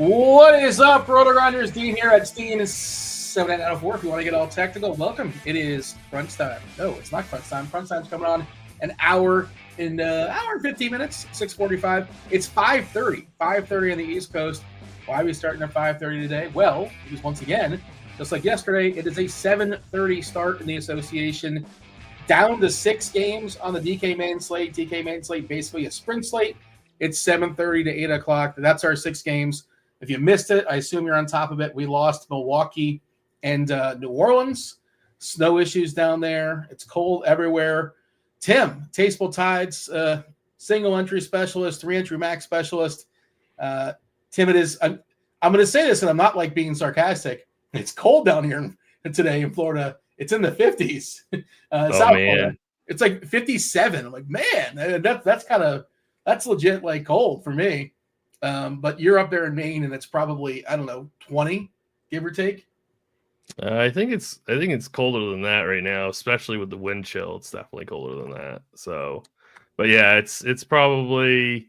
What is up, RotoGrinders? Dean here at Steen 7804. If you want to get all technical, welcome. It is crunch time. No, it's not crunch time. Crunch time's coming on an hour and 15 minutes, 6:45. It's 5:30. 5:30 on the East Coast. Why are we starting at 5:30 today? Well, because once again, just like yesterday, it is a 7:30 start in the association. Down to 6 games on the DK main slate. DK main slate, basically a spring slate. It's 7:30 to 8 o'clock. That's our 6 games. If you missed it, I assume you're on top of it. We lost Milwaukee and New Orleans. Snow issues down there. It's cold everywhere. Tim, Tasteful Tides, single entry specialist, 3-entry max specialist. Tim, it is. I'm going to say this, and I'm not like being sarcastic. It's cold down here today in Florida. It's in the 50s. South Florida. It's like 57. I'm like, man, that's legit like cold for me. But you're up there in Maine, and it's probably, I don't know, 20, give or take. I think it's colder than that right now, especially with the wind chill. It's definitely colder than that. So, but yeah, it's probably,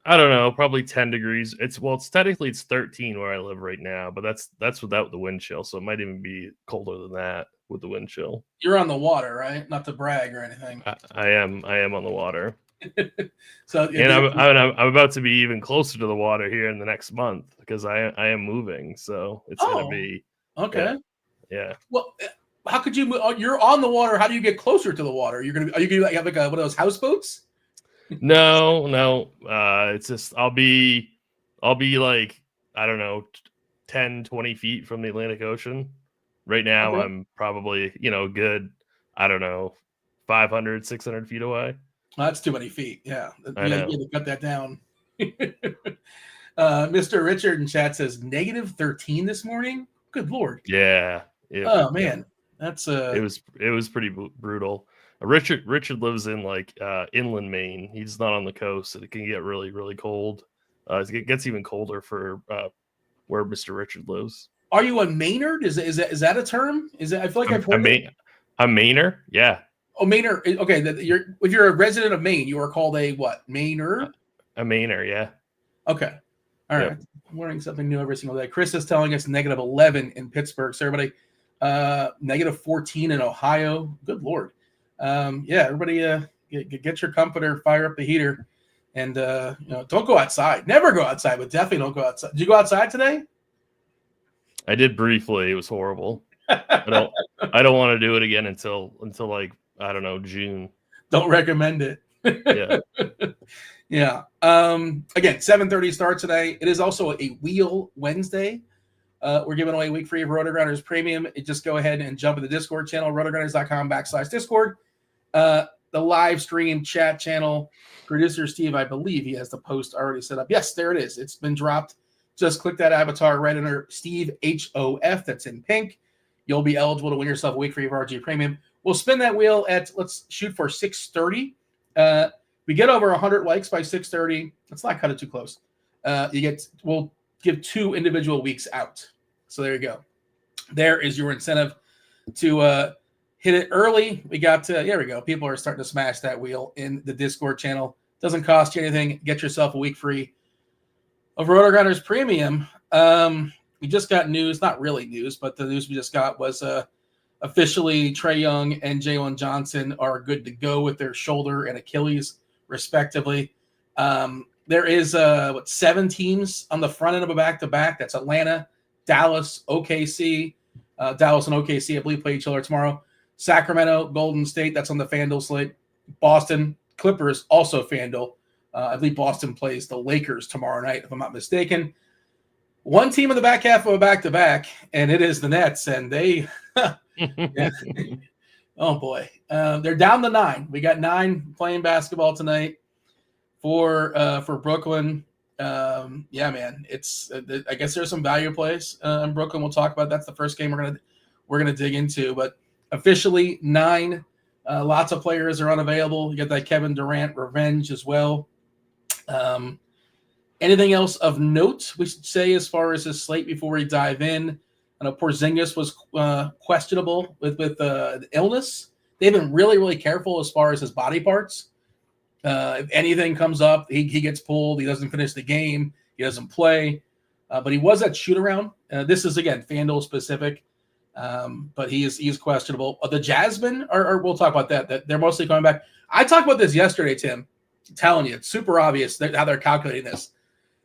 I don't know, probably 10 degrees. It's technically 13 where I live right now, but that's without the wind chill. So it might even be colder than that with the wind chill. You're on the water, right? Not to brag or anything. I am on the water. So, and I'm about to be even closer to the water here in the next month because I am moving. So it's going to be okay. Yeah. Well, how could you? You're on the water. How do you get closer to the water? Are you gonna have like one of those houseboats? No. It's just I'll be like, I don't know, 10, 20 feet from the Atlantic Ocean. Right now, okay. I'm probably good, I don't know, 500, 600 feet away. Well, that's too many feet. Yeah, I know. You have to cut that down. Mr. Richard in chat says -13 this morning. Good Lord. Yeah. Oh man, that's It was pretty brutal. Richard lives in like inland Maine. He's not on the coast, and it can get really, really cold. It gets even colder for where Mr. Richard lives. Are you a Maynard? Is that a term? I feel like I've heard a Mainer? Yeah. Oh, Maynard. Okay, if you're a resident of Maine, you are called a what? Maynard? A Mainer, yeah. Okay. All right. I'm learning something new every single day. Chris is telling us -11 in Pittsburgh. So everybody, -14 in Ohio. Good Lord. Everybody get your comforter, fire up the heater, and don't go outside. Never go outside, but definitely don't go outside. Did you go outside today? I did briefly. It was horrible. I don't want to do it again until like, I don't know, June. Don't recommend it. Yeah. Yeah. Again, 7:30 starts today. It is also a Wheel Wednesday. We're giving away a week free of RotoGrinders Premium. Just go ahead and jump in the Discord channel, rotogrinders.com/Discord. The live stream chat channel. Producer Steve, I believe he has the post already set up. Yes, there it is. It's been dropped. Just click that avatar right under Steve HOF. That's in pink. You'll be eligible to win yourself a week free of RG Premium. We'll spin that wheel at, let's shoot for 6:30. We get over 100 likes by 6:30. Let's not cut it too close. We'll give 2 individual weeks out. So there you go. There is your incentive to hit it early. We got there we go. People are starting to smash that wheel in the Discord channel. Doesn't cost you anything. Get yourself a week free of RotoGrinders Premium. We just got news, not really news, but the news we just got was officially Trae Young and Jalen Johnson are good to go with their shoulder and Achilles, respectively. There is 7 teams on the front end of a back-to-back. That's Atlanta, Dallas, OKC. Dallas and OKC, I believe, play each other tomorrow. Sacramento, Golden State, that's on the FanDuel slate. Boston, Clippers, also FanDuel. I believe Boston plays the Lakers tomorrow night, if I'm not mistaken. One team in the back half of a back-to-back, and it is the Nets, and they oh, boy. They're down to 9. We got 9 playing basketball tonight for Brooklyn. Yeah, man. It's I guess there's some value plays in Brooklyn. We'll talk about. That's the first game we're gonna dig into. But officially 9. Lots of players are unavailable. You got that Kevin Durant revenge as well. Anything else of note we should say as far as his slate before we dive in? I know Porzingis was questionable with the illness. They've been really, really careful as far as his body parts. If anything comes up, he gets pulled. He doesn't finish the game. He doesn't play. but he was at shoot around. This is again FanDuel specific, but he's questionable. The Jasmine, or we'll talk about that they're mostly coming back. I talked about this yesterday, Tim. I'm telling you, it's super obvious how they're calculating this.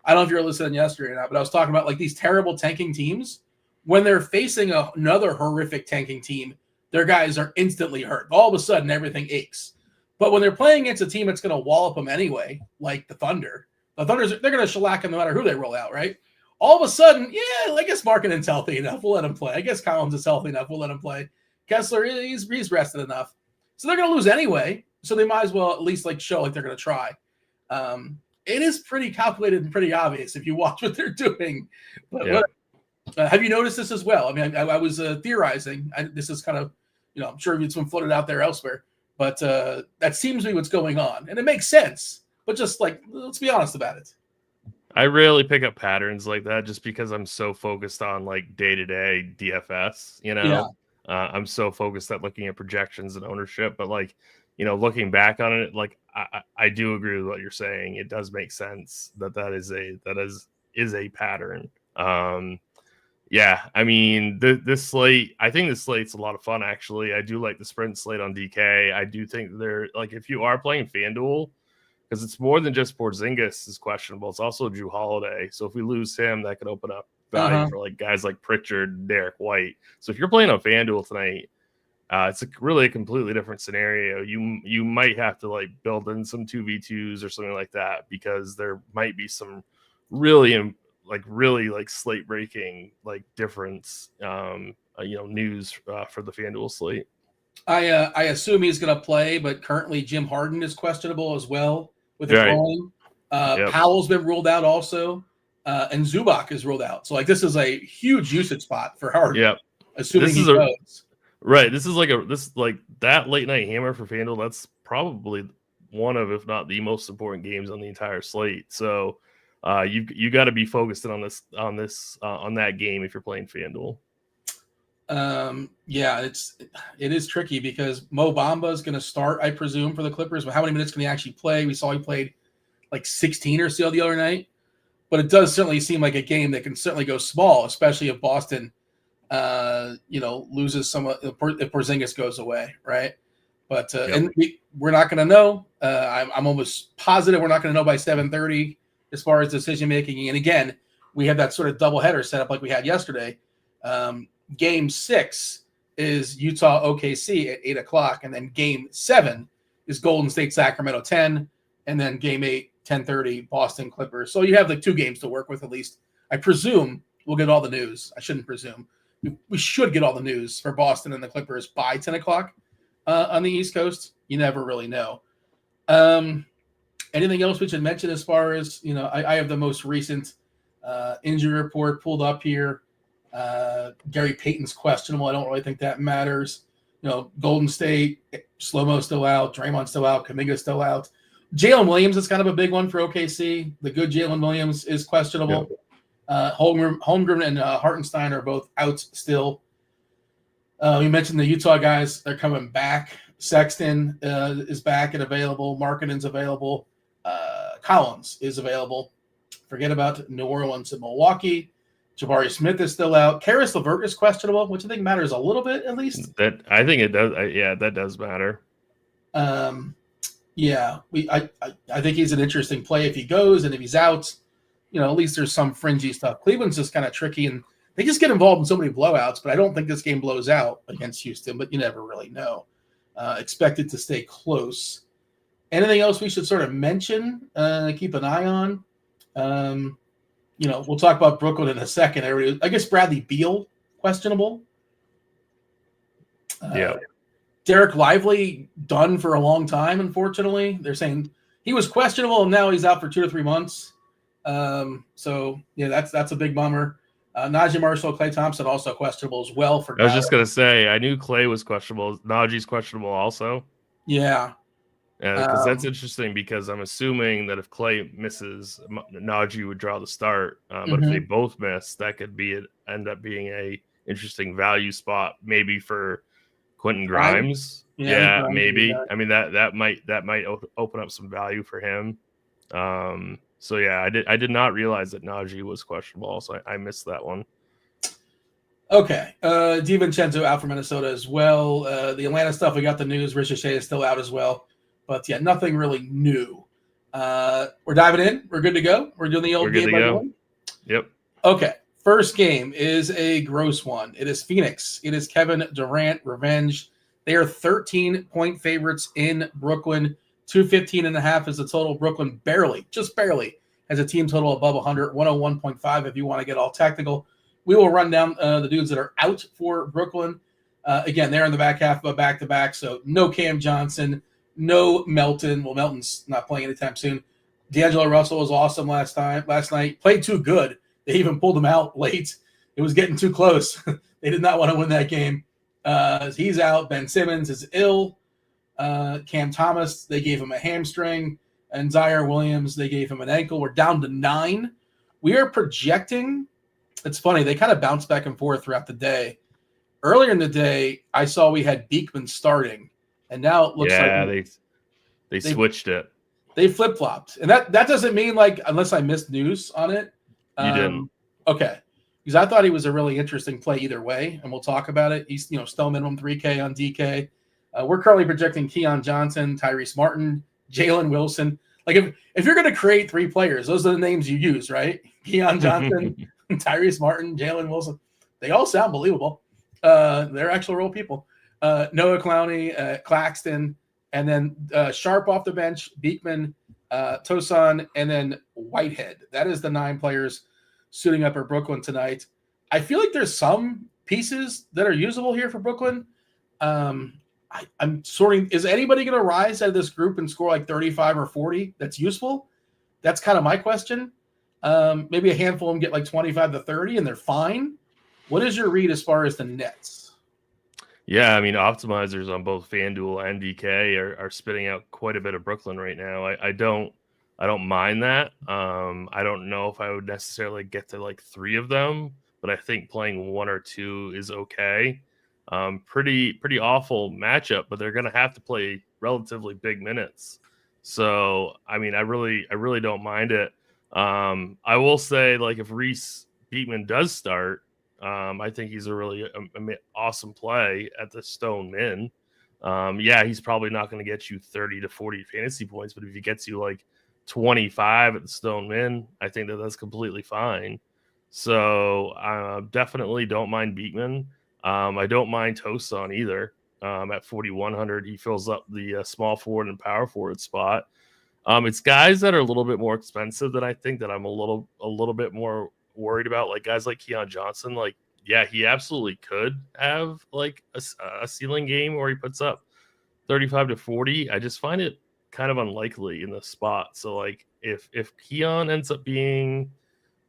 I don't know if you were listening yesterday or not, but I was talking about like these terrible tanking teams. When they're facing another horrific tanking team, their guys are instantly hurt. All of a sudden, everything aches. But when they're playing against a team that's going to wallop them anyway, like the Thunder, they're going to shellac them no matter who they roll out, right? All of a sudden, yeah, I guess Markkanen's healthy enough. We'll let him play. I guess Collins is healthy enough. We'll let him play. Kessler, he's rested enough. So they're going to lose anyway. So they might as well at least like show like they're going to try. It is pretty calculated and pretty obvious if you watch what they're doing. But have you noticed this as well? I mean, I was theorizing. This is kind of, I'm sure it's been floated out there elsewhere. But that seems to be what's going on. And it makes sense. But just like, let's be honest about it. I rarely pick up patterns like that just because I'm so focused on like day-to-day DFS, I'm so focused at looking at projections and ownership, but like, looking back on it, like I do agree with what you're saying. It does make sense that is a pattern. Yeah, I mean, this slate, I think this slate's a lot of fun, actually. I do like the sprint slate on DK. I do think they're like, if you are playing FanDuel, because it's more than just Porzingis is questionable. It's also Drew Holiday. So if we lose him, that could open up value for like guys like Pritchard, Derek White. So if you're playing on FanDuel tonight, it's really a completely different scenario. You might have to like build in some 2v2s or something like that, because there might be some really slate breaking like difference, news for the FanDuel slate. I assume he's going to play, but currently Jim Harden is questionable as well with a groin. Powell's been ruled out also, and Zubac is ruled out. So like this is a huge usage spot for Harden. Yep. Assuming he goes. Right. This is like that late night hammer for FanDuel. That's probably one of, if not the most important games on the entire slate. So you got to be focused on that game if you're playing FanDuel. It is tricky because Mo Bamba is going to start, I presume, for the Clippers. But how many minutes can he actually play? We saw he played like 16 or so the other night. But it does certainly seem like a game that can certainly go small, especially if Boston, loses some if Porzingis goes away, right? But and we're not going to know. I'm almost positive we're not going to know by 7:30 as far as decision making. And again, we have that sort of doubleheader set up like we had yesterday. Game 6 is Utah OKC at 8:00, and then Game 7 is Golden State Sacramento 10, and then Game 8 10:30 Boston Clippers. So you have like 2 games to work with at least. I presume we'll get all the news. I shouldn't presume. We should get all the news for Boston and the Clippers by 10:00 on the East Coast. You never really know. Anything else we should mention as far as, I have the most recent injury report pulled up here. Gary Payton's questionable. I don't really think that matters. Golden State, Slow-Mo still out, Draymond still out, Kuminga's still out. Jalen Williams is kind of a big one for OKC. The good Jalen Williams is questionable. Holmgren and Hartenstein are both out still. We mentioned the Utah guys. They're coming back. Sexton is back and available. Markkanen's available. Collins is available. Forget about New Orleans and Milwaukee. Jabari Smith is still out. Karis LeVert is questionable, which I think matters a little bit at least. That I think it does. That does matter. I think he's an interesting play if he goes, and if he's out, at least there's some fringy stuff. Cleveland's just kind of tricky, and they just get involved in so many blowouts. But I don't think this game blows out against Houston. But you never really know. Expect it to stay close. Anything else we should sort of mention? Keep an eye on. We'll talk about Brooklyn in a second. I guess Bradley Beal, questionable. Derek Lively, done for a long time, unfortunately. They're saying he was questionable, and now he's out for 2 to 3 months. That's a big bummer. Najee Marshall, Klay Thompson, also questionable as well. I was just going to say, I knew Klay was questionable. Najee's questionable also. Yeah. Because that's interesting, because I'm assuming that if Klay misses, Najee would draw the start. But if they both miss, that could end up being a interesting value spot, maybe for Quentin Grimes. Maybe. I mean, that might open up some value for him. So yeah, I did not realize that Najee was questionable, so I missed that one. Okay. DiVincenzo out for Minnesota as well. The Atlanta stuff, we got the news. Ricochet is still out as well. But yeah, nothing really new. We're diving in. We're good to go. We're doing the old game by game. Yep. Okay. First game is a gross one. It is Phoenix. It is Kevin Durant revenge. They are 13-point favorites in Brooklyn. 215.5 is the total. Brooklyn just barely, has a team total above 100. 101.5 if you want to get all technical. We will run down the dudes that are out for Brooklyn. Again, they're in the back half of a back-to-back, so no Cam Johnson, no Melton. Well, Melton's not playing anytime soon. D'Angelo Russell was awesome last night. Played too good. They even pulled him out late. It was getting too close. They did not want to win that game. He's out. Ben Simmons is ill. Cam Thomas, they gave him a hamstring. And Zaire Williams, they gave him an ankle. We're down to 9. We are projecting. It's funny. They kind of bounce back and forth throughout the day. Earlier in the day, I saw we had Beekman starting. And now it looks like they switched it. They flip-flopped. And that doesn't mean, like, unless I missed news on it. You didn't. Okay. Because I thought he was a really interesting play either way, and we'll talk about it. He's, still minimum 3K on DK. We're currently projecting Keon Johnson, Tyrese Martin, Jalen Wilson. Like, if you're going to create 3 players, those are the names you use, right? Keon Johnson, Tyrese Martin, Jalen Wilson. They all sound believable. They're actual real people. Noah Clowney, Claxton, and then Sharp off the bench, Beekman, Tosan, and then Whitehead. That is the 9 players suiting up at Brooklyn tonight. I feel like there's some pieces that are usable here for Brooklyn. I'm sorting. Is anybody going to rise out of this group and score like 35 or 40? That's useful. That's kind of my question. Maybe a handful of them get like 25 to 30 and they're fine. What is your read as far as the Nets? Yeah, I mean, optimizers on both FanDuel and DK are spitting out quite a bit of Brooklyn right now. I don't mind that. I don't know if I would necessarily get to like 3 of them, but I think playing 1 or 2 is okay. Pretty awful matchup, but they're gonna have to play relatively big minutes. So I mean, I really don't mind it. I will say, like, if Reese Beekman does start, I think he's a really awesome play at the Stone Min. Yeah, he's probably not going to get you 30 to 40 fantasy points, but if he gets you like 25 at the Stone Min, I think that's completely fine. So definitely don't mind Beekman. I don't mind Tosan either. At 4,100, he fills up the small forward and power forward spot. It's guys that are a little bit more expensive than I think that I'm a little bit more worried about, like guys like Keon Johnson. Like, yeah, he absolutely could have like a ceiling game where he puts up 35 to 40. I just find it kind of unlikely in this spot. So like if Keon ends up being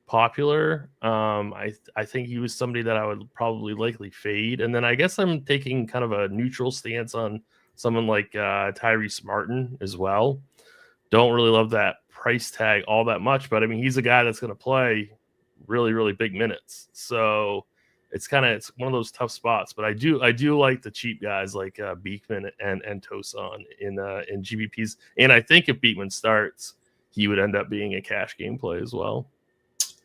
popular, I think he was somebody that I would probably likely fade. And then I guess I'm taking kind of a neutral stance on someone like Tyrese Martin as well. Don't really love that price tag all that much, but I mean, he's a guy that's going to play really, really big minutes. So it's one of those tough spots, but I do like the cheap guys like Beekman and Tosan in GBPs. And I think if Beekman starts, he would end up being a cash game play as well.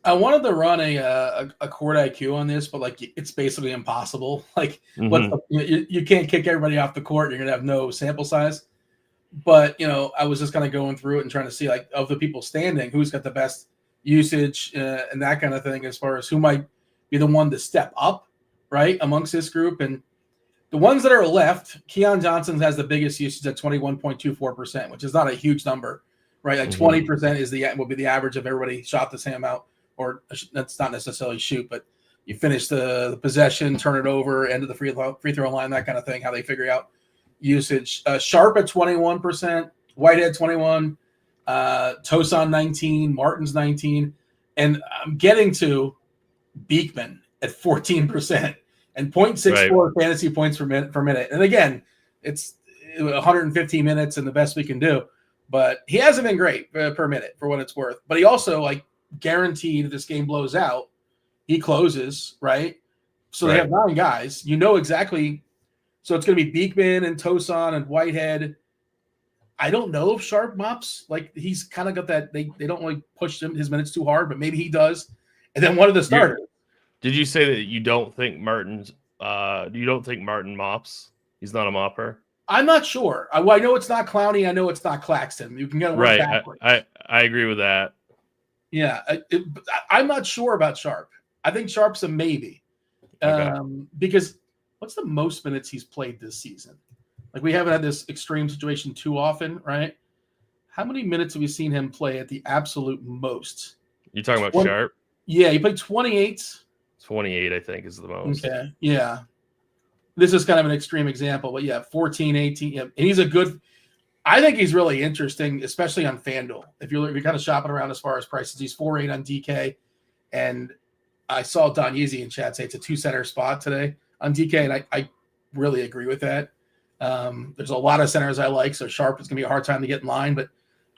I wanted to run a court IQ on this, but like it's basically impossible. Like you can't kick everybody off the court. You're going to have no sample size. But, I was just kind of going through it and trying to see, like, of the people standing, who's got the best usage and that kind of thing as far as who might be the one to step up, right, amongst this group. And the ones that are left, Keon Johnson has the biggest usage at 21.24%, which is not a huge number, right? Like 20% will be the average of everybody shot the same amount, or that's not necessarily shoot, but you finish the possession, turn it over, end of the free throw line, that kind of thing, how they figure out usage. Sharp at 21%, Whitehead 21, Tosan 19, Martin's 19, and I'm getting to Beekman at 14% and 0.64 fantasy points per minute. And again, it's 115 minutes and the best we can do, but he hasn't been great per minute for what it's worth. But he also, like, guaranteed if this game blows out, he closes, right? So they have 9 guys. Exactly. So it's going to be Beekman and Tosan and Whitehead I don't know if Sharp mops. Like he's kind of got that. They don't really push his minutes too hard, but maybe he does. And then one of the starters. Did you say that you don't think Martin's? You don't think Martin mops? He's not a mopper. I'm not sure. I know it's not Clowney. I know it's not Claxton. You can get it work backwards. I agree with that. Yeah, I'm not sure about Sharp. I think Sharp's a maybe. Because what's the most minutes he's played this season? Like we haven't had this extreme situation too often, right? How many minutes have we seen him play at the absolute most? You talking about Sharp? Yeah, he played 28. 28, I think, is the most. Okay, yeah. This is kind of an extreme example, but yeah, 14, 18. Yeah. And he's a good – I think he's really interesting, especially on FanDuel. If you're kind of shopping around as far as prices, he's 4.8 on DK. And I saw Don Yeezy in chat say it's a 2-center spot today on DK, and I really agree with that. There's a lot of centers I like, so Sharp is going to be a hard time to get in line. But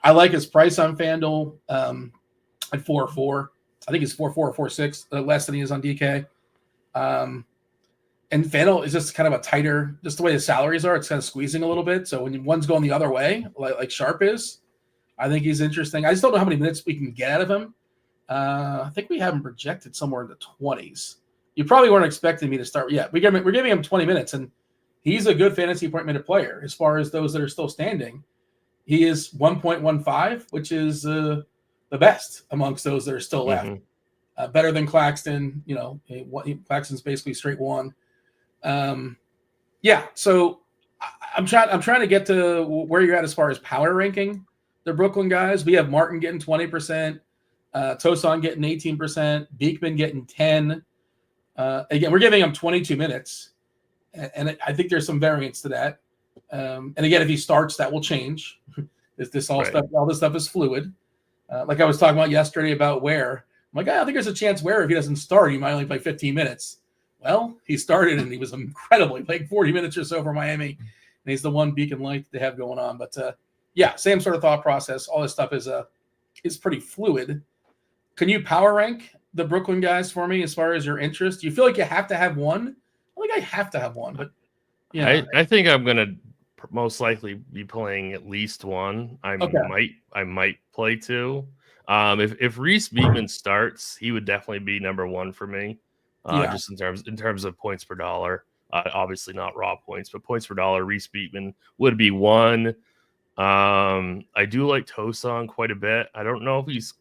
I like his price on FanDuel at 4.4. I think it's 4.4 or 4.6, less than he is on DK. And FanDuel is just kind of a tighter, just the way the salaries are, it's kind of squeezing a little bit. So when one's going the other way, like Sharp is, I think he's interesting. I just don't know how many minutes we can get out of him. I think we have him projected somewhere in the 20s. You probably weren't expecting me to start. Yeah, we're giving him 20 minutes, and he's a good fantasy point minute player. As far as those that are still standing, he is 1.15, which is the best amongst those that are still left. Better than Claxton. Claxton's basically straight one. So I'm trying to get to where you're at as far as power ranking the Brooklyn guys. We have Martin getting 20%, Tosan getting 18%, Beekman getting 10. Again, we're giving him 22 minutes, and I think there's some variance to that. And again, if he starts, that will change. All this stuff is fluid. Like I was talking about yesterday about Ware. I'm like, I think there's a chance Ware, if he doesn't start, he might only play 15 minutes. Well, he started and he was incredible. He played 40 minutes or so for Miami, and he's the one beacon light they have going on. But same sort of thought process. All this stuff is pretty fluid. Can you power rank the Brooklyn guys for me as far as your interest? Do you feel like you have to have one? I think I have to have one, but yeah, I think I'm gonna most likely be playing at least one. I might play two. If Reese Beekman starts, he would definitely be number one for me. Just in terms of points per dollar. Obviously not raw points, but points per dollar. Reese Beekman would be one. I do like Tosan quite a bit. I don't know if he's.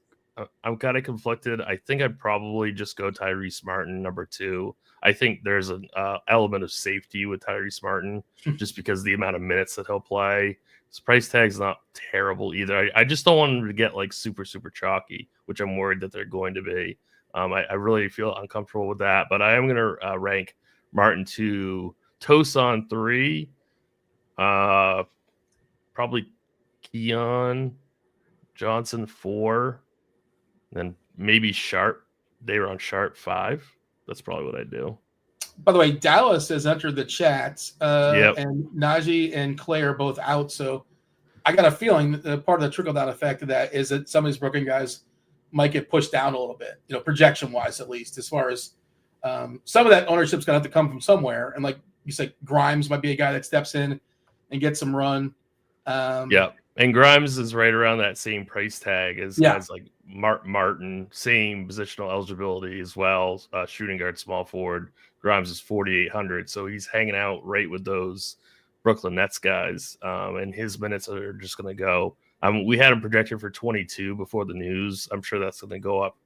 I'm kind of conflicted. I think I'd probably just go Tyrese Martin number two. I think there's an element of safety with Tyrese Martin just because of the amount of minutes that he'll play. His price tag's not terrible either. I just don't want him to get like super, super chalky, which I'm worried that they're going to be. I really feel uncomfortable with that, but I am going to rank Martin 2, Tosan 3, probably Keon Johnson 4, then maybe Sharp. They were on Sharp 5. That's probably what I'd do. By the way, Dallas has entered the chat, Yep. and Najee and Clay are both out. So I got a feeling that part of the trickle-down effect of that is that some of these Brooklyn guys might get pushed down a little bit, projection-wise at least, as far as some of that ownership's going to have to come from somewhere. And like you said, Grimes might be a guy that steps in and gets some run. And Grimes is right around that same price tag as like Martin, same positional eligibility as well. Shooting guard, small forward. Grimes is 4,800, so he's hanging out right with those Brooklyn Nets guys, and his minutes are just going to go. We had him projected for 22 before the news. I'm sure that's going to go up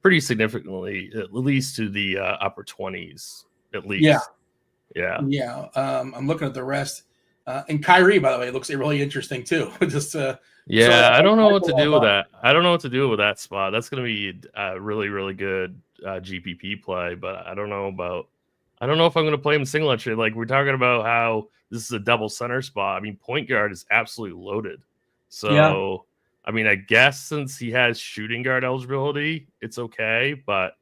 pretty significantly, at least to the upper 20s, at least. Yeah. I'm looking at the rest. And Kyrie, by the way, looks really interesting too. I don't know what to do with that. I don't know what to do with that spot. That's going to be a really, really good GPP play, but I don't know if I'm going to play him single entry. Like we're talking about how this is a double center spot. I mean, point guard is absolutely loaded. So, I mean, I guess since he has shooting guard eligibility, it's okay. But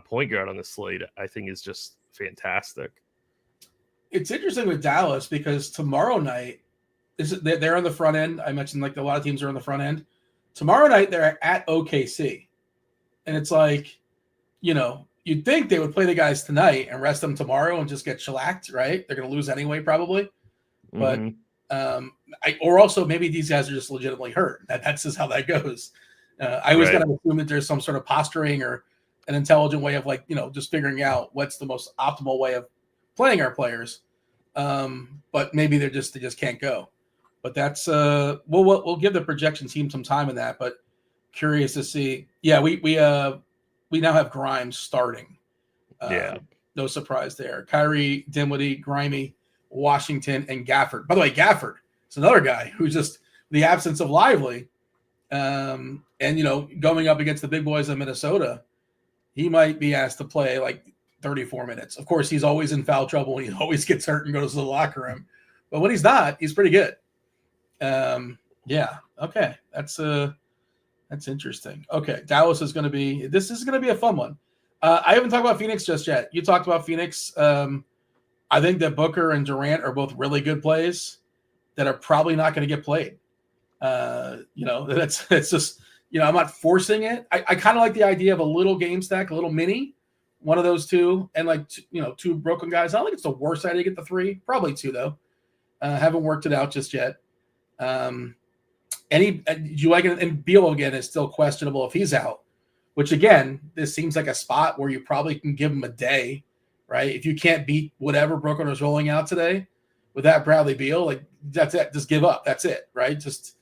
point guard on the slate, I think, is just fantastic. It's interesting with Dallas because tomorrow night, they're on the front end. I mentioned like a lot of teams are on the front end. Tomorrow night, they're at OKC. And it's like, you'd think they would play the guys tonight and rest them tomorrow and just get shellacked, right? They're going to lose anyway, probably. But Or also maybe these guys are just legitimately hurt. That's just how that goes. I always got to assume that there's some sort of posturing or an intelligent way of just figuring out what's the most optimal way of playing our players. But maybe they just can't go. But that's we'll give the projection team some time in that. But curious to see. Yeah, we now have Grimes starting. No surprise there. Kyrie, Dinwiddie, Grimy, Washington, and Gafford. By the way, Gafford is another guy who's just the absence of Lively. And going up against the big boys of Minnesota, he might be asked to play like 34 minutes. Of course, he's always in foul trouble and he always gets hurt and goes to the locker room. But when he's not, he's pretty good. Okay. That's interesting. Okay. Dallas is going to be a fun one. I haven't talked about Phoenix just yet. You talked about Phoenix. I think that Booker and Durant are both really good plays that are probably not going to get played. It's just, I'm not forcing it. I kind of like the idea of a little game stack, a little mini, one of those two, and two Brooklyn guys. I don't think it's the worst idea to get the three. Probably two though. Haven't worked it out just yet. Do you like it? And Beal again is still questionable if he's out, which again, this seems like a spot where you probably can give him a day, right? If you can't beat whatever Brooklyn is rolling out today with that Bradley Beal, like that's it. Just give up. That's it, right? Just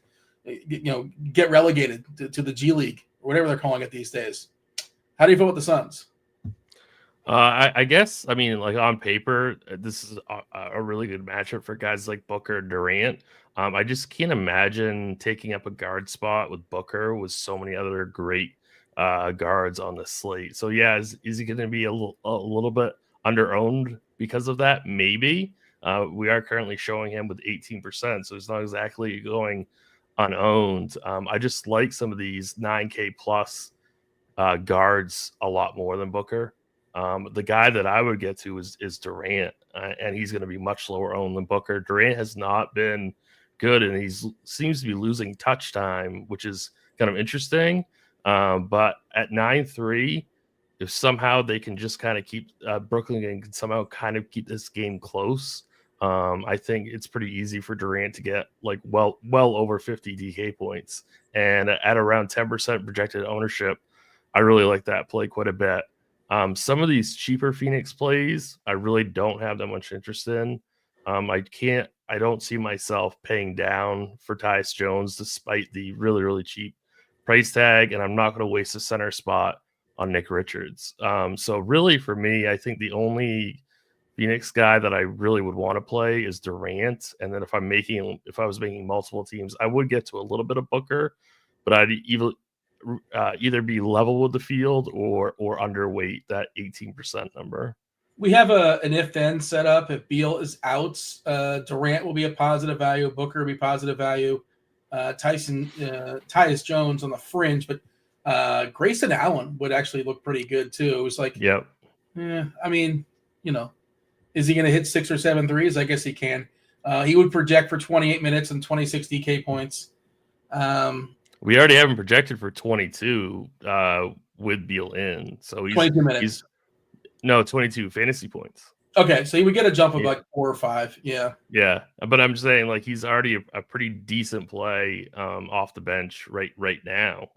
get relegated to the G League or whatever they're calling it these days. How do you feel with the Suns? I guess, like on paper, this is a really good matchup for guys like Booker and Durant. I just can't imagine taking up a guard spot with Booker with so many other great guards on the slate. So yeah, is he going to be a little bit under-owned because of that? Maybe. We are currently showing him with 18%, so it's not exactly going unowned. I just like some of these 9K plus guards a lot more than Booker. The guy that I would get to is Durant, and he's going to be much lower owned than Booker. Durant has not been good, and he seems to be losing touch time, which is kind of interesting. But at 9-3, if somehow they can just kind of keep Brooklyn can somehow kind of keep this game close, I think it's pretty easy for Durant to get like well over 50 DK points, and at around 10% projected ownership, I really like that play quite a bit. Some of these cheaper Phoenix plays, I really don't have that much interest in. I don't see myself paying down for Tyus Jones despite the really, really cheap price tag, and I'm not going to waste a center spot on Nick Richards. So really for me, I think the only Phoenix guy that I really would want to play is Durant. And then if I was making multiple teams, I would get to a little bit of Booker, but I'd either be level with the field or underweight that 18% number. We have an if-then set up. If Beal is out, Durant will be a positive value. Booker will be positive value. Tyus Jones on the fringe, but Grayson Allen would actually look pretty good too. It was like, yep. Is he going to hit 6 or 7 threes? I guess he can. He would project for 28 minutes and 26 DK points. We already have him projected for 22 with Beal in. So he's 22 minutes. 22 fantasy points. Okay, so he would get a jump of like 4 or 5. Yeah. Yeah, but I'm saying like he's already a pretty decent play off the bench right now.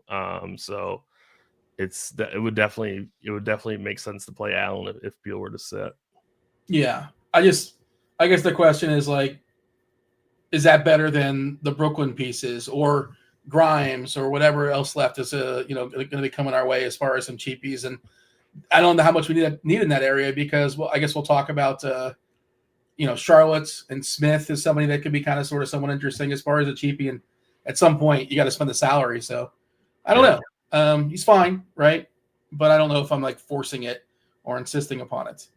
So it would definitely make sense to play Allen if Beal were to sit. Yeah. I guess the question is like, is that better than the Brooklyn pieces or Grimes or whatever else left is going to be coming our way as far as some cheapies? And I don't know how much we need in that area because, well, I guess we'll talk about Charlotte and Smith is somebody that could be kind of sort of someone interesting as far as a cheapie, and at some point you got to spend the salary. So I don't know. He's fine, right? But I don't know if I'm like forcing it or insisting upon it.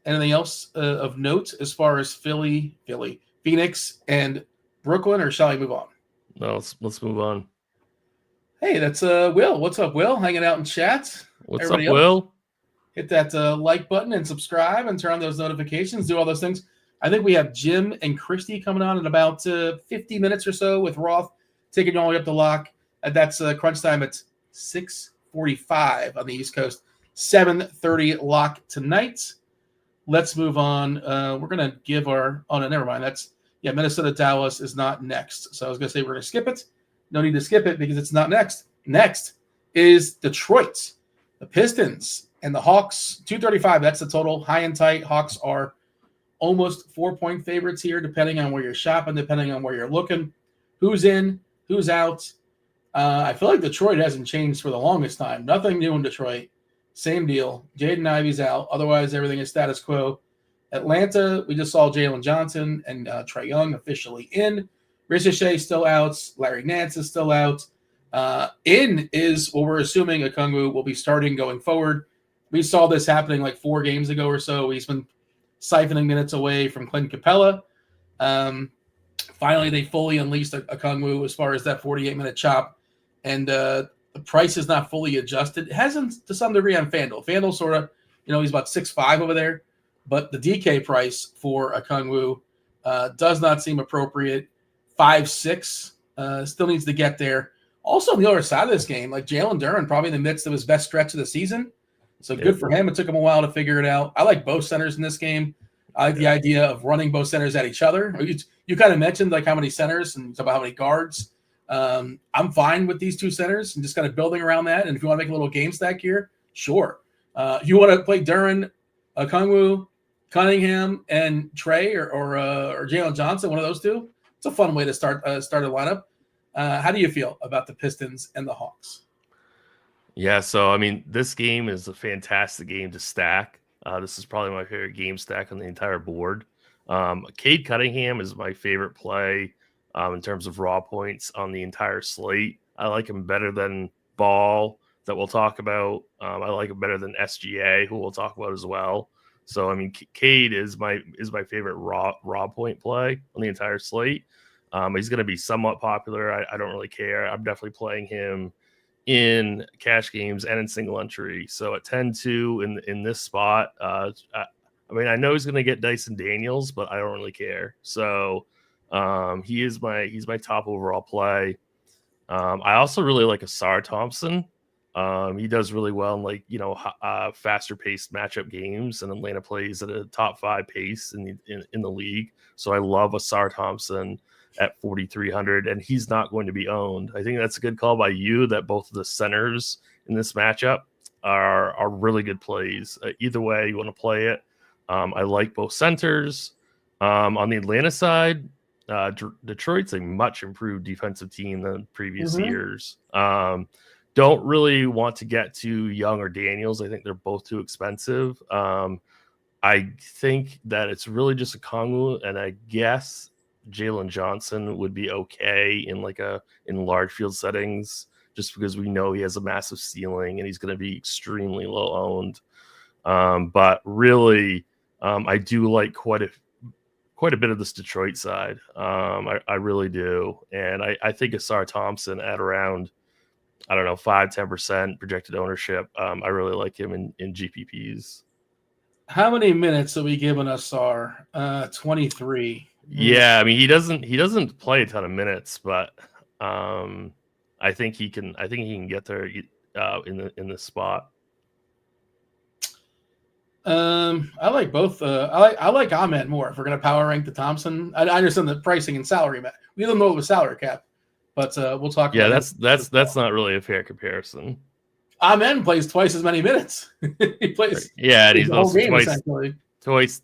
Anything else of note as far as Phoenix and Brooklyn, or shall I move on? No, let's move on. Hey, that's Will. What's up, Will? Hanging out in chat. What's Everybody up, Will? Hit that like button and subscribe and turn on those notifications. Do all those things. I think we have Jim and Kristi coming on in about 50 minutes or so with Roth, taking you all the way up to lock. That's crunch time at 6:45 on the East Coast. 7:30 lock tonight. Let's move on. We're going to give our – oh, no, never mind. That's Yeah, Minnesota Dallas is not next. So I was going to say we're going to skip it. No need to skip it because it's not next. Next is Detroit, the Pistons, and the Hawks. 235. That's the total. High and tight. Hawks are almost 4-point favorites here, depending on where you're shopping, depending on where you're looking. Who's in? Who's out? I feel like Detroit hasn't changed for the longest time. Nothing new in Detroit. Same deal. Jaden Ivey's out. Otherwise, everything is status quo. Atlanta, we just saw Jalen Johnson and Trae Young officially in. Ricochet still out. Larry Nance is still out. In is what we're assuming Okongwu will be starting going forward. We saw this happening like 4 games ago or so. He's been siphoning minutes away from Clint Capella. Finally, they fully unleashed Okongwu as far as that 48-minute chop. And the price is not fully adjusted. It hasn't to some degree on FanDuel. FanDuel sort of, he's about 6'5" over there. But the DK price for Okongwu does not seem appropriate. 5'6", still needs to get there. Also, on the other side of this game, like Jalen Duren, probably in the midst of his best stretch of the season. So good for him. It took him a while to figure it out. I like both centers in this game. I like the idea of running both centers at each other. You kind of mentioned like how many centers and about how many guards. I'm fine with these 2 centers and just kind of building around that. And if you want to make a little game stack here, sure. You want to play Duren, Okongwu, Cunningham, and Trae or Jalen Johnson, one of those 2. It's a fun way to start a lineup. How do you feel about the Pistons and the Hawks? Yeah, so I mean, this game is a fantastic game to stack. This is probably my favorite game stack on the entire board. Cade Cunningham is my favorite play in terms of raw points on the entire slate. I like him better than Ball, that we'll talk about. I like him better than SGA, who we'll talk about as well. So I mean, Cade is my favorite raw point play on the entire slate. He's going to be somewhat popular. I don't really care. I'm definitely playing him in cash games and in single entry. So at 10-2 in this spot, I mean, I know he's going to get Dyson Daniels, but I don't really care. So he's my top overall play. I also really like Asar Thompson. He does really well in faster paced matchup games, and Atlanta plays at a top 5 pace in the league. So I love Asar Thompson at 4,300, and he's not going to be owned. I think that's a good call by you that both of the centers in this matchup are really good plays. Either way you want to play it. I like both centers. On the Atlanta side, Detroit's a much improved defensive team than previous years. Don't really want to get to Young or Daniels. I think they're both too expensive. I think that it's really just Okongwu, and I guess Jalen Johnson would be okay in large field settings, just because we know he has a massive ceiling and he's going to be extremely low owned. But really, I do like quite a bit of this Detroit side. I really do. And I think Asar Thompson at around, 5-10% projected ownership. I really like him in GPPs. How many minutes are we giving Asar? 23. Yeah, I mean he doesn't play a ton of minutes, but I think he can get there in this spot. I like both. I like Ahmed more. If we're gonna power rank the Thompson, I understand the pricing and salary. We don't know it was salary cap, but we'll talk. Yeah, that's not really a fair comparison. Ahmed plays twice as many minutes. He plays. Yeah, and he's also game, twice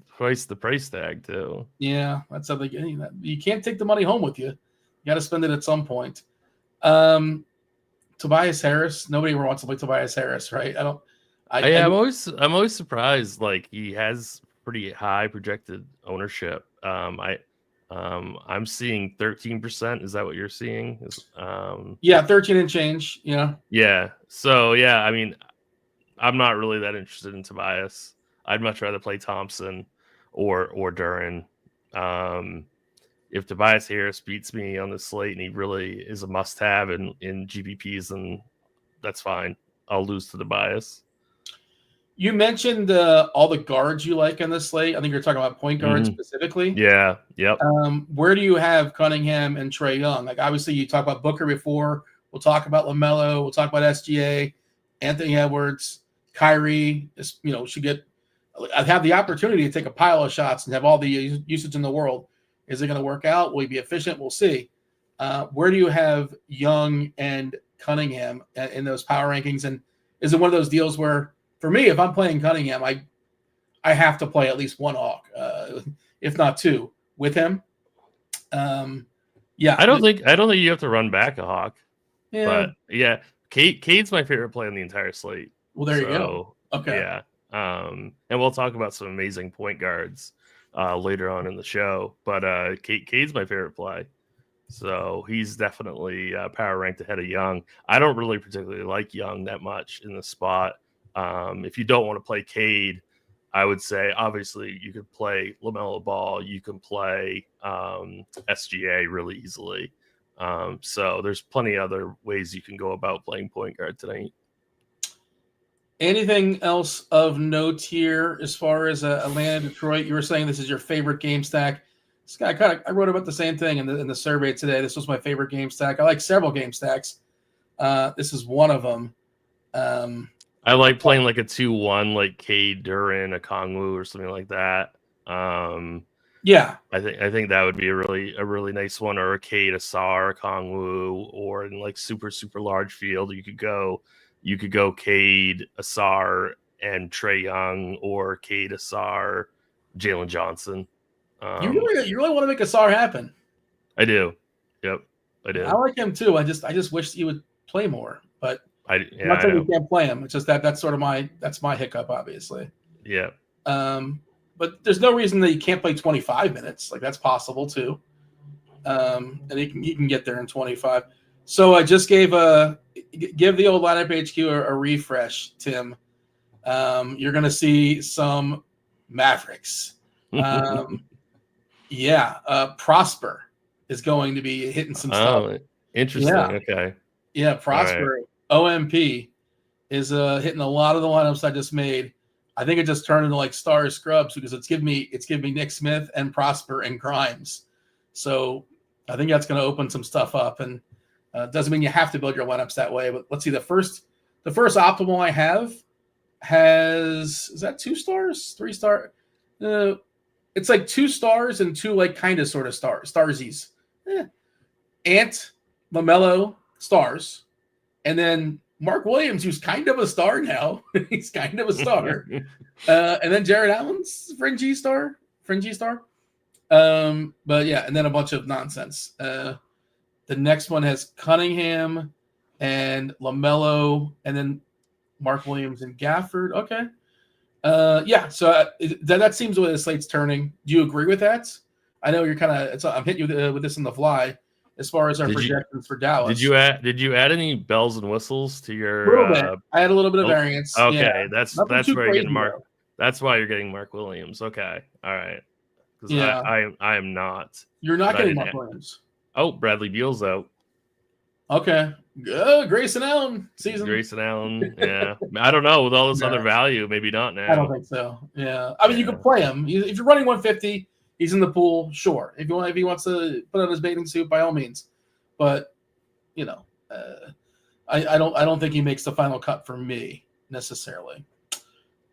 the price tag too. Yeah, that's something. You can't take the money home with you. You got to spend it at some point. Tobias Harris. Nobody ever wants to play Tobias Harris, right? I'm always surprised. Like, he has pretty high projected ownership. I'm seeing 13%. Is that what you're seeing? Yeah, 13 and change. Yeah. Yeah. So yeah, I mean, I'm not really that interested in Tobias. I'd much rather play Thompson or Duren. If Tobias Harris beats me on the slate and he really is a must-have in GPPs, then that's fine. I'll lose to Tobias. You mentioned all the guards you like on the slate. I think you're talking about point guards specifically. Yeah. Yep. Where do you have Cunningham and Trae Young? Like, obviously, you talked about Booker before. We'll talk about LaMelo. We'll talk about SGA, Anthony Edwards, Kyrie. Should have the opportunity to take a pile of shots and have all the usage in the world. Is it going to work out? Will he be efficient? We'll see. Where do you have Young and Cunningham in those power rankings? And is it one of those deals where, for me, if I'm playing Cunningham, I have to play at least one Hawk, if not two, with him. Yeah, I don't think you have to run back a Hawk. Yeah. But yeah, Cade's my favorite play on the entire slate. Well, there you go. Okay. Yeah. And we'll talk about some amazing point guards later on in the show. But Cade's my favorite play. So he's definitely power ranked ahead of Young. I don't really particularly like Young that much in the spot. If you don't want to play Cade, I would say obviously you could play LaMelo Ball. You can play SGA really easily. So there's plenty of other ways you can go about playing point guard tonight. Anything else of note here as far as Atlanta, Detroit? You were saying this is your favorite game stack. I wrote about the same thing in the survey today. This was my favorite game stack. I like several game stacks. This is one of them. I like playing like a 2-1, like Cade, Duran, a Kongwu, or something like that. Yeah, I think that would be a really nice one, or a Cade, Asar, Kongwu, or in like super large field, you could go Cade, Asar, and Trae Young, or Cade, Asar, Jalen Johnson. You really want to make Asar happen. I do. Yep, I do. I like him too. I just wish he would play more, but not that we can't play him. It's just that's sort of my hiccup, obviously. Yeah. But there's no reason that you can't play 25 minutes. Like that's possible too. And he can get there in 25. So I just give the old lineup HQ a refresh, Tim. You're going to see some Mavericks. Prosper is going to be hitting some stuff. Interesting. Yeah. Okay. Yeah, Prosper, right. OMP is hitting a lot of the lineups I just made. I think it just turned into like star scrubs because it's giving me Nick Smith and Prosper and Grimes. So I think that's going to open some stuff up, and doesn't mean you have to build your lineups that way. But let's see, the first optimal I have is that 2 stars, 3 star? It's like 2 stars and 2 like kind of sort of starsies. Ant, LaMelo, stars, and then Mark Williams, who's kind of a star now. He's kind of a star. And then Jared Allen's fringy star. But yeah, and then a bunch of nonsense. The next one has Cunningham and LaMelo, and then Mark Williams and Gafford. Okay. So that seems the way the slate's turning. Do you agree with that? I know you're kind of. I'm hitting you with this on the fly. As far as our projections for Dallas, did you add any bells and whistles to your? A little bit. I had a little bit of variance. Okay, yeah. that's where you're getting Mark. That's why you're getting Mark Williams. Okay, all right. Yeah, I am not. You're not getting Mark Williams. Oh, Bradley Beal's out. Okay, Grayson Allen season. Grayson Allen, yeah. I don't know with all this other value, maybe not now. I don't think so. Yeah, I mean you can play him if you're running 150. He's in the pool, sure. If he wants to put on his bathing suit, by all means. But I don't think he makes the final cut for me necessarily.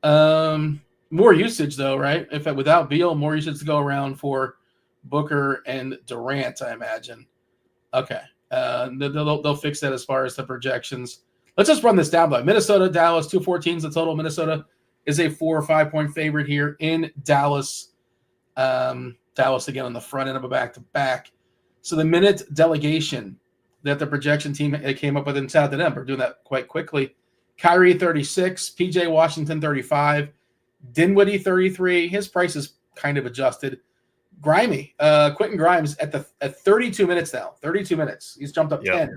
More usage though, right? Without Beal, more usage to go around for Booker and Durant, I imagine. Okay, they'll fix that as far as the projections. Let's just run this down by Minnesota, Dallas, 214 is the total. Minnesota is a 4 or 5 point favorite here in Dallas. Dallas again on the front end of a back-to-back. So the minute delegation that the projection team came up with and out to them, we're doing that quite quickly. Kyrie 36, PJ Washington 35, Dinwiddie 33. His price is kind of adjusted. Quentin Grimes at 32 minutes now. 32 minutes. He's jumped up 10.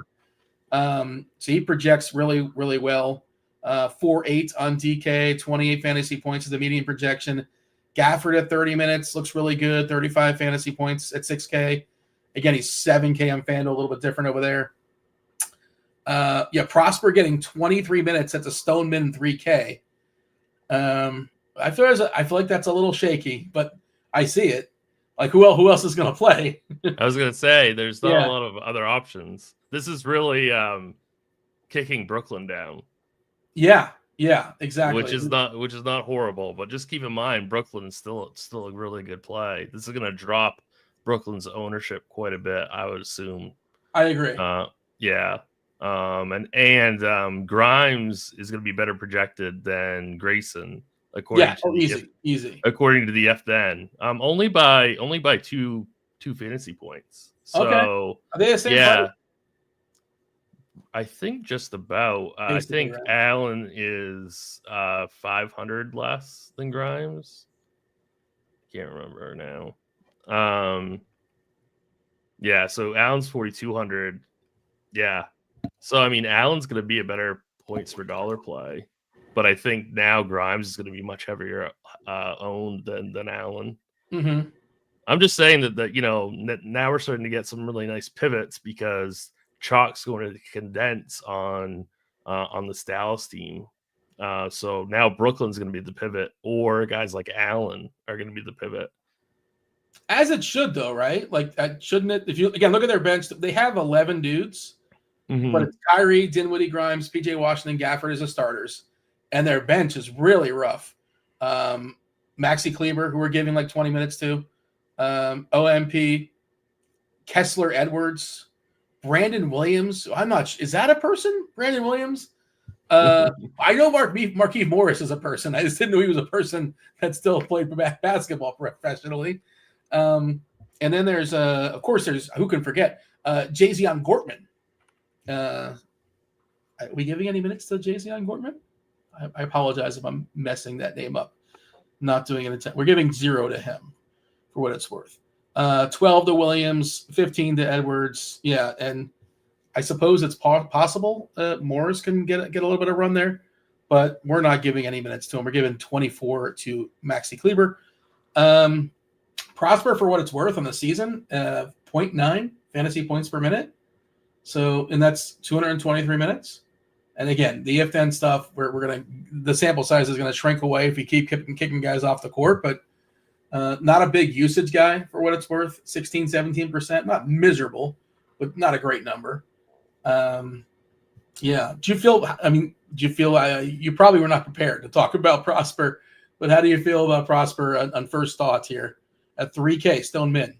So he projects really, really well. 4.8 on DK, 28 fantasy points is the median projection. Gafford at 30 minutes looks really good. 35 fantasy points at 6K. Again, he's 7K on FanDuel, a little bit different over there. Prosper getting 23 minutes. That's a stone min 3K. I feel like that's a little shaky, but I see it. Like who else is going to play? I was going to say there's not a lot of other options. This is really kicking Brooklyn down. Yeah, exactly. Which is not horrible, but just keep in mind Brooklyn is still a really good play. This is going to drop Brooklyn's ownership quite a bit, I would assume. I agree. Yeah. And Grimes is going to be better projected than Grayson, according to easy. According to the FDN, only by two fantasy points. So okay. Are they the same price? I think just about. I think right. Allen is 500 less than Grimes. Can't remember now. Yeah, so Allen's 4,200. Yeah. So I mean, Allen's going to be a better points per dollar play, but I think now Grimes is going to be much heavier owned than Allen. Mm-hmm. I'm just saying that now we're starting to get some really nice pivots because Chalk's going to condense on this Dallas team. So now Brooklyn's going to be the pivot, or guys like Allen are going to be the pivot. As it should, though, right? Like, shouldn't it? If you again look at their bench, they have 11 dudes, but it's Kyrie, Dinwiddie, Grimes, PJ Washington, Gafford as the starters, and their bench is really rough. Maxi Kleber, who we're giving like 20 minutes to, OMP, Kessler Edwards, Brandon Williams. I'm not. Is that a person? Brandon Williams. I know Markieff Morris is a person. I just didn't know he was a person that still played basketball professionally. And then there's of course there's who can forget Jazion Gortman. Are we giving any minutes to Jazion Gortman? I apologize if I'm messing that name up. Not doing an attempt. We're giving 0 to him for what it's worth. 12 to Williams, 15 to Edwards. Yeah, and I suppose it's possible Morris can get a little bit of run there, but we're not giving any minutes to him. We're giving 24 to Maxi Kleber. Prosper, for what it's worth on the season, 0.9 fantasy points per minute. So, and that's 223 minutes. And again, the if-then stuff, the sample size is going to shrink away if you keep kicking guys off the court, but not a big usage guy for what it's worth. 16, 17%, not miserable, but not a great number. Yeah. Do you feel you probably were not prepared to talk about Prosper, but how do you feel about Prosper on first thoughts here at 3K Stone Min?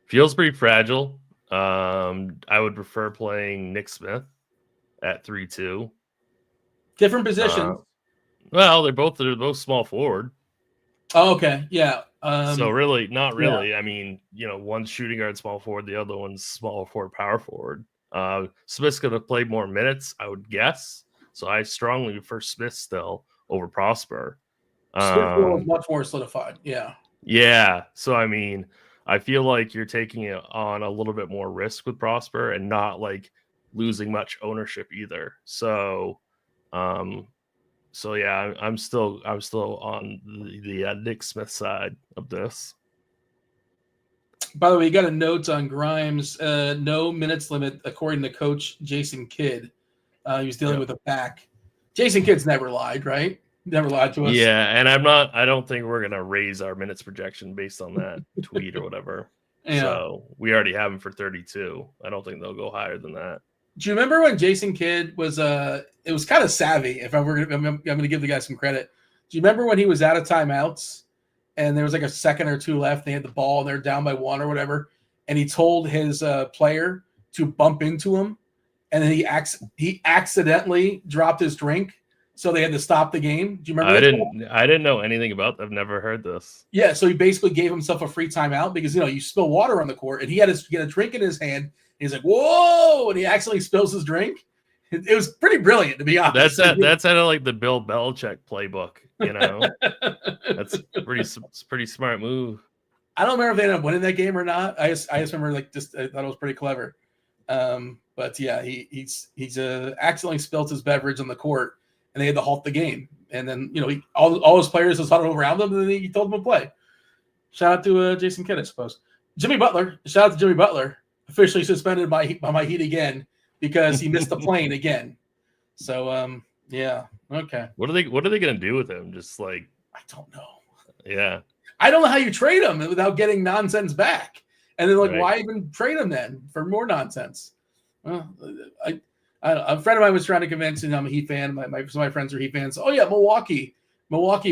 Feels pretty fragile. I would prefer playing Nick Smith at 3-2. Different positions. Well, they're both small forward. Oh, okay. Yeah. So really, not really. Yeah. I mean, one's shooting guard, small forward. The other one's small forward, power forward. Smith's going to play more minutes, I would guess. So I strongly prefer Smith still over Prosper. Smith is much more solidified. Yeah. Yeah. So, I mean, I feel like you're taking it on a little bit more risk with Prosper and not like losing much ownership either. So, yeah, I'm still on the Nick Smith side of this. By the way, you got a note on Grimes. No minutes limit according to Coach Jason Kidd. He was dealing with a back. Jason Kidd's never lied, right? Never lied to us. Yeah, and I don't think we're gonna raise our minutes projection based on that tweet or whatever. Yeah. So we already have him for 32. I don't think they'll go higher than that. Do you remember when Jason Kidd was it was kind of savvy, if I'm gonna give the guy some credit. Do you remember when he was out of timeouts and there was like a second or two left, they had the ball and they're down by 1 or whatever, and he told his player to bump into him, and then he accidentally dropped his drink, so they had to stop the game. Do you remember? I didn't know anything about. I've never heard this. Yeah, so he basically gave himself a free timeout because you spill water on the court, and he had a drink in his hand. He's like, "Whoa!" and he accidentally spills his drink. It was pretty brilliant, to be honest. That's kind of like the Bill Belichick playbook, That's pretty smart move. I don't remember if they ended up winning that game or not. I just remember I thought it was pretty clever. But yeah, he's accidentally spilled his beverage on the court, and they had to halt the game. And then all his players just huddled around him, and then he told them to play. Shout out to Jason Kidd, I suppose. Jimmy Butler. Shout out to Jimmy Butler. Officially suspended by my Heat again because he missed the plane again. So yeah, okay. What are they going to do with him? Just like, I don't know. Yeah, I don't know how you trade him without getting nonsense back. And then why even trade him then for more nonsense? Well, a friend of mine was trying to convince me I'm a Heat fan. Some of my friends are Heat fans. Oh yeah, Milwaukee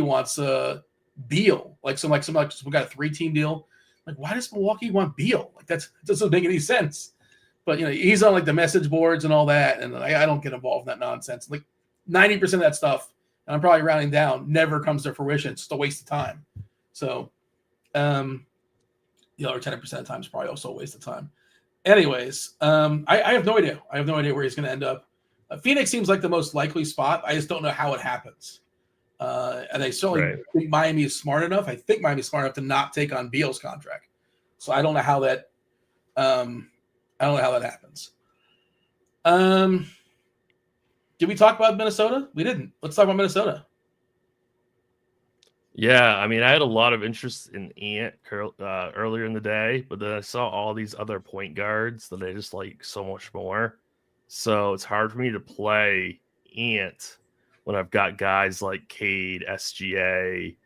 wants Beal, some got a 3-team deal. Like, why does Milwaukee want Beal? Like, that doesn't make any sense. But, he's on, like, the message boards and all that, and I don't get involved in that nonsense. Like, 90% of that stuff, and I'm probably rounding down, never comes to fruition. It's just a waste of time. So, the other 10% of the time is probably also a waste of time. Anyways, I have no idea. I have no idea where he's going to end up. Phoenix seems like the most likely spot. I just don't know how it happens. And I certainly think Miami is smart enough. I think Miami is smart enough to not take on Beal's contract. So I don't know how that. Happens. Did we talk about Minnesota? We didn't. Let's talk about Minnesota. Yeah, I mean, I had a lot of interest in Ant earlier in the day, but then I saw all these other point guards that I just like so much more. So it's hard for me to play Ant when I've got guys like Cade, SGA,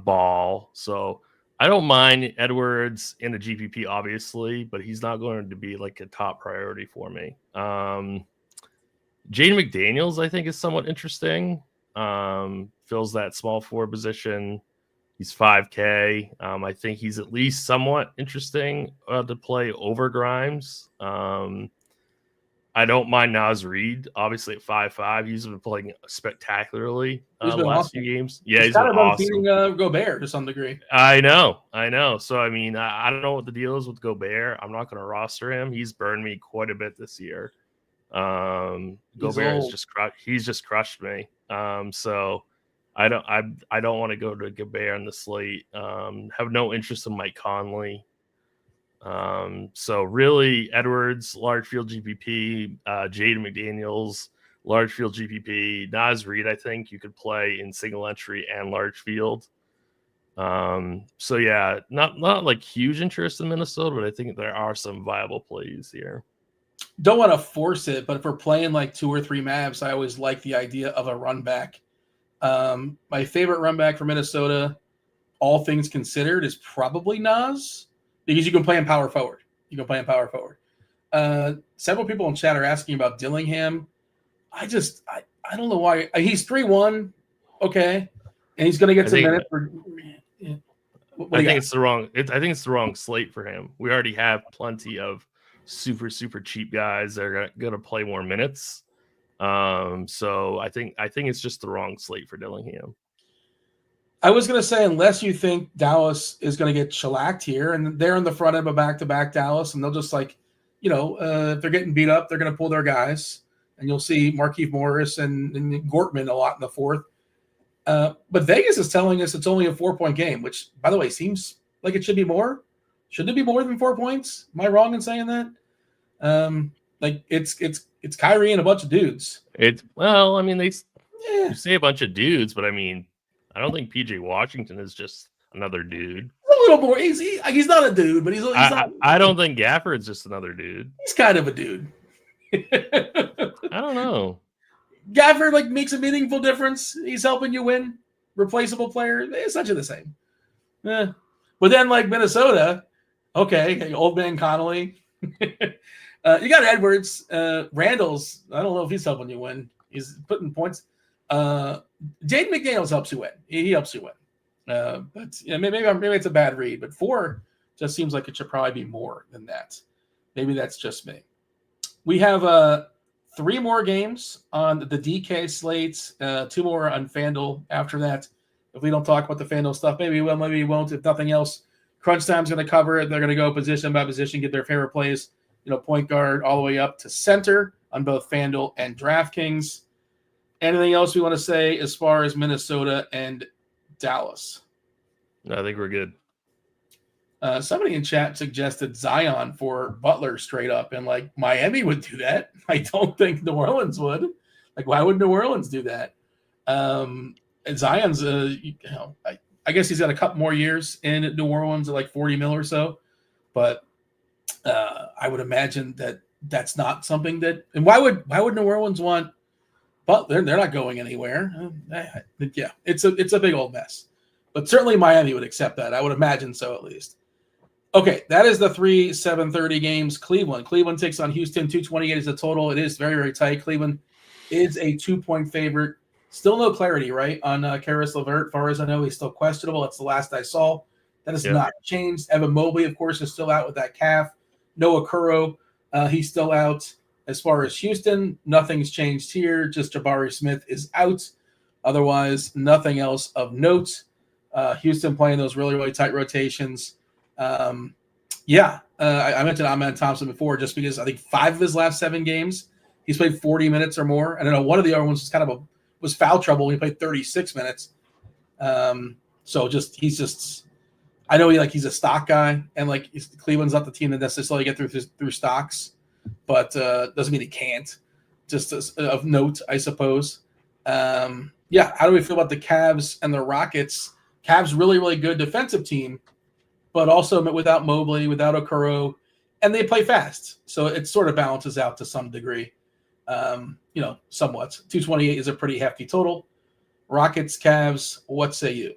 Ball. So I don't mind Edwards in a GPP, obviously, but he's not going to be like a top priority for me. Jaden McDaniels, I think, is somewhat interesting. Fills that small forward position. He's 5K. I think he's at least somewhat interesting to play over Grimes. I don't mind Naz Reid, obviously at 5'5". He's been playing spectacularly the last few games. Yeah, he's been awesome. Gobert to some degree. I know. So, I mean, I don't know what the deal is with Gobert. I'm not going to roster him. He's burned me quite a bit this year. Gobert is he's just crushed me. So I don't want to go to Gobert on the slate. Have no interest in Mike Conley. So really Edwards, large field GPP, Jaden McDaniels, large field GPP, Naz Reid, I think you could play in single entry and large field. So yeah, not like huge interest in Minnesota, but I think there are some viable plays here. Don't want to force it, but if we're playing like 2 or 3 maps, I always like the idea of a run back. My favorite run back for Minnesota, all things considered, is probably Naz. Because you can play him power forward. Several people in chat are asking about Dillingham. I don't know why. He's 3-1. Okay. And he's going to get some minutes. I think it's the wrong slate for him. We already have plenty of super, super cheap guys that are going to play more minutes. So I think it's just the wrong slate for Dillingham. I was going to say, unless you think Dallas is going to get shellacked here, and they're in the front end of back-to-back Dallas, and they'll just if they're getting beat up, they're going to pull their guys, and you'll see Markieff Morris and Gortman a lot in the fourth. But Vegas is telling us it's only a 4-point game, which, by the way, seems like it should be more. Shouldn't it be more than 4 points? Am I wrong in saying that? It's Kyrie and a bunch of dudes. You say a bunch of dudes, but I mean, I don't think PJ Washington is just another dude. A little more. He's not a dude, but he's not. I don't think Gafford's just another dude. He's kind of a dude. I don't know. Gafford makes a meaningful difference. He's helping you win. Replaceable player. They're essentially the same. But then Minnesota, okay, old man Connolly. You got Edwards. Randall's, I don't know if he's helping you win. He's putting points. Jaden McDaniels helps you win. He helps you win. But maybe it's a bad read, but 4 just seems like it should probably be more than that. Maybe that's just me. We have 3 more games on the DK slates, 2 more on FanDuel after that. If we don't talk about the FanDuel stuff, maybe we will, maybe we won't. If nothing else, Crunch Time's going to cover it. They're going to go position by position, get their favorite plays, point guard all the way up to center on both FanDuel and DraftKings. Anything else we want to say as far as Minnesota and Dallas? No, I think we're good. Somebody in chat suggested Zion for Butler straight up, and Miami would do that. I don't think New Orleans would. Why would New Orleans do that? And Zion's, I guess he's got a couple more years in New Orleans at 40 mil or so, but I would imagine that's not something that. And why would New Orleans want? But they're not going anywhere. Yeah, it's a big old mess. But certainly Miami would accept that. I would imagine so, at least. Okay, that is the 3 7:30 games. Cleveland takes on Houston. 228 is the total. It is very, very tight. Cleveland is a 2-point favorite. Still no clarity, right, on Karis LeVert. Far as I know, he's still questionable. That's the last I saw. That has not changed. Evan Mobley, of course, is still out with that calf. Noah Kuro, he's still out. As far as Houston, nothing's changed here. Just Jabari Smith is out. Otherwise, nothing else of note. Houston playing those really, really tight rotations. I mentioned Ahman Thompson before just because I think 5 of his last 7 games, he's played 40 minutes or more. And I know one of the other ones was was foul trouble. He played 36 minutes. I know he's a stock guy, and Cleveland's not the team that necessarily get through stocks, but doesn't mean he can't. Just of note, I suppose. How do we feel about the Cavs and the Rockets? Cavs really, really good defensive team, but also without Mobley, without Okoro, and they play fast, so it sort of balances out to some degree. Somewhat. 228 is a pretty hefty total. Rockets, Cavs, what say you?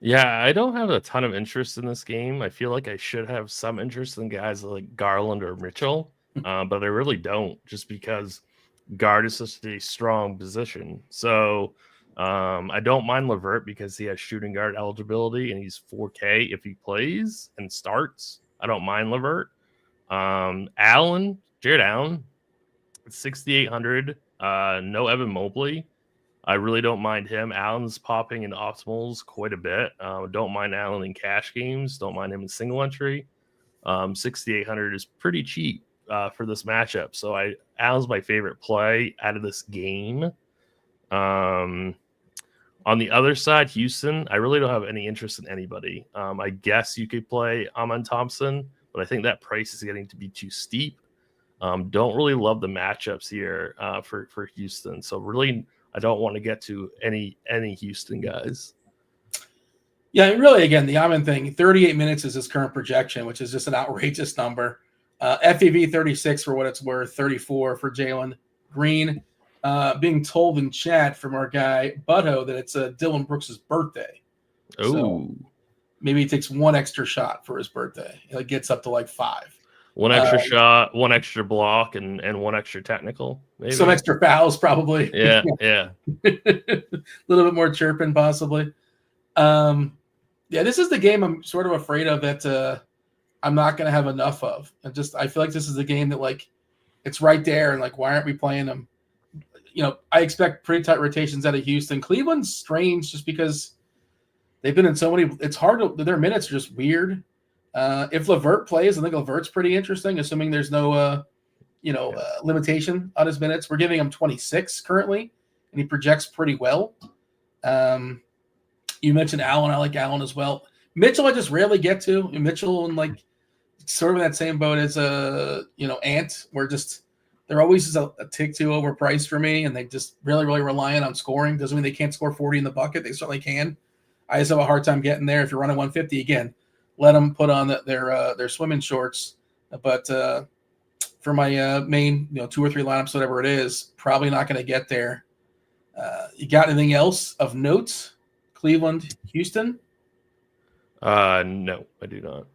Yeah, I don't have a ton of interest in this game. I feel like I should have some interest in guys like Garland or Mitchell, but I really don't, just because guard is such a strong position. So I don't mind LeVert because he has shooting guard eligibility and he's 4K if he plays and starts. I don't mind LeVert. Jared Allen, 6,800. No Evan Mobley. I really don't mind him. Allen's popping in optimals quite a bit. Don't mind Allen in cash games. Don't mind him in single entry. 6,800 is pretty cheap for this matchup. So Allen's my favorite play out of this game. On the other side, Houston, I really don't have any interest in anybody. I guess you could play Ahman Thompson, but I think that price is getting to be too steep. Don't really love the matchups here for Houston. So really, I don't want to get to any Houston guys. Yeah, really, again, the Ahman thing, 38 minutes is his current projection, which is just an outrageous number. FEV 36 for what it's worth, 34 for Jalen Green. Being told in chat from our guy Butto that it's Dylan Brooks' birthday. Oh, so maybe he takes one extra shot for his birthday. It gets up to 5. One extra shot, one extra block, and one extra technical. Maybe. Some extra fouls, probably. Yeah. A little bit more chirping, possibly. This is the game I'm sort of afraid of that I'm not going to have enough of. I feel like this is the game that it's right there, and why aren't we playing them? I expect pretty tight rotations out of Houston. Cleveland's strange just because they've been in so many. It's hard their minutes are just weird. If LeVert plays, I think LeVert's pretty interesting, assuming there's no, limitation on his minutes. We're giving him 26 currently, and he projects pretty well. You mentioned Allen. I like Allen as well. Mitchell, I just rarely get to. Mitchell and sort of in that same boat as Ant, where they're always a tick too overpriced for me, and they just really, really reliant on scoring. Doesn't mean they can't score 40 in the bucket. They certainly can. I just have a hard time getting there. If you're running 150 again, let them put on their swimming shorts. But for my main 2 or 3 lineups, whatever it is, probably not going to get there. You got anything else of note? Cleveland, Houston? No, I do not.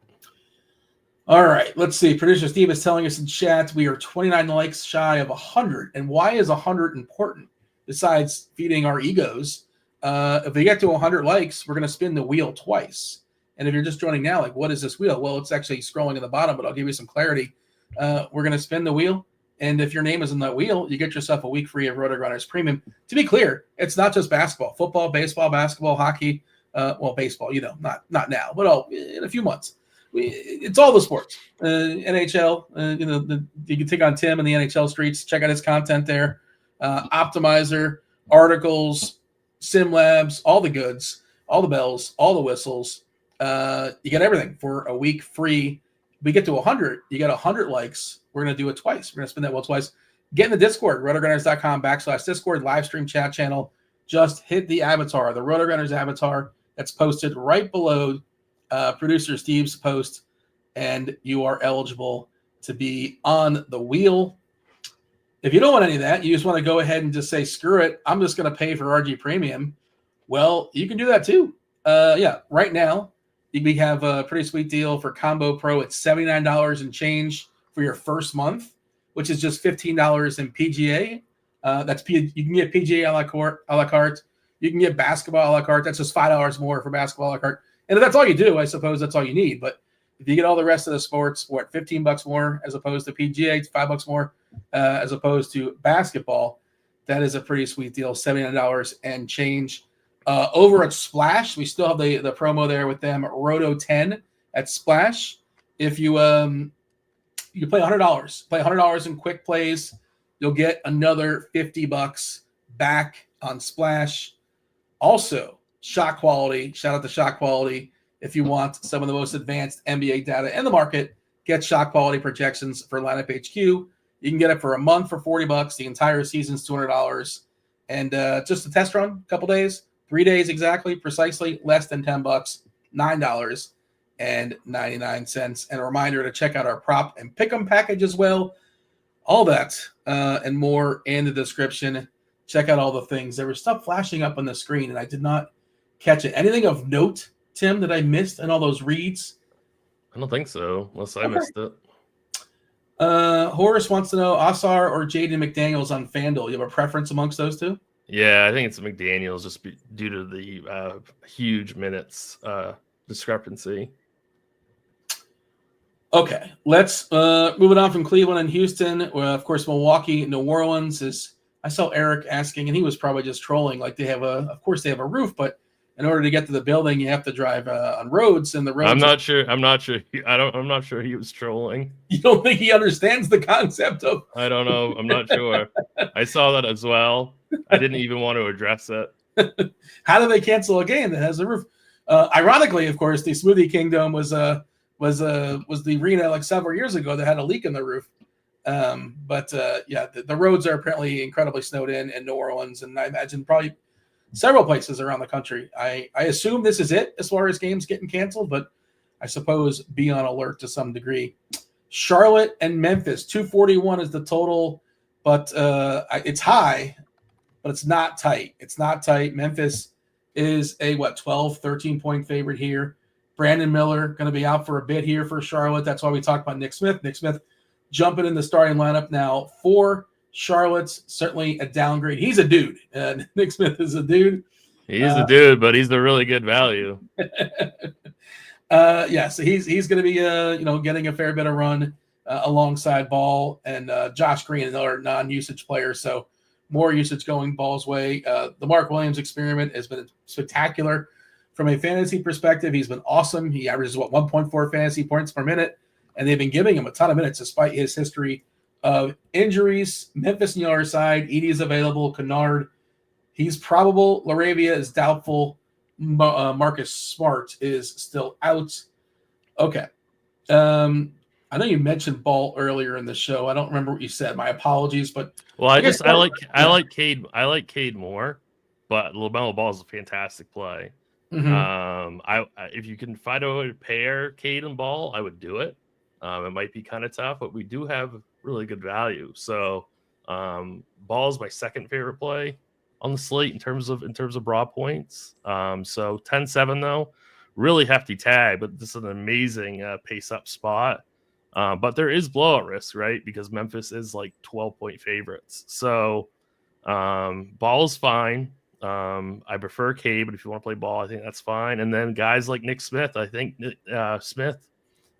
All right, let's see. Producer Steve is telling us in chat we are 29 likes shy of 100. And why is 100 important? Besides feeding our egos, if we get to 100 likes, we're going to spin the wheel twice. And if you're just joining now, what is this wheel? Well, it's actually scrolling in the bottom, but I'll give you some clarity. We're going to spin the wheel. And if your name is in that wheel, you get yourself a week free of RotoGrinders Premium. To be clear, it's not just basketball, football, baseball, basketball, hockey. Baseball, not now, but in a few months. It's all the sports. NHL, you can take on Tim in the NHL streets. Check out his content there. Optimizer, articles, SimLabs, all the goods, all the bells, all the whistles. You get everything for a week free. We get to 100. You get 100 likes. We're going to do it twice. We're going to spin that wheel twice. Get in the Discord, RotoGrinders.com/Discord, live stream chat channel. Just hit the avatar, the RotoGrinders avatar that's posted right below producer Steve's post, and you are eligible to be on the wheel. If you don't want any of that, you just want to go ahead and just say, screw it, I'm just going to pay for RG Premium. Well, you can do that too. Right now, we have a pretty sweet deal for Combo Pro. It's $79 and change for your first month, which is just $15 in PGA. You can get PGA a la carte. You can get basketball a la carte. That's just $5 more for basketball a la carte. And if that's all you do, I suppose that's all you need. But if you get all the rest of the sports, what, $15 more as opposed to PGA, it's $5 more as opposed to basketball, that is a pretty sweet deal. $79 and change. Over at Splash, we still have the promo there with them, Roto 10 at Splash. If you you play $100 in quick plays, you'll get another $50 back on Splash. Also, Shot Quality, shout out to Shot Quality. If you want some of the most advanced NBA data in the market, get Shot Quality projections for Lineup HQ. You can get it for a month for $40. The entire season's $200. And just a test run, a couple days, 3 days exactly, precisely, less than $10, $9.99. And a reminder to check out our prop and pick'em package as well. All that and more in the description. Check out all the things. There was stuff flashing up on the screen, and I did not catch it. Anything of note, Tim, that I missed in all those reads? I don't think so, unless I missed it. Horace wants to know Asar or Jaden McDaniels on FanDuel. You have a preference amongst those two? Yeah, I think it's McDaniels just due to the huge minutes discrepancy. Okay, let's move it on from Cleveland and Houston. Of course, Milwaukee, New Orleans is. I saw Eric asking, and he was probably just trolling. Like of course they have a roof, but in order to get to the building, you have to drive on roads, and the roads. I'm not sure. I'm not sure he was trolling. You don't think he understands the concept of? I don't know. I'm not sure. I saw that as well. I didn't even want to address it. How do they cancel a game that has a roof? Ironically, of course, the Smoothie Kingdom was the arena like several years ago that had a leak in the roof. But the roads are apparently incredibly snowed in New Orleans, and I imagine probably several places around the country. I assume this is it as far as games getting canceled, but I suppose be on alert to some degree. Charlotte and Memphis, 241 is the total, but it's high, but it's not tight. It's not tight. Memphis is a 12, 13-point favorite here. Brandon Miller going to be out for a bit here for Charlotte. That's why we talked about Nick Smith. Nick Smith jumping in the starting lineup now for Charlotte's, certainly a downgrade. He's a dude. Nick Smith is a dude. He's a dude, but he's the really good value. So he's going to be getting a fair bit of run alongside Ball and Josh Green, another non-usage player. So more usage going Ball's way. The Mark Williams experiment has been spectacular from a fantasy perspective. He's been awesome. He averages 1.4 fantasy points per minute, and they've been giving him a ton of minutes despite his history of injuries. Memphis on the other side, Edie is available. Kennard, he's probable. Laravia is doubtful. Marcus Smart is still out. Okay. I know you mentioned Ball earlier in the show. I don't remember what you said. My apologies, but I like Cade more, but LaMelo Ball is a fantastic play. Mm-hmm. If you can find a way to pair Cade and Ball, I would do it. It might be kind of tough, but we do have really good value. So Ball is my second favorite play on the slate in terms of broad points. So 10-7 though, really hefty tag, but this is an amazing pace up spot. But there is blowout risk, right? Because Memphis is like 12-point favorites. So Ball is fine. I prefer Cade, but if you want to play Ball, I think that's fine. And then guys like Nick Smith, I think Smith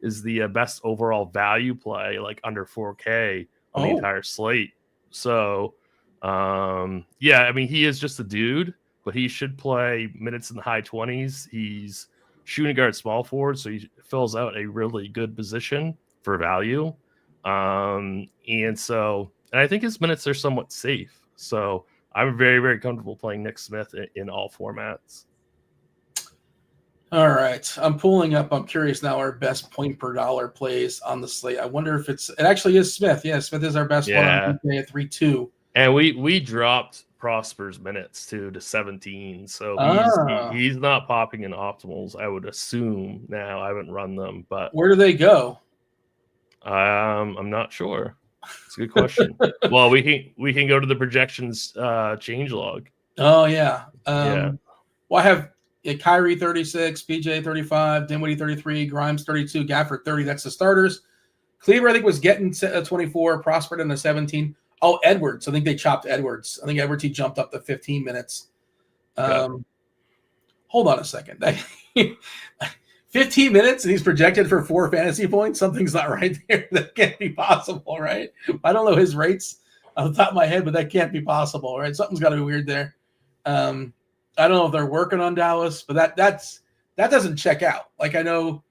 is the best overall value play, like under 4K on the entire slate. So, he is just a dude, but he should play minutes in the high 20s. He's shooting guard small forward, so he fills out a really good position for value. And I think his minutes are somewhat safe. So I'm very, very comfortable playing Nick Smith in all formats. All right. I'm pulling up. I'm curious now our best point per dollar plays on the slate. I wonder if it actually is Smith. Yeah, Smith is our best one on PK at 3-2. And we dropped Prosper's minutes to 17. So he's not popping in optimals, I would assume now. I haven't run them, but where do they go? I'm not sure. It's a good question. Well, we can go to the projections change log. Oh yeah. Well, I have Kyrie 36, PJ 35, Dinwiddie 33, Grimes 32, Gafford 30. That's the starters. Cleaver, I think, was getting 24. Prospered in the 17. Oh, Edwards. I think they chopped Edwards. I think Edwards, he jumped up to 15 minutes. Hold hold on a second. 15 minutes and he's projected for 4 fantasy points. Something's not right there. That can't be possible, right? I don't know his rates off the top of my head, but that can't be possible, right? Something's got to be weird there. I don't know if they're working on Dallas, but that doesn't check out. Like, I know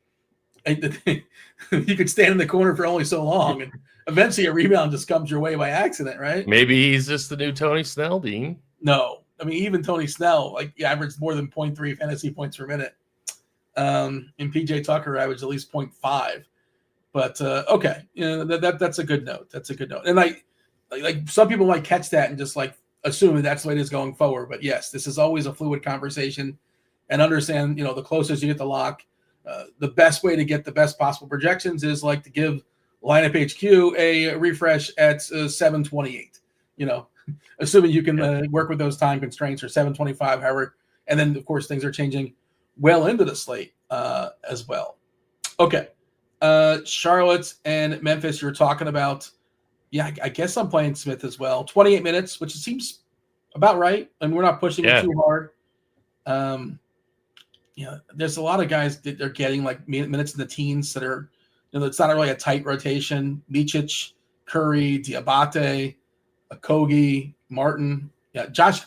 you could stand in the corner for only so long, and eventually a rebound just comes your way by accident, right? Maybe he's just the new Tony Snell, Dean. No, I mean, even Tony Snell, like, he averaged more than 0.3 fantasy points per minute. And PJ Tucker averaged at least 0.5. But okay, that's a good note. That's a good note. And like some people might catch that and just like assume that's the way it is going forward. But yes, this is always a fluid conversation, and understand, the closest you get the lock, the best way to get the best possible projections is like to give Lineup HQ a refresh at 7:28. Assuming you can work with those time constraints, or 7:25, however. And then of course things are changing well into the slate as well. Okay. Charlotte and Memphis, you're talking about. Yeah, I guess I'm playing Smith as well. 28 minutes, which seems about right. And we're not pushing it too hard. There's a lot of guys that are getting like minutes in the teens that are, it's not really a tight rotation. Micic, Curry, Diabate, Okogie, Martin. Yeah, Josh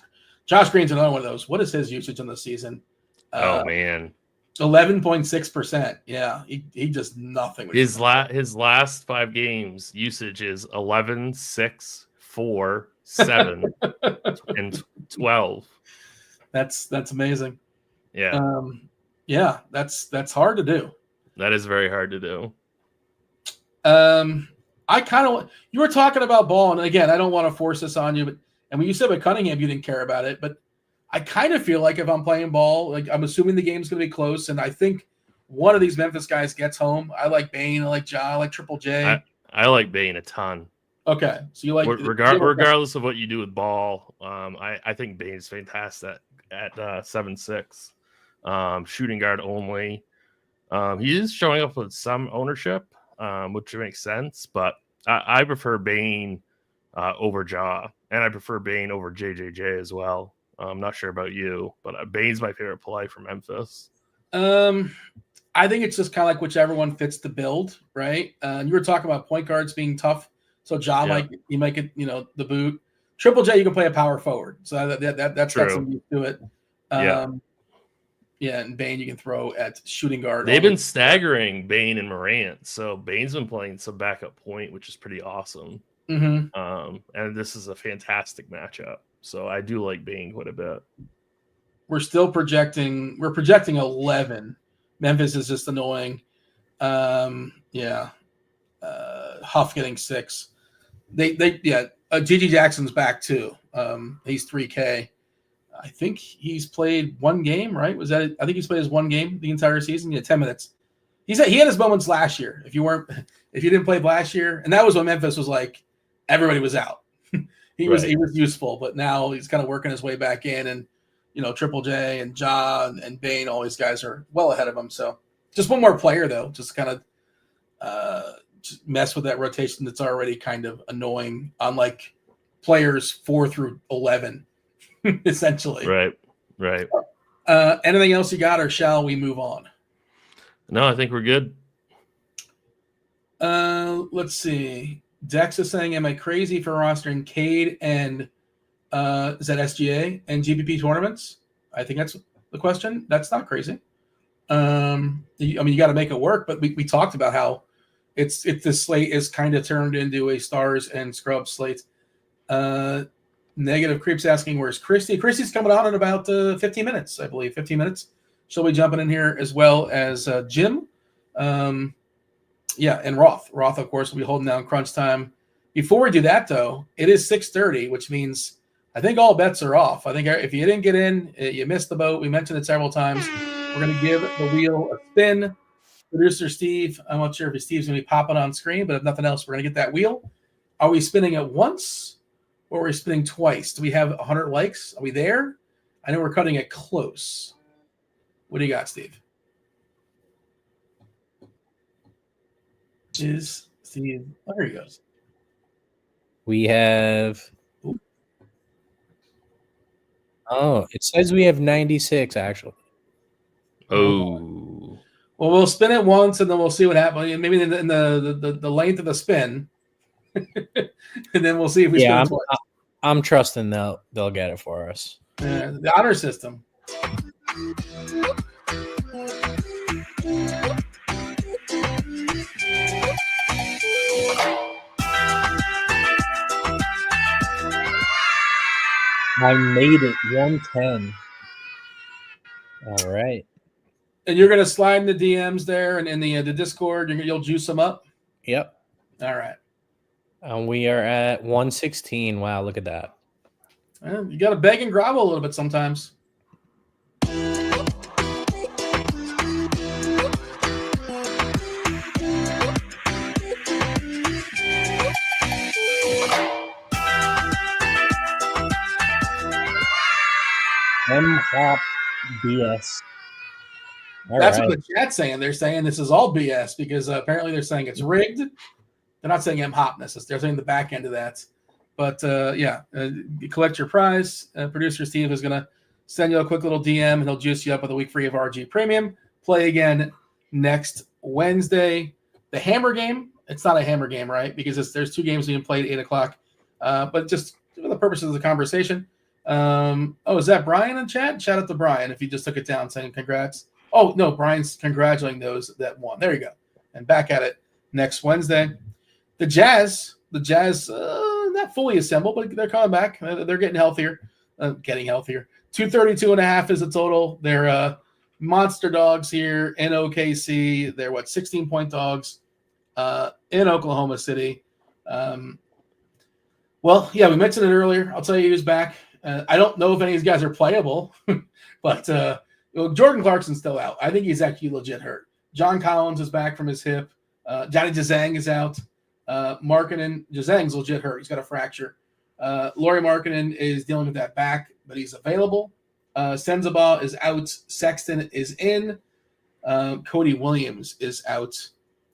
Green's another one of those. What is his usage on the season? Oh man, 11.6%. Yeah, he does nothing. His last 5 games usage is 11, 6, 4, 7, and 12. That's amazing. Yeah. Yeah, that's hard to do. That is very hard to do. I kind of, you were talking about ball, and again, I don't want to force this on you, but when you said with Cunningham, you didn't care about it, but I kind of feel like if I'm playing ball, like I'm assuming the game's going to be close, and I think one of these Memphis guys gets home. I like Bane, I like Ja, I like Triple J. I like Bane a ton. Okay, so you like regardless of what you do with ball, I think Bane's fantastic at 7'6", shooting guard only. He is showing up with some ownership, which makes sense, but I prefer Bane over Ja, and I prefer Bane over JJJ as well. I'm not sure about you, but Bane's my favorite play for Memphis. I think it's just kind of like whichever one fits the build, right? You were talking about point guards being tough, so Ja might get the boot. Triple J, you can play a power forward, so that's got some use to it. And Bane you can throw at shooting guard. They've been staggering Bane and Morant, so Bane's been playing some backup point, which is pretty awesome. Mm-hmm. And this is a fantastic matchup. So I do like Bane quite a bit. We're projecting 11. Memphis is just annoying. Huff getting 6. Gigi Jackson's back too. He's 3K. I think he's played 1 game, right? I think he's played his 1 game the entire season. Yeah, 10 minutes. He had his moments last year. If you didn't play last year, and that was when Memphis was like everybody was out. He was useful, but now he's kind of working his way back in, and Triple J and Ja and Bane, all these guys are well ahead of him. So just one more player though, just kind of just mess with that rotation that's already kind of annoying on like players 4 through 11, essentially. Right. Anything else you got, or shall we move on? No, I think we're good. Let's see. Dex is saying, am I crazy for rostering Cade and is that SGA and GPP tournaments? I think that's the question. That's not crazy. You got to make it work, but we talked about how it's this slate is kind of turned into a stars and scrubs slate. Negative Creeps asking, where's Kristi? Kristi's coming on in about 15 minutes, I believe. 15 minutes. She'll be jumping in here as well as Jim. And Roth. Roth, of course, will be holding down crunch time. Before we do that, though, it is 6:30, which means I think all bets are off. I think if you didn't get in, you missed the boat. We mentioned it several times. We're going to give the wheel a spin. Producer Steve, I'm not sure if Steve's going to be popping on screen, but if nothing else, we're going to get that wheel. Are we spinning it once or are we spinning twice? Do we have 100 likes? Are we there? I know we're cutting it close. What do you got, Steve? Is Steve? Oh, there he goes. We have. Oh, it says we have 96 actually. Oh. Well, we'll spin it once, and then we'll see what happens. Maybe in the length of the spin, and then we'll see if we spin it twice. I'm trusting they'll get it for us. The honor system. I made it 110. All right. And you're going to slide in the DMs there and in the Discord. You'll juice them up? Yep. All right. And we are at 116. Wow, look at that. You got to beg and grovel a little bit sometimes. M-Hop BS. That's what the chat's saying. They're saying this is all BS because apparently they're saying it's rigged. They're not saying M-Hop necessarily. They're saying the back end of that. But, you collect your prize. Producer Steve is going to send you a quick little DM, and he'll juice you up with a week free of RG Premium. Play again next Wednesday. The Hammer game, it's not a Hammer game, right? Because there's 2 games being played at 8 o'clock. But just for the purposes of the conversation. Is that Brian in chat? Shout out to Brian if you just took it down saying congrats. Oh, no, Brian's congratulating those that won. There you go. And back at it next Wednesday. The Jazz, not fully assembled, but they're coming back. They're getting healthier. 232.5 is the total. They're monster dogs here in OKC. They're 16-point dogs in Oklahoma City. We mentioned it earlier. I'll tell you who's back. I don't know if any of these guys are playable, but Jordan Clarkson's still out. I think he's actually legit hurt. John Collins is back from his hip. Johnny Jazang is out. Markkanen, Jazang's legit hurt. He's got a fracture. Lauri Markkanen is dealing with that back, but he's available. Sensabaugh is out. Sexton is in. Cody Williams is out.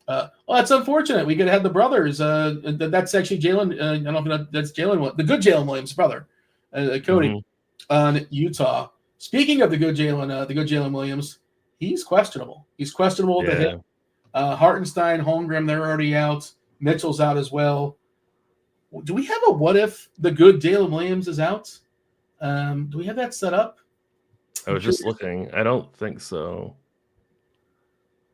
That's unfortunate. We could have the brothers. That's actually Jalen. I don't know if you know, that's Jalen, the good Jalen Williams brother, Cody, on Utah. Speaking of the good Jalen Williams, he's questionable. He's questionable with the hip. Hartenstein, Holmgren, they're already out. Mitchell's out as well. Do we have a what if the good Jalen Williams is out? Do we have that set up? I was just looking. I don't think so.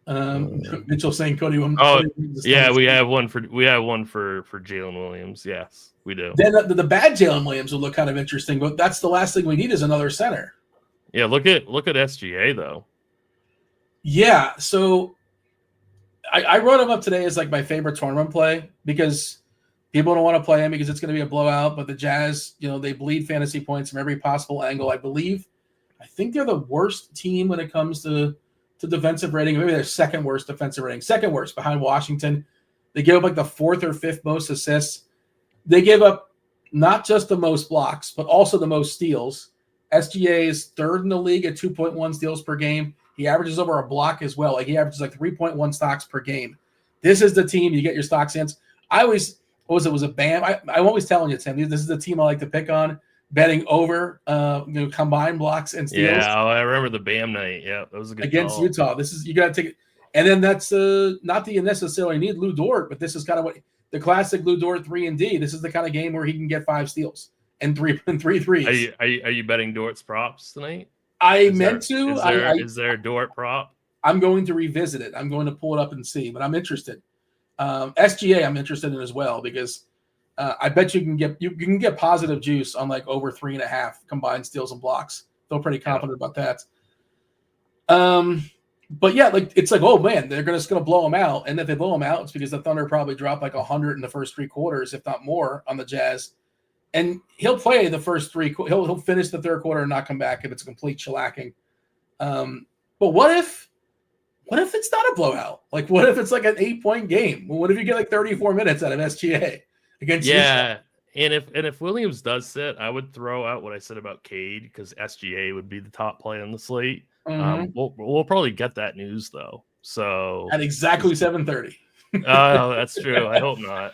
Mitchell saying Cody Williams. Oh, yeah, we have one for Jalen Williams. Yes, we do. Then the bad Jalen Williams will look kind of interesting, but that's the last thing we need is another center. Yeah, look at SGA though. Yeah, so I wrote him up today as like my favorite tournament play because people don't want to play him because it's going to be a blowout. But the Jazz, they bleed fantasy points from every possible angle. I think they're the worst team when it comes to defensive rating. Maybe they're second worst defensive rating. Second worst behind Washington. They give up like the 4th or 5th most assists. They give up not just the most blocks, but also the most steals. SGA is 3rd in the league at 2.1 steals per game. He averages over a block as well. Like he averages like 3.1 stocks per game. This is the team you get your stocks in. I always, was a Bam. I'm always telling you, Tim, this is the team I like to pick on. Betting over combined blocks and steals. Yeah, I remember the Bam night. Yeah, that was a good against call. Utah. You got to take it. And then that's not that you necessarily need Lou Dort, but this is kind of what the classic Lou Dort 3-and-D. This is the kind of game where he can get 5 steals and three threes. Are you betting Dort's props tonight? Is there a Dort prop? I'm going to revisit it. I'm going to pull it up and see, but I'm interested. SGA I'm interested in as well because I bet you can get positive juice on like over 3.5 combined steals and blocks. Feel pretty confident about that. But yeah, like it's like, oh man, they're just gonna blow them out. And if they blow them out, it's because the Thunder probably dropped like 100 in the first 3 quarters, if not more, on the Jazz. And he'll play the first 3. He'll finish the 3rd quarter and not come back if it's a complete shellacking. But what if it's not a blowout? Like, what if it's like an 8-point game? Well, what if you get like 34 minutes out of SGA against? Yeah, and if Williams does sit, I would throw out what I said about Cade because SGA would be the top play on the slate. Mm-hmm. We'll probably get that news though. So at exactly 7:30. Oh, that's true. I hope not.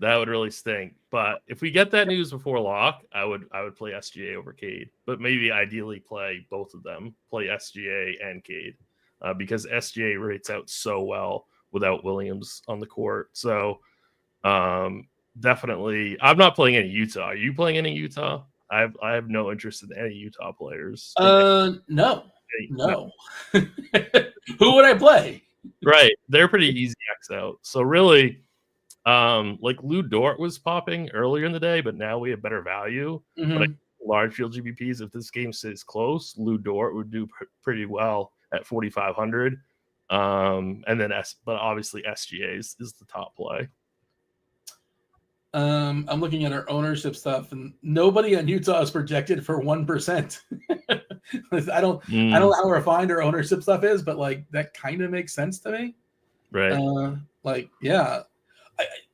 That would really stink. But if we get that news before lock, I would play SGA over Cade. But maybe ideally play both of them, play SGA and Cade, because SGA rates out so well without Williams on the court. So definitely, I'm not playing any Utah. Are you playing any Utah? I have no interest in any Utah players. No. Who would I play? Right, they're pretty easy X out. So really, like Lou Dort was popping earlier in the day, but now we have better value. Mm-hmm. But large field GPPs, if this game stays close, Lou Dort would do pretty well at 4,500. And then but obviously SGA is the top play. I'm looking at our ownership stuff, and nobody on Utah is projected for 1%. I don't know how refined our ownership stuff is, but like that kind of makes sense to me. Right.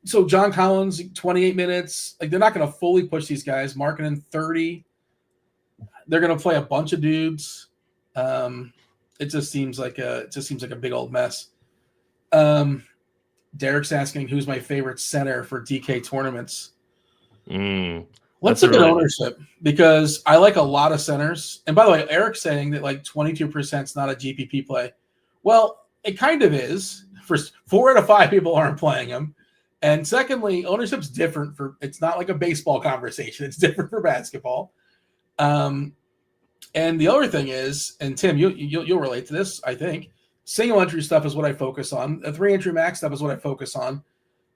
So John Collins, 28 minutes. Like they're not going to fully push these guys. Markkanen 30. They're going to play a bunch of dudes. It just seems like a big old mess. Derek's asking who's my favorite center for DK tournaments. Let's look at ownership, because I like a lot of centers. And by the way, Eric's saying that like 22% is not a GPP play. Well, it kind of is. First, 4 out of 5 people aren't playing him. And secondly, ownership's different it's not like a baseball conversation. It's different for basketball. And the other thing is, and Tim, you'll relate to this, I think, single entry stuff is what I focus on. A 3-entry max stuff is what I focus on.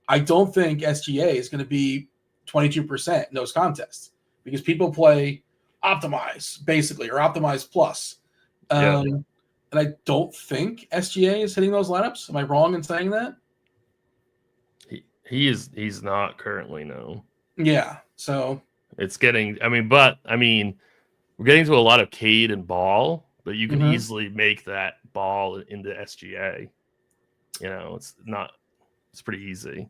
I don't think SGA is going to be 22% in those contests, because people play optimize basically, or optimize plus. And I don't think SGA is hitting those lineups. Am I wrong in saying that? He's not currently, no. Yeah. So it's getting, we're getting to a lot of Cade and Ball, but you can easily make that Ball into SGA. It's pretty easy.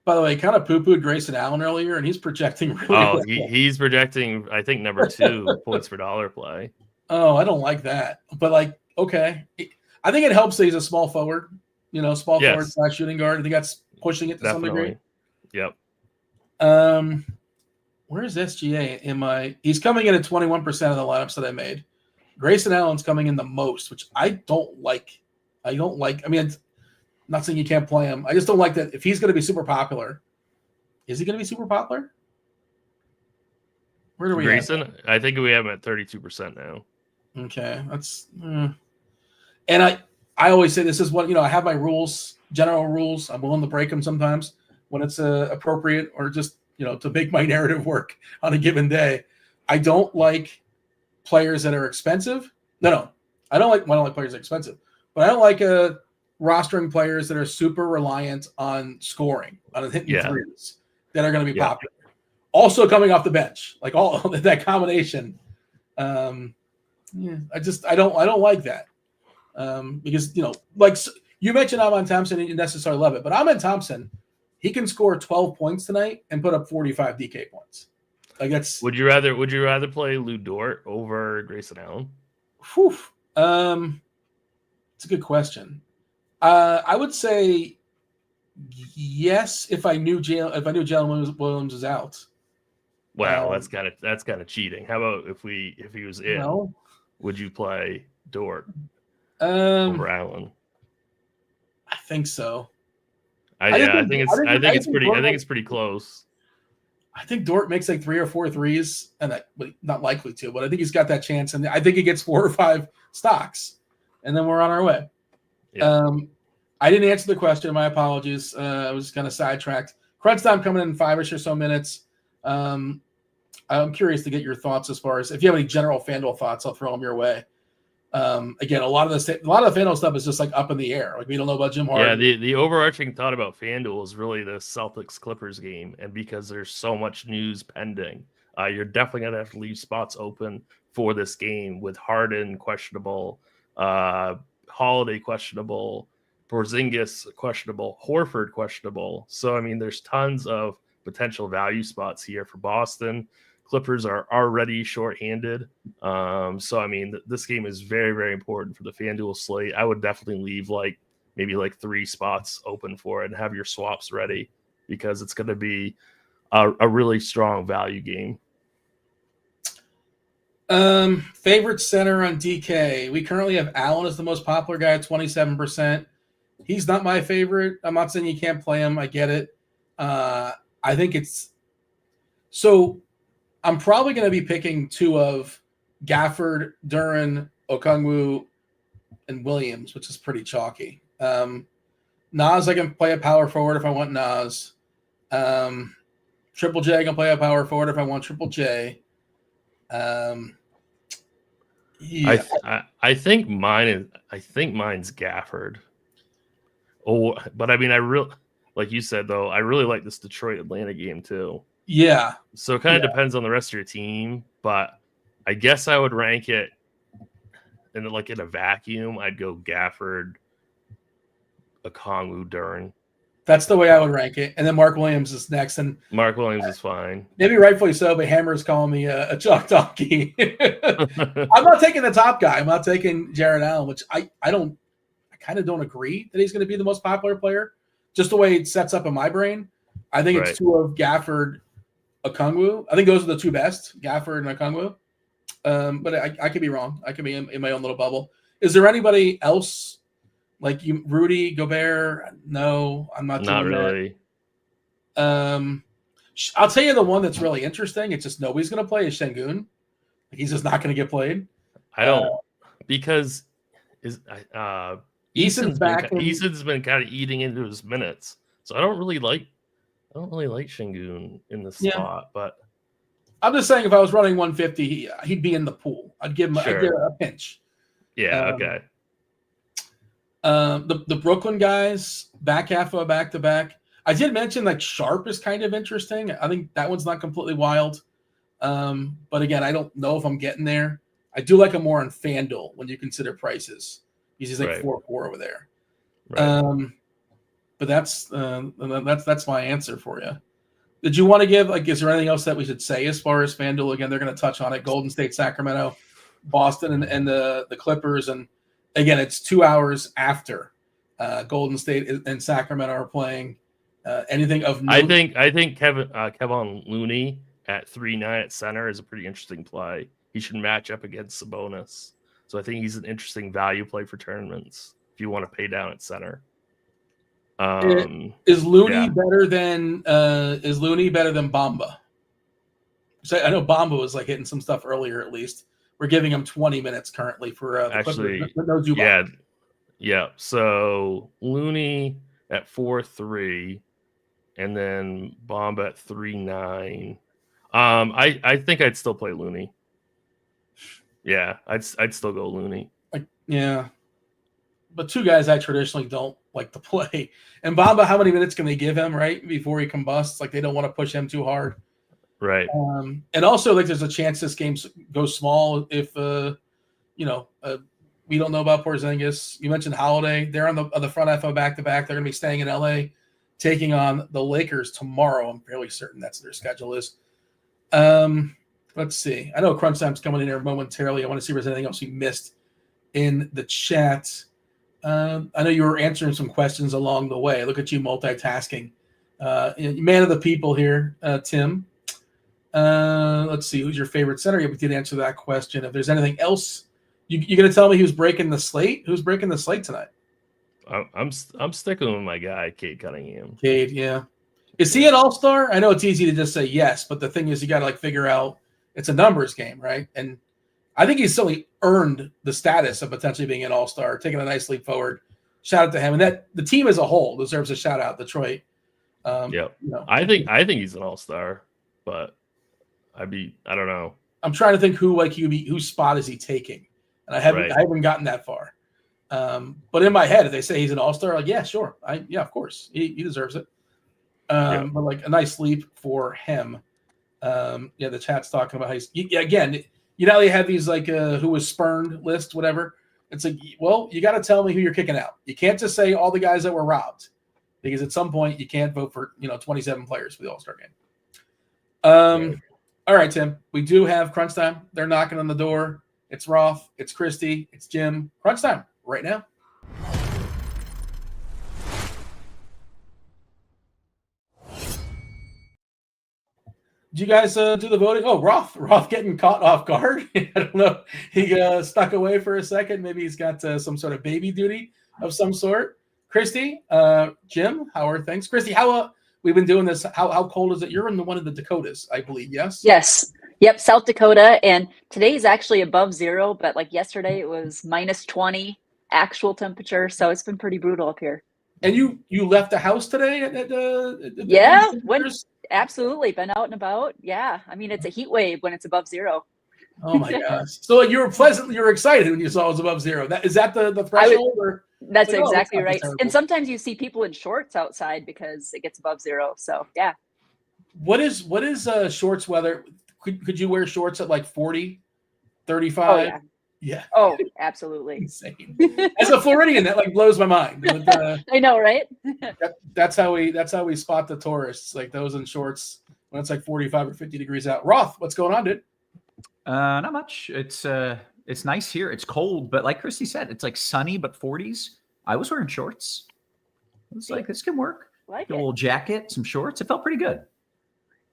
By the way, kind of poo-pooed Grayson Allen earlier, and he's projecting really well. He's projecting, I think, number 2 points per dollar play. Oh, I don't like that. But, like, okay. I think it helps that he's a small forward, forward / shooting guard. I think that's pushing it to some degree. Yep. Where's SGA? He's coming in at 21% of the lineups that I made. Grayson Allen's coming in the most, which I don't like. I'm not saying you can't play him. I just don't like that. If he's going to be super popular, is he going to be super popular? Where do we Grayson? I think we have him at 32% now. Okay, that's. And I always say this is what I have my rules, general rules. I'm willing to break them sometimes when it's appropriate, or just to make my narrative work on a given day. I don't like players that are expensive. No, I don't like players that are expensive, but I don't like rostering players that are super reliant on scoring, on hitting threes, that are going to be popular. Also coming off the bench, like all that combination. I don't like that. Because like you mentioned Amen Thompson, you necessarily love it, but Amen Thompson, he can score 12 points tonight and put up 45 DK points. Like that's. Would you rather play Lou Dort over Grayson Allen? It's a good question. I would say yes if I knew Jalen Williams is out. Wow, that's kind of cheating. How about if he was in? No. Would you play Dort over Allen? I think so. I think it's pretty close. I think Dort makes like 3 or 4 threes, and not likely to, but I think he's got that chance, and I think he gets 4 or 5 stocks, and then we're on our way. Yeah. I didn't answer the question. My apologies. I was kind of sidetracked. Crunch time coming in 5-ish or so minutes. I'm curious to get your thoughts as far as if you have any general FanDuel thoughts. I'll throw them your way. Again, a lot of the FanDuel stuff is just like up in the air. Like we don't know about Jim Harden. Yeah, the overarching thought about FanDuel is really the Celtics Clippers game, and because there's so much news pending, you're definitely gonna have to leave spots open for this game with Harden questionable, Holiday questionable, Porzingis questionable, Horford questionable. So there's tons of potential value spots here for Boston. Clippers are already shorthanded. This game is very, very important for the FanDuel slate. I would definitely leave maybe 3 spots open for it and have your swaps ready because it's going to be a really strong value game. Favorite center on DK. We currently have Allen as the most popular guy at 27%. He's not my favorite. I'm not saying you can't play him. I get it. I think it's so. I'm probably going to be picking two of Gafford, Duran, Okongwu, and Williams, which is pretty chalky. Nas, I can play a power forward if I want Nas. Triple J, I can play a power forward if I want Triple J. Yeah. I think mine's Gafford. Oh, but I mean, like you said though, I really like this Detroit Atlanta game too. Yeah. So it kind of depends on the rest of your team, but I guess I would rank it in a vacuum. I'd go Gafford, Okongwu, Duran. That's the way I would rank it. And then Mark Williams is next. And Mark Williams is fine. Maybe rightfully so, but Hammer is calling me a chalk donkey. I'm not taking the top guy. I'm not taking Jared Allen, which I kind of don't agree that he's going to be the most popular player. Just the way it sets up in my brain. I think it's two of Gafford, Okongwu. I think those are the two best, Gafford and Okongwu. But I could be wrong. I could be in my own little bubble. Is there anybody else like you, Rudy Gobert? No, I'm not. Not really. I'll tell you the one that's really interesting. It's just nobody's going to play is Şengün. He's just not going to get played. I don't because Eason's back. Eason's been kind of eating into his minutes, so I don't really like Şengün in the spot. But I'm just saying, if I was running 150, he'd be in the pool. I'd give him a pinch. Yeah. Okay. The Brooklyn guys, back half of a back-to-back. I did mention like Sharp is kind of interesting. I think that one's not completely wild. But again, I don't know if I'm getting there. I do like him more on FanDuel when you consider prices. He's like 4-4 over there. Right. But that's my answer for you. Did you want to give is there anything else that we should say as far as FanDuel? Again, they're going to touch on it. Golden State, Sacramento, Boston, and the Clippers. And again, it's 2 hours after Golden State and Sacramento are playing. Anything of note? I think Kevin Looney at 3-9 at center is a pretty interesting play. He should match up against Sabonis. So I think he's an interesting value play for tournaments if you want to pay down at center. Is Looney better than Bamba? So I know Bamba was like hitting some stuff earlier. At least we're giving him 20 minutes currently for actually. No yeah. So Looney at 4-3, and then Bamba at 3-9. I think I'd still play Looney. Yeah, I'd still go Looney. Yeah, but two guys I traditionally don't like to play. And Bamba, how many minutes can they give him right before he combusts? Like they don't want to push him too hard, right? And also there's a chance this game goes small if we don't know about Porzingis. You mentioned Holiday; they're on the front half of back-to-back. They're going to be staying in LA, taking on the Lakers tomorrow. I'm fairly certain that's their schedule is. Let's see. I know Crunch Time's coming in here momentarily. I want to see if there's anything else we missed in the chat. I know you were answering some questions along the way. Look at you multitasking. Man of the people here, Tim. Let's see. Who's your favorite center? Yeah, we did answer that question. If there's anything else, you're going to tell me who's breaking the slate? Who's breaking the slate tonight? I'm sticking with my guy, Cade Cunningham. Cade, yeah. Is he an all-star? I know it's easy to just say yes, but the thing is you got to figure out it's a numbers game, right? And I think he's certainly earned the status of potentially being an all-star, taking a nice leap forward. Shout out to him. And that the team as a whole deserves a shout out, Detroit. I think he's an all-star, but I don't know. I'm trying to think whose spot is he taking? And I haven't gotten that far. But in my head, if they say he's an all-star, yeah, sure. Of course. He deserves it. But a nice leap for him. The chat's talking about how again, you have these who was spurned list, whatever. It's you got to tell me who you're kicking out. You can't just say all the guys that were robbed, because at some point you can't vote for 27 players for the All-Star game. All right, Tim, we do have crunch time. They're knocking on the door. It's Roth, it's Kristi, it's Jim. Crunch time right now. Did you guys do the voting? Oh, Roth getting caught off guard. I don't know. He stuck away for a second. Maybe he's got some sort of baby duty of some sort. Kristi, Jim, how are things? Kristi, how we've been doing this? How cold is it? You're in one of the Dakotas, I believe. Yes. Yes. Yep. South Dakota, and today is actually above zero, but like yesterday it was -20 actual temperature, so it's been pretty brutal up here. And you left the house today? Yeah. Absolutely. Been out and about. Yeah. I mean, it's a heat wave when it's above zero. Oh my gosh. So you were excited when you saw it was above zero. Is that the threshold? That's exactly right. And sometimes you see people in shorts outside because it gets above zero. So yeah. What is shorts weather? Could you wear shorts at like 40, 35? Oh, yeah. Yeah. Oh, absolutely. Insane. As a Floridian, that like blows my mind. But, I know, right? that's how we spot the tourists, like those in shorts when it's like 45 or 50 degrees out. Roth, what's going on, dude? Not much. It's nice here. It's cold, but like Kristi said, it's like sunny but 40s. I was wearing shorts. I was like, this can work. Like a little jacket, some shorts. It felt pretty good.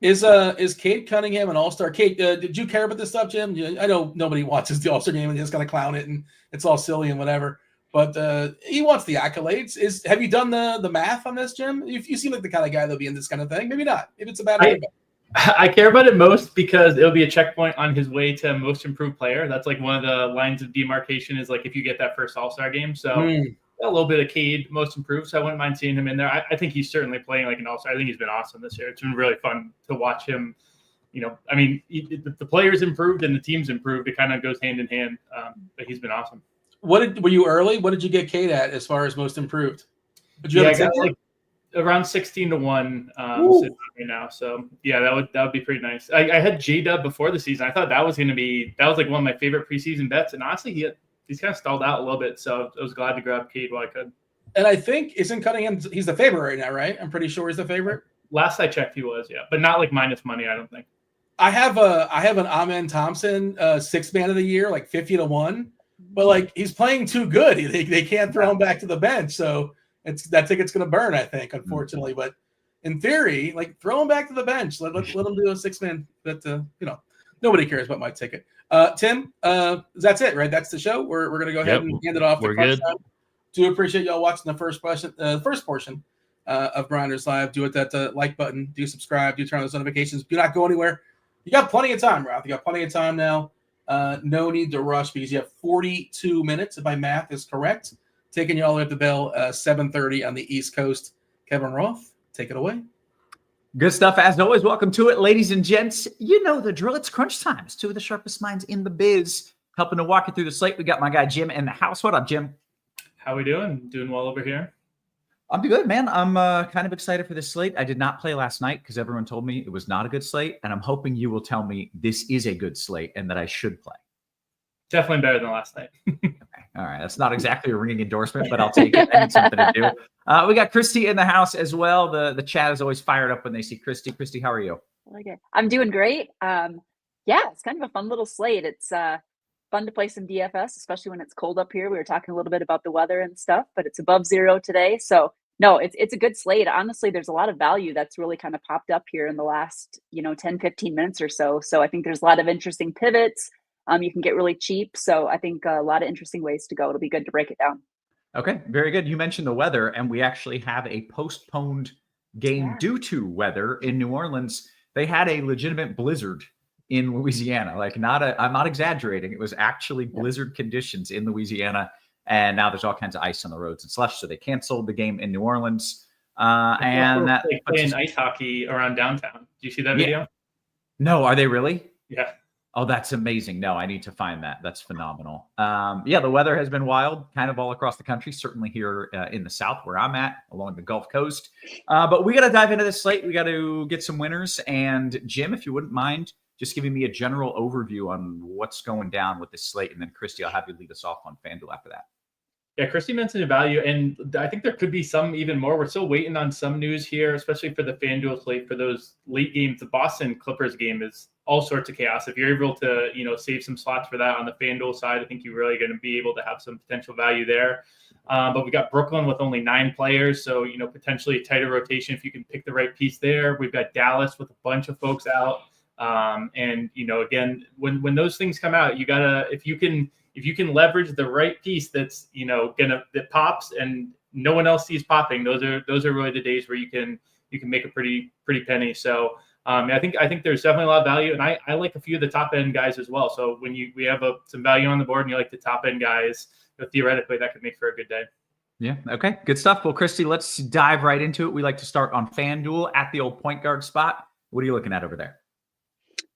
Is Cade Cunningham an all-star? Cade, did you care about this stuff, Jim? I know nobody watches the all-star game and just kind of clown it and it's all silly and whatever, but he wants the accolades. Have you done the math on this, Jim? You seem like the kind of guy that'll be in this kind of thing. Maybe not. If it's a bad idea. I care about it most because it'll be a checkpoint on his way to most improved player. That's like one of the lines of demarcation is like if you get that first all-star game. So a little bit of Cade most improved, so I wouldn't mind seeing him in there. I think he's certainly playing like an all-star. I think he's been awesome this year. It's been really fun to watch him. I mean, the players improved and the team's improved. It kind of goes hand in hand, but he's been awesome. Were you early? What did you get Cade at as far as most improved? I got like around 16-1 right now. So yeah, that would be pretty nice. I had J-Dub before the season. I thought that was like one of my favorite preseason bets, and honestly, he's kind of stalled out a little bit, so I was glad to grab Cade while I could. And I think isn't Cunningham? He's the favorite right now, right? I'm pretty sure he's the favorite. Last I checked, he was, yeah, but not like minus money. I don't think. I have an Amen Thompson 6th man of the year, like 50-1, but like he's playing too good. They can't throw him back to the bench, so that ticket's going to burn, I think, unfortunately. But in theory, like throw him back to the bench. Let him do a 6-man. But nobody cares about my ticket. Tim, that's it, right? That's the show. We're going to go ahead and hand it off. We're good. Do appreciate y'all watching the first portion of Grinders Live. Do hit that like button. Do subscribe. Do turn on those notifications. Do not go anywhere. You got plenty of time, Ralph. You got plenty of time now. No need to rush because you have 42 minutes, if my math is correct. Taking you all the way up the bell, 7:30 on the East Coast. Kevin Roth, take it away. Good stuff, as always. Welcome to it, ladies and gents. You know the drill. It's crunch time. It's two of the sharpest minds in the biz. Helping to walk you through the slate, we got my guy Jim in the house. What up, Jim? How we doing? Doing well over here. I'm good, man. I'm kind of excited for this slate. I did not play last night because everyone told me it was not a good slate, and I'm hoping you will tell me this is a good slate and that I should play. Definitely better than last night. Okay. All right. That's not exactly a ringing endorsement, but I'll take it. I need something to do. We got Kristi in the house as well. The chat is always fired up when they see Kristi. Kristi, how are you? Okay. I'm doing great. Yeah, it's kind of a fun little slate. It's fun to play some DFS, especially when it's cold up here. We were talking a little bit about the weather and stuff, but it's above zero today. So no, it's a good slate. Honestly, there's a lot of value that's really kind of popped up here in the last, 10, 15 minutes or so. So I think there's a lot of interesting pivots. You can get really cheap. So I think a lot of interesting ways to go. It'll be good to break it down. Okay, very good. You mentioned the weather, and we actually have a postponed game due to weather in New Orleans. They had a legitimate blizzard in Louisiana. I'm not exaggerating. It was actually blizzard conditions in Louisiana, and now there's all kinds of ice on the roads and slush. So they canceled the game in New Orleans. And that playing ice hockey around downtown. Do you see that video? No, are they really? Yeah. Oh, that's amazing. No, I need to find that. That's phenomenal. The weather has been wild kind of all across the country, certainly here in the South where I'm at, along the Gulf Coast. But we got to dive into this slate. We got to get some winners. And Jim, if you wouldn't mind just giving me a general overview on what's going down with this slate. And then Kristi, I'll have you lead us off on FanDuel after that. Yeah, Kristi mentioned the value, and I think there could be some even more. We're still waiting on some news here, especially for the FanDuel slate for those late games. The Boston Clippers game is all sorts of chaos. If you're able to, save some slots for that on the FanDuel side, I think you're really going to be able to have some potential value there. But we got Brooklyn with only 9 players, so potentially a tighter rotation if you can pick the right piece there. We've got Dallas with a bunch of folks out. And again, when those things come out, you gotta if you can leverage the right piece that's that pops and no one else sees popping. Those are really the days where you can make a pretty penny. So I think there's definitely a lot of value, and I like a few of the top end guys as well. So when we have some value on the board and you like the top end guys, theoretically that could make for a good day. Yeah. Okay. Good stuff. Well, Kristi, let's dive right into it. We like to start on FanDuel at the old point guard spot. What are you looking at over there?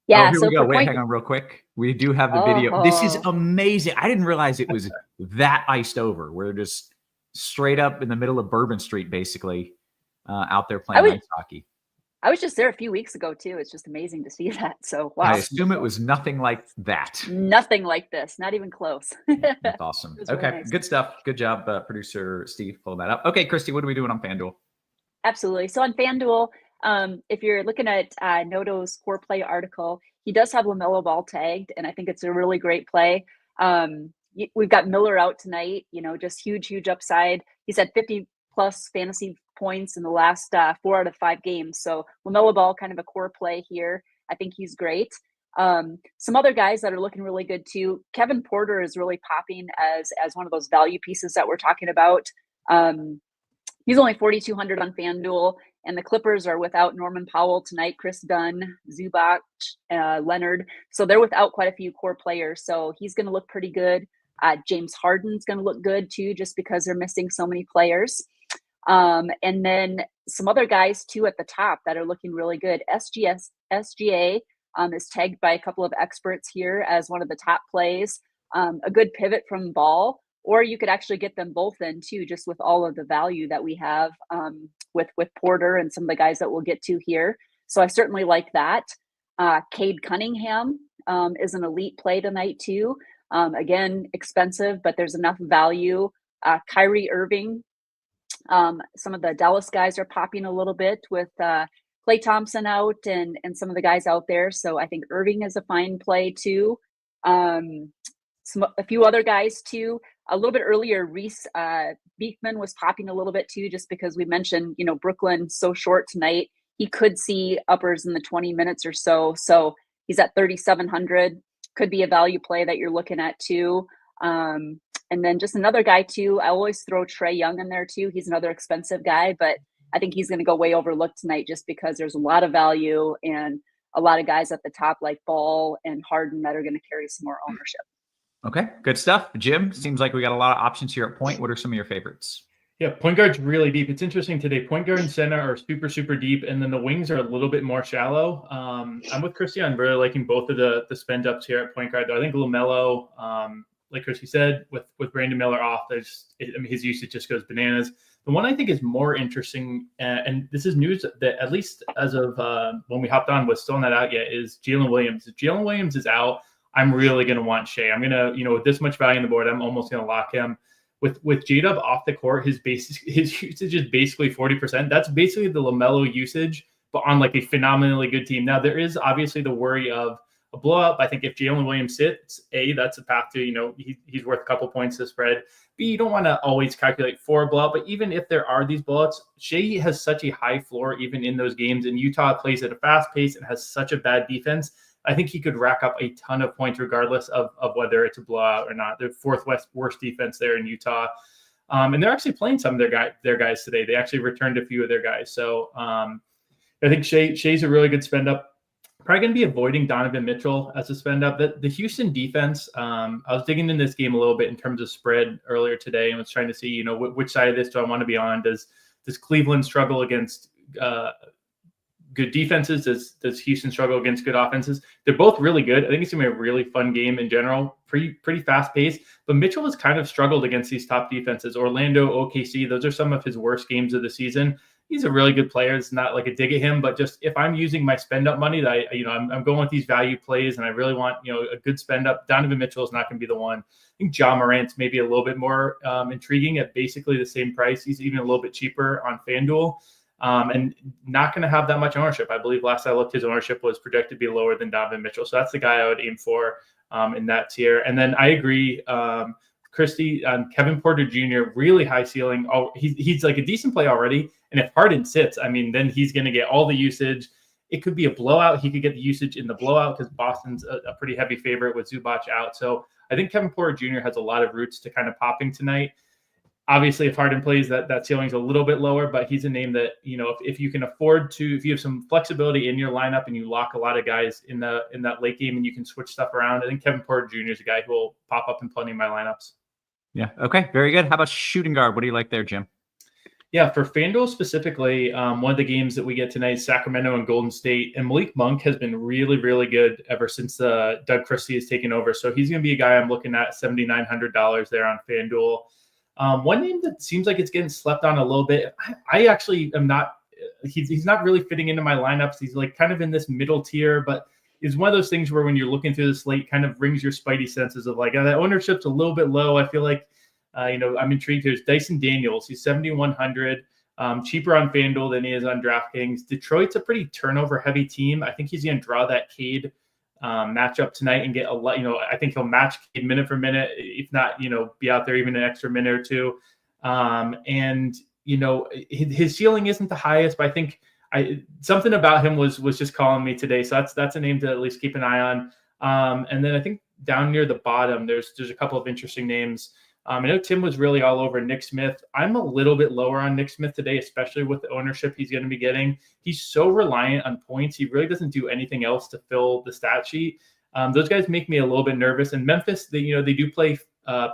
Yeah. Here so we go. Wait, hang on real quick. We do have the video. This is amazing. I didn't realize it was that iced over. We're just straight up in the middle of Bourbon Street, basically, out there playing ice hockey. I was just there a few weeks ago too. It's just amazing to see that. So wow. I assume it was nothing like that. Nothing like this. Not even close. That's awesome. Really okay. nice. Good stuff. Good job, producer Steve, pulling that up. Okay, Kristi, what are we doing on FanDuel? Absolutely. So on FanDuel, if you're looking at Noto's core play article, he does have LaMelo Ball tagged, and I think it's a really great play. We've got Miller out tonight, just huge upside. He's had 50 plus fantasy points in the last 4 out of 5 games. So LaMelo Ball, kind of a core play here. I think he's great. Some other guys that are looking really good too. Kevin Porter is really popping as one of those value pieces that we're talking about. He's only 4,200 on FanDuel, and the Clippers are without Norman Powell tonight, Chris Dunn, Zubac, Leonard. So they're without quite a few core players. So he's going to look pretty good. James Harden's going to look good too, just because they're missing so many players. And then some other guys too at the top that are looking really good. SGA is tagged by a couple of experts here as one of the top plays. A good pivot from Ball, or you could actually get them both in too, just with all of the value that we have with Porter and some of the guys that we'll get to here. So I certainly like that. Cade Cunningham is an elite play tonight too. Again, expensive, but there's enough value. Kyrie Irving. Some of the Dallas guys are popping a little bit with Klay Thompson out and some of the guys out there. So I think Irving is a fine play too. A few other guys too. A little bit earlier, Reese Beekman was popping a little bit too, just because we mentioned, Brooklyn so short tonight. He could see uppers in the 20 minutes or so. So he's at 3,700. Could be a value play that you're looking at too. And then just another guy too. I always throw Trae Young in there too. He's another expensive guy, but I think he's going to go way overlooked tonight just because there's a lot of value and a lot of guys at the top like Ball and Harden that are going to carry some more ownership. Okay, good stuff. Jim, seems like we got a lot of options here at point. What are some of your favorites? Yeah, point guard's really deep. It's interesting today. Point guard and center are super deep, and then the wings are a little bit more shallow. I'm with Kristi on really liking both of the spend ups here at point guard, though. I think LaMelo, like Kristi said, with Brandon Miller off, his usage just goes bananas. The one I think is more interesting, and this is news that at least as of when we hopped on was still not out yet, is Jalen Williams. If Jalen Williams is out, I'm really going to want Shea. I'm going to, with this much value on the board, I'm almost going to lock him. With J-Dub off the court, his usage is basically 40%. That's basically the LaMelo usage, but on like a phenomenally good team. Now, there is obviously the worry of a blowout. I think if Jalen Williams sits, A, that's a path to, he's worth a couple points to spread. B, you don't want to always calculate for a blowout, but even if there are these blowouts, Shea has such a high floor even in those games, and Utah plays at a fast pace and has such a bad defense. I think he could rack up a ton of points regardless of whether it's a blowout or not. They're fourth worst defense there in Utah. And they're actually playing some of their guys today. They actually returned a few of their guys. So I think Shea's a really good spend up. Probably going to be avoiding Donovan Mitchell as a spend up. The Houston defense, I was digging in this game a little bit in terms of spread earlier today and was trying to see, which side of this do I want to be on? Does Cleveland struggle against good defenses? Does Houston struggle against good offenses? They're both really good. I think it's going to be a really fun game in general. Pretty fast paced. But Mitchell has kind of struggled against these top defenses. Orlando, OKC, those are some of his worst games of the season. He's a really good player. It's not like a dig at him, but just if I'm using my spend up money, that I'm going with these value plays, and I really want a good spend up. Donovan Mitchell is not going to be the one. I think Ja Morant's maybe a little bit more intriguing at basically the same price. He's even a little bit cheaper on FanDuel. And not going to have that much ownership. I believe last I looked, his ownership was projected to be lower than Donovan Mitchell. So that's the guy I would aim for in that tier. And then I agree, Kristi, Kevin Porter Jr., really high ceiling. Oh, he's like a decent play already. And if Harden sits, then he's going to get all the usage. it could be a blowout. He could get the usage in the blowout because Boston's a pretty heavy favorite with Zubac out. So I think Kevin Porter Jr. has a lot of roots to kind of popping tonight. Obviously, if Harden plays, that ceiling's a little bit lower, but he's a name that, if you can afford to, if you have some flexibility in your lineup and you lock a lot of guys in that late game and you can switch stuff around, I think Kevin Porter Jr. is a guy who will pop up in plenty of my lineups. Yeah. Okay. Very good. How about shooting guard? What do you like there, Jim? Yeah, for FanDuel specifically, one of the games that we get tonight is Sacramento and Golden State, and Malik Monk has been really, really good ever since Doug Christie has taken over. So he's going to be a guy I'm looking at $7,900 there on FanDuel. One name that seems like it's getting slept on a little bit. I actually am not. He's not really fitting into my lineups. He's like kind of in this middle tier, but it's one of those things where when you're looking through the slate, kind of rings your spidey senses of like, that ownership's a little bit low. I feel like, I'm intrigued. There's Dyson Daniels. He's 7,100, cheaper on FanDuel than he is on DraftKings. Detroit's a pretty turnover heavy team. I think he's going to draw that Cade matchup tonight and get a lot. I think he'll match Cade minute for minute, if not, be out there even an extra minute or two. His ceiling isn't the highest, but I think something about him was just calling me today. So that's a name to at least keep an eye on. And then I think down near the bottom, there's a couple of interesting names. I know Tim was really all over Nick Smith. I'm a little bit lower on Nick Smith today, especially with the ownership he's going to be getting. He's so reliant on points. He really doesn't do anything else to fill the stat sheet. Those guys make me a little bit nervous. And Memphis, they do play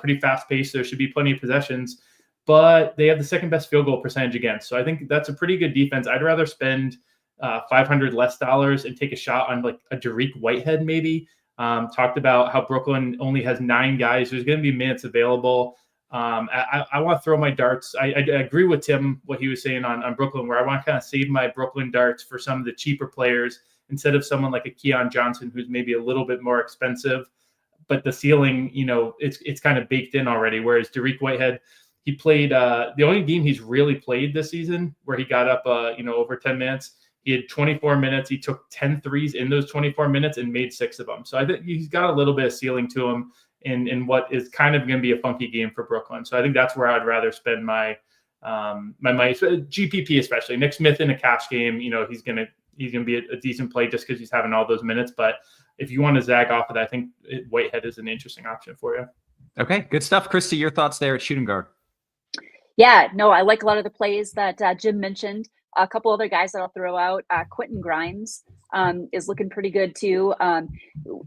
pretty fast paced. There should be plenty of possessions, but they have the second best field goal percentage against. So I think that's a pretty good defense. I'd rather spend $500 less and take a shot on like a Dariq Whitehead maybe. Talked about how Brooklyn only has 9 guys. There's going to be minutes available. I want to throw my darts. I agree with Tim, what he was saying on Brooklyn, where I want to kind of save my Brooklyn darts for some of the cheaper players instead of someone like a Keon Johnson, who's maybe a little bit more expensive, but the ceiling, it's kind of baked in already. Whereas Dariq Whitehead, he played the only game he's really played this season where he got up, over 10 minutes. He had 24 minutes. He took 10 threes in those 24 minutes and made 6 of them. So I think he's got a little bit of ceiling to him in what is kind of going to be a funky game for Brooklyn. So I think that's where I'd rather spend my money, GPP especially. Nick Smith in a cash game, he's going to be a decent play just because he's having all those minutes. But if you want to zag off of that, I think Whitehead is an interesting option for you. Okay, good stuff. Kristi, your thoughts there at shooting guard? Yeah, no, I like a lot of the plays that Jim mentioned. A couple other guys that I'll throw out. Quentin Grimes is looking pretty good too.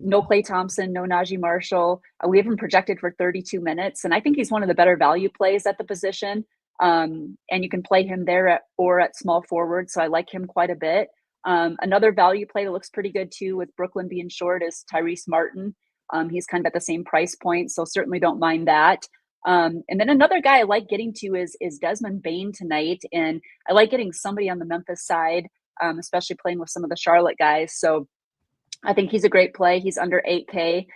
No Klay Thompson, no Najee Marshall. We have him projected for 32 minutes, and I think he's one of the better value plays at the position. And you can play him there at small forward, so I like him quite a bit. Another value play that looks pretty good too, with Brooklyn being short, is Tyrese Martin. He's kind of at the same price point, so certainly don't mind that. And then another guy I like getting to is Desmond Bane tonight. And I like getting somebody on the Memphis side, especially playing with some of the Charlotte guys. So I think he's a great play. He's under 8K.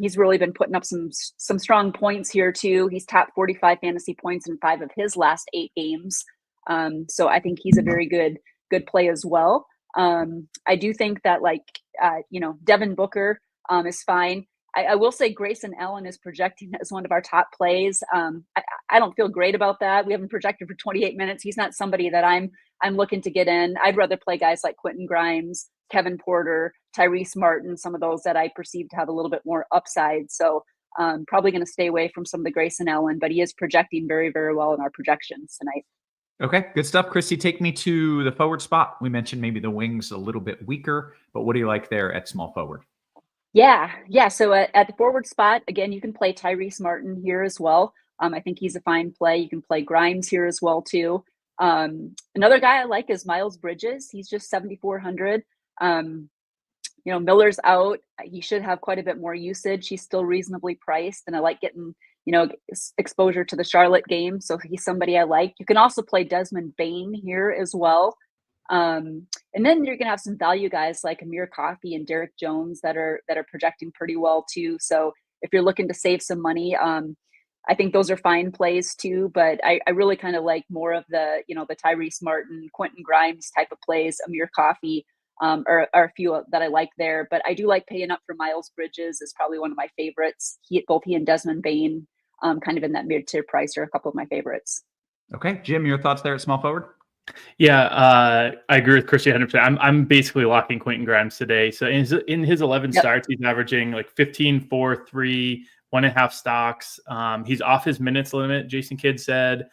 He's really been putting up some strong points here too. He's top 45 fantasy points in 5 of his last 8 games. So I think he's a very good play as well. I do think that Devin Booker is fine. I will say Grayson Allen is projecting as one of our top plays. I don't feel great about that. We have him projected for 28 minutes. He's not somebody that I'm looking to get in. I'd rather play guys like Quentin Grimes, Kevin Porter, Tyrese Martin, some of those that I perceive to have a little bit more upside. So probably going to stay away from some of the Grayson Allen, but he is projecting very, very well in our projections tonight. Okay, good stuff. Kristi, take me to the forward spot. We mentioned maybe the wings a little bit weaker, but what do you like there at small forward? Yeah. So at the forward spot, again, you can play Tyrese Martin here as well. I think he's a fine play. You can play Grimes here as well too. Another guy I like is Miles Bridges. He's just 7,400. Miller's out. He should have quite a bit more usage. He's still reasonably priced, and I like getting exposure to the Charlotte game. So he's somebody I like. You can also play Desmond Bane here as well. And then you're gonna have some value guys like Amir Coffey and Derek Jones that are projecting pretty well too. So if you're looking to save some money, I think those are fine plays too. But I really kind of like more of the the Tyrese Martin, Quentin Grimes type of plays. Amir Coffey are a few that I like there. But I do like paying up for Miles Bridges. Is probably one of my favorites. Both he and Desmond Bane, kind of in that mid-tier price, are a couple of my favorites. Okay, Jim, your thoughts there at small forward? Yeah, I agree with Kristi 100%. I'm basically locking Quentin Grimes today. So in his 11 starts, he's averaging like 15, 4, 3, 1.5 stocks. He's off his minutes limit, Jason Kidd said.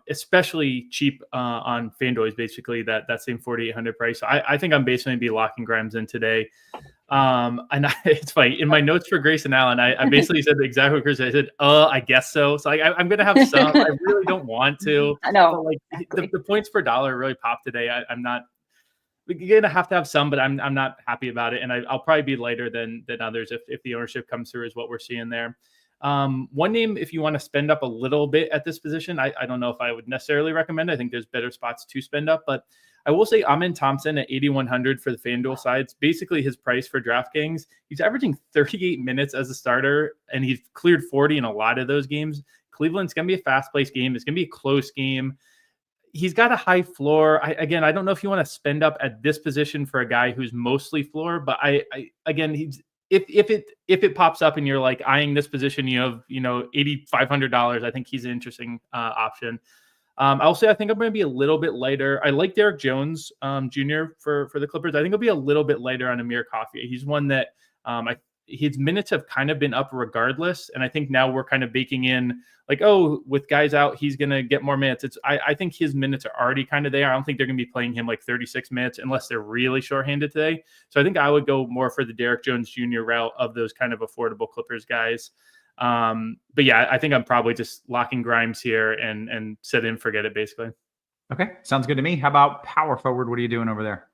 Especially cheap on FanDuel is basically that same 4,800 price. So I think I'm basically going to be locking Grimes in today. It's funny, in my notes for Grayson Allen, I basically said exactly what Chris said. I said, I guess so. So I'm going to have some. I really don't want to. I know. But like exactly. the points per dollar really popped today. I'm not. You're going to have some, but I'm not happy about it. And I'll probably be lighter than others if the ownership comes through is what we're seeing there. One name, if you want to spend up a little bit at this position, I don't know if I would necessarily recommend. I think there's better spots to spend up, but I will say Amin Thompson at 8,100 for the FanDuel side. It's basically his price for DraftKings. He's averaging 38 minutes as a starter, and he's cleared 40 in a lot of those games. Cleveland's going to be a fast-paced game. It's going to be a close game. He's got a high floor. I don't know if you want to spend up at this position for a guy who's mostly floor, but he's if it pops up and you're like eyeing this position, you have $8,500. I think he's an interesting option. I'll say I think I'm going to be a little bit lighter. I like Derek Jones Jr. for the Clippers. I think I'll be a little bit lighter on Amir Coffey. He's one that his minutes have kind of been up regardless, and I think now we're kind of baking in like, with guys out, he's going to get more minutes. I think his minutes are already kind of there. I don't think they're going to be playing him like 36 minutes unless they're really shorthanded today. So I think I would go more for the Derek Jones Jr. route of those kind of affordable Clippers guys. But yeah, I think I'm probably just locking Grimes here and set in, forget it basically. Okay. Sounds good to me. How about power forward? What are you doing over there?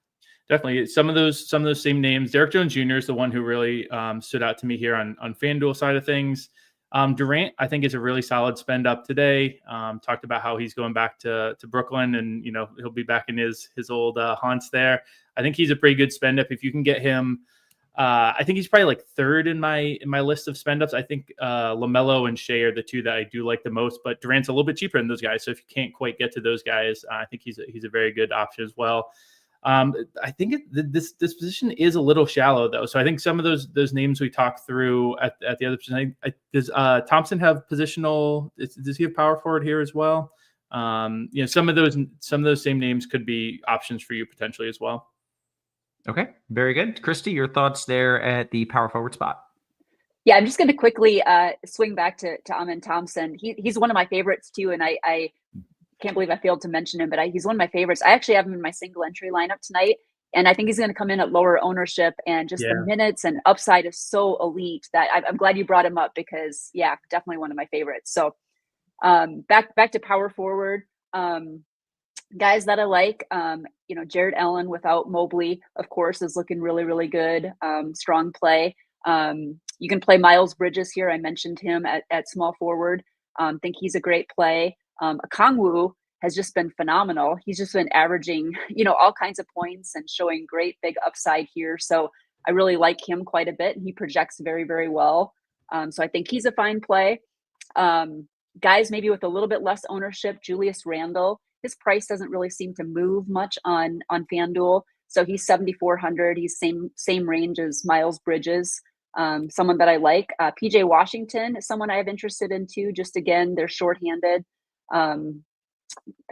Definitely some of those same names. Derek Jones Jr. is the one who really stood out to me here on FanDuel side of things. Durant, I think, is a really solid spend up today. Talked about how he's going back to Brooklyn, and he'll be back in his old haunts there. I think he's a pretty good spend up if you can get him. I think he's probably like third in my list of spend ups. I think LaMelo and Shea are the two that I do like the most, but Durant's a little bit cheaper than those guys. So if you can't quite get to those guys, I think he's a very good option as well. I think this position is a little shallow though. So I think some of those names we talked through at the other position, does Thompson have positional? Does he have power forward here as well? Some of those same names could be options for you potentially as well. Okay, very good. Kristi, your thoughts there at the power forward spot? Yeah, I'm just going to quickly swing back to Amin Thompson. He's one of my favorites too, and I can't believe I failed to mention him, but he's one of my favorites. I actually have him in my single entry lineup tonight, and I think he's going to come in at lower ownership, and just the minutes and upside is so elite that I'm glad you brought him up because, yeah, definitely one of my favorites. So back to power forward. Guys that I like, Jared Allen without Mobley, of course, is looking really, really good. Strong play. You can play Miles Bridges here. I mentioned him at small forward. Think he's a great play. Okongwu has just been phenomenal. He's just been averaging, all kinds of points and showing great big upside here. So I really like him quite a bit, and he projects very, very well. So I think he's a fine play. Guys maybe with a little bit less ownership, Julius Randle. His price doesn't really seem to move much on FanDuel. So he's 7,400. He's same range as Miles Bridges. Someone that I like. PJ Washington is someone I have interested in too. Just again, they're shorthanded. No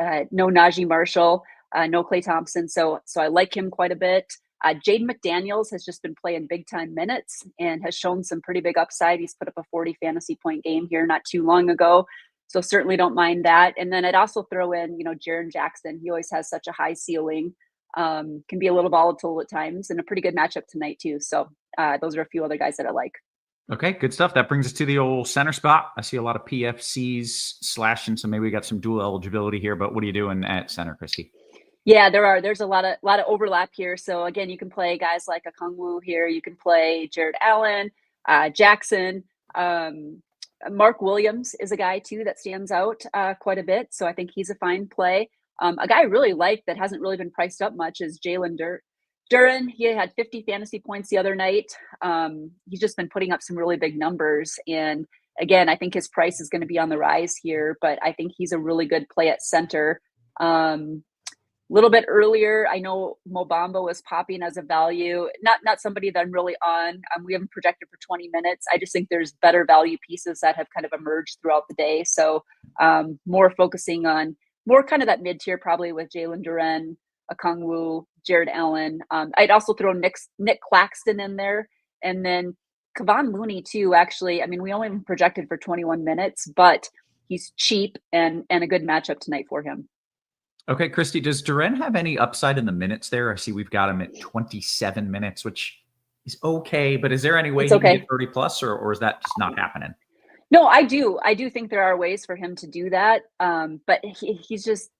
Najee Marshall, no Klay Thompson. So I like him quite a bit. Jaden McDaniels has just been playing big time minutes and has shown some pretty big upside. He's put up a 40 fantasy point game here not too long ago. So certainly don't mind that. And then I'd also throw in, Jaren Jackson. He always has such a high ceiling, can be a little volatile at times, and a pretty good matchup tonight too. So those are a few other guys that I like. Okay, good stuff. That brings us to the old center spot. I see a lot of PFCs slashing, so maybe we got some dual eligibility here, but what are you doing at center, Kristi? Yeah, there's a lot of overlap here. So again, you can play guys like Okongwu here. You can play Jared Allen, Jackson. Mark Williams is a guy too that stands out quite a bit. So I think he's a fine play. A guy I really like that hasn't really been priced up much is Jalen Duren. He had 50 fantasy points the other night. He's just been putting up some really big numbers. And again, I think his price is going to be on the rise here, but I think he's a really good play at center. A little bit earlier, I know Mo Bamba was popping as a value. Not somebody that I'm really on. We haven't projected for 20 minutes. I just think there's better value pieces that have kind of emerged throughout the day. So more focusing on more kind of that mid tier, probably with Jalen Duren, Okongwu, Jared Allen. I'd also throw Nick Claxton in there, and then Kevon Looney too. Actually, I mean, we only projected for 21 minutes, but he's cheap and a good matchup tonight for him. Okay, Kristi, does Duren have any upside in the minutes there? I see we've got him at 27 minutes, which is okay, but is there any way he can get 30 plus, or is that just not happening? No, I do think there are ways for him to do that. But he's just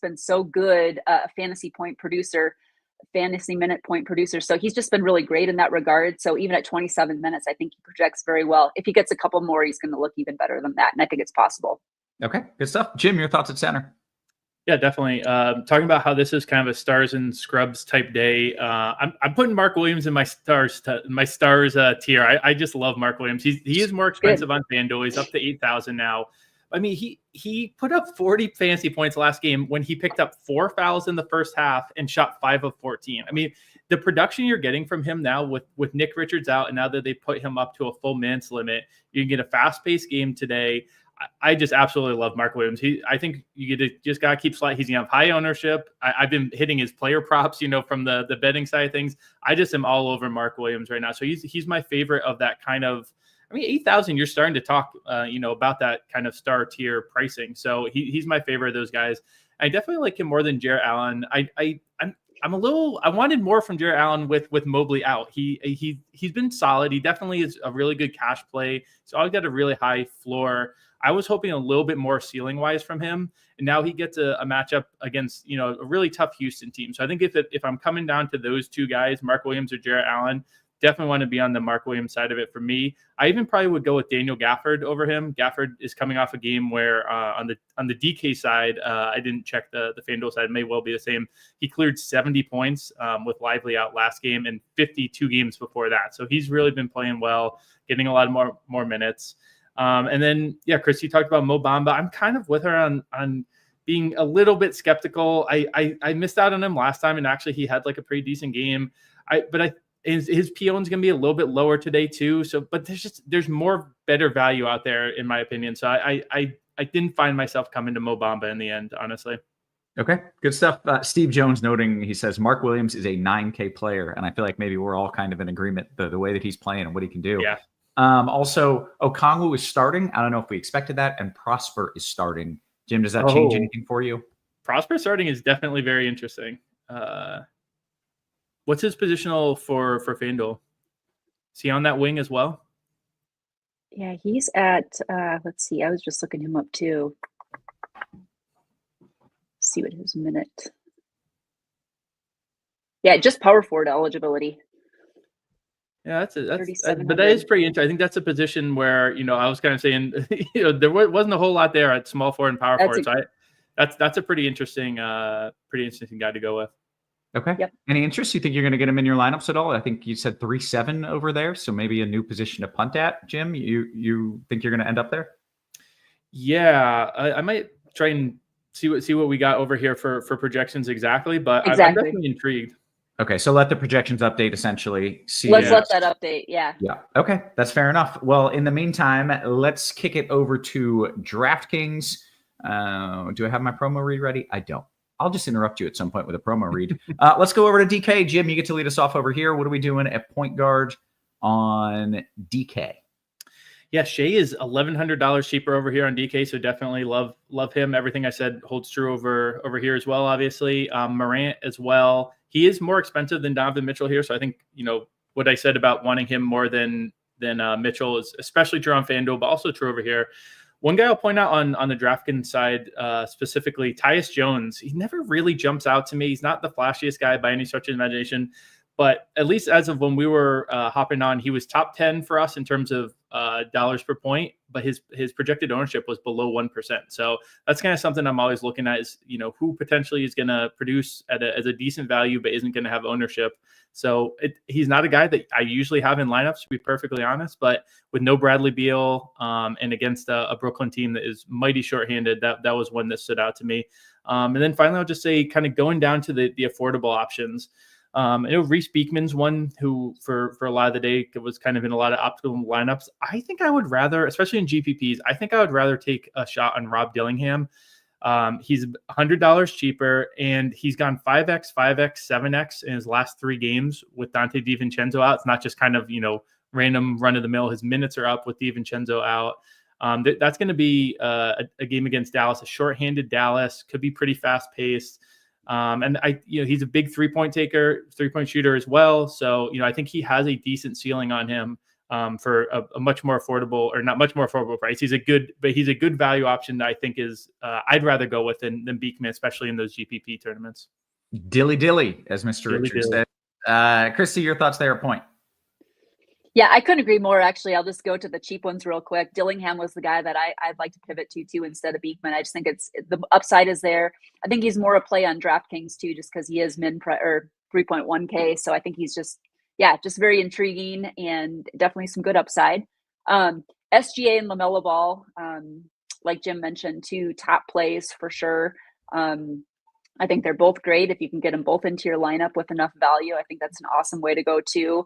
been so good, a fantasy minute point producer. So he's just been really great in that regard. So even at 27 minutes, I think he projects very well. If he gets a couple more, he's going to look even better than that. And I think it's possible. Okay, good stuff. Jim, your thoughts at center? Yeah, definitely. Talking about how this is kind of a stars and scrubs type day. I'm putting Mark Williams in my stars tier. I just love Mark Williams. He is more expensive on FanDuel. He's up to 8,000 now. I mean, he put up 40 fantasy points last game when he picked up 4 fouls in the first half and shot 5 of 14. I mean, the production you're getting from him now with Nick Richards out, and now that they put him up to a full minutes limit, you can get a fast-paced game today. I just absolutely love Mark Williams. I think you just got to keep sliding. He's going to have high ownership. I've been hitting his player props, from the betting side of things. I just am all over Mark Williams right now. So he's my favorite of that kind of, 8,000, you're starting to talk, about that kind of star tier pricing. So he's my favorite of those guys. I definitely like him more than Jared Allen. I wanted more from Jared Allen with Mobley out. He's been solid. He definitely is a really good cash play. So I got a really high floor. I was hoping a little bit more ceiling wise from him, and now he gets a matchup against a really tough Houston team. So I think if I'm coming down to those two guys, Mark Williams or Jared Allen, definitely want to be on the Mark Williams side of it for me. I even probably would go with Daniel Gafford over him. Gafford is coming off a game where on the DK side, I didn't check the FanDuel side. It may well be the same. He cleared 70 points with Lively out last game and 52 games before that. So he's really been playing well, getting a lot of more minutes. And then, Kristi talked about Mo Bamba. I'm kind of with her on being a little bit skeptical. I missed out on him last time, and actually he had like a pretty decent game. His PO is going to be a little bit lower today too. So, but there's more better value out there in my opinion. So I didn't find myself coming to Mo Bamba in the end, honestly. Okay, good stuff. Steve Jones noting, he says Mark Williams is a 9K player, and I feel like maybe we're all kind of in agreement the way that he's playing and what he can do. Yeah. Also, Okongwu is starting. I don't know if we expected that, and Prosper is starting. Jim, does that change anything for you? Prosper starting is definitely very interesting. What's his positional for FanDuel? Is he on that wing as well? Yeah, he's at, let's see. I was just looking him up too. See what his minute. Yeah, just power forward eligibility. Yeah, but that is pretty interesting. I think that's a position where, I was kind of saying, there wasn't a whole lot there at small forward and power forward. So that's a pretty interesting guy to go with. Okay. Yep. Any interest? You think you're going to get him in your lineups at all? I think you said 3-7 over there, so maybe a new position to punt at. Jim, you think you're going to end up there? Yeah, I might try and see what we got over here for projections exactly, but I'm definitely intrigued. Okay, so let the projections update essally. Let's let that update. Yeah. Yeah. Okay, that's fair enough. Well, in the meantime, let's kick it over to DraftKings. Do I have my promo read ready? I don't. I'll just interrupt you at some point with a promo read. Let's go over to DK. Jim, you get to lead us off over here. What are we doing at point guard on DK? Yeah, Shea is $1,100 cheaper over here on DK, so definitely love him. Everything I said holds true over here as well, obviously. Morant as well. He is more expensive than Donovan Mitchell here, so I think, what I said about wanting him more than Mitchell is especially true on FanDuel, but also true over here. One guy I'll point out on the DraftKings side, specifically, Tyus Jones. He never really jumps out to me. He's not the flashiest guy by any stretch of imagination, but at least as of when we were hopping on, he was top 10 for us in terms of dollars per point, but his projected ownership was below 1%. So that's kind of something I'm always looking at is, who potentially is going to produce as a decent value, but isn't going to have ownership. So he's not a guy that I usually have in lineups, to be perfectly honest, but with no Bradley Beal and against a Brooklyn team that is mighty shorthanded, that was one that stood out to me. And then finally, I'll just say kind of going down to the affordable options. I know Reese Beekman's one who for a lot of the day was kind of in a lot of optimal lineups. I think I would rather, especially in GPPs, I think I would rather take a shot on Rob Dillingham. He's $100 cheaper, and he's gone 5x, 5x, 7x in his last 3 games with Dante DiVincenzo out. It's not just kind of, random run of the mill. His minutes are up with DiVincenzo out. That's going to be a game against Dallas, a shorthanded Dallas, could be pretty fast paced. And he's a big 3-point taker, 3-point shooter as well. So, I think he has a decent ceiling on him for a much more affordable, or not much more affordable price. He's a good value option that I think is I'd rather go with than Beekman, especially in those GPP tournaments. Dilly, as Mr. Richard said. Kristi, your thoughts there? Point. Yeah, I couldn't agree more. Actually, I'll just go to the cheap ones real quick. Dillingham was the guy that I'd like to pivot to too, instead of Beekman. I just think the upside is there. I think he's more a play on DraftKings too, just because he is or 3.1K. So I think he's just very intriguing and definitely some good upside. SGA and LaMelo Ball, like Jim mentioned, 2 top plays for sure. I think they're both great. If you can get them both into your lineup with enough value, I think that's an awesome way to go too.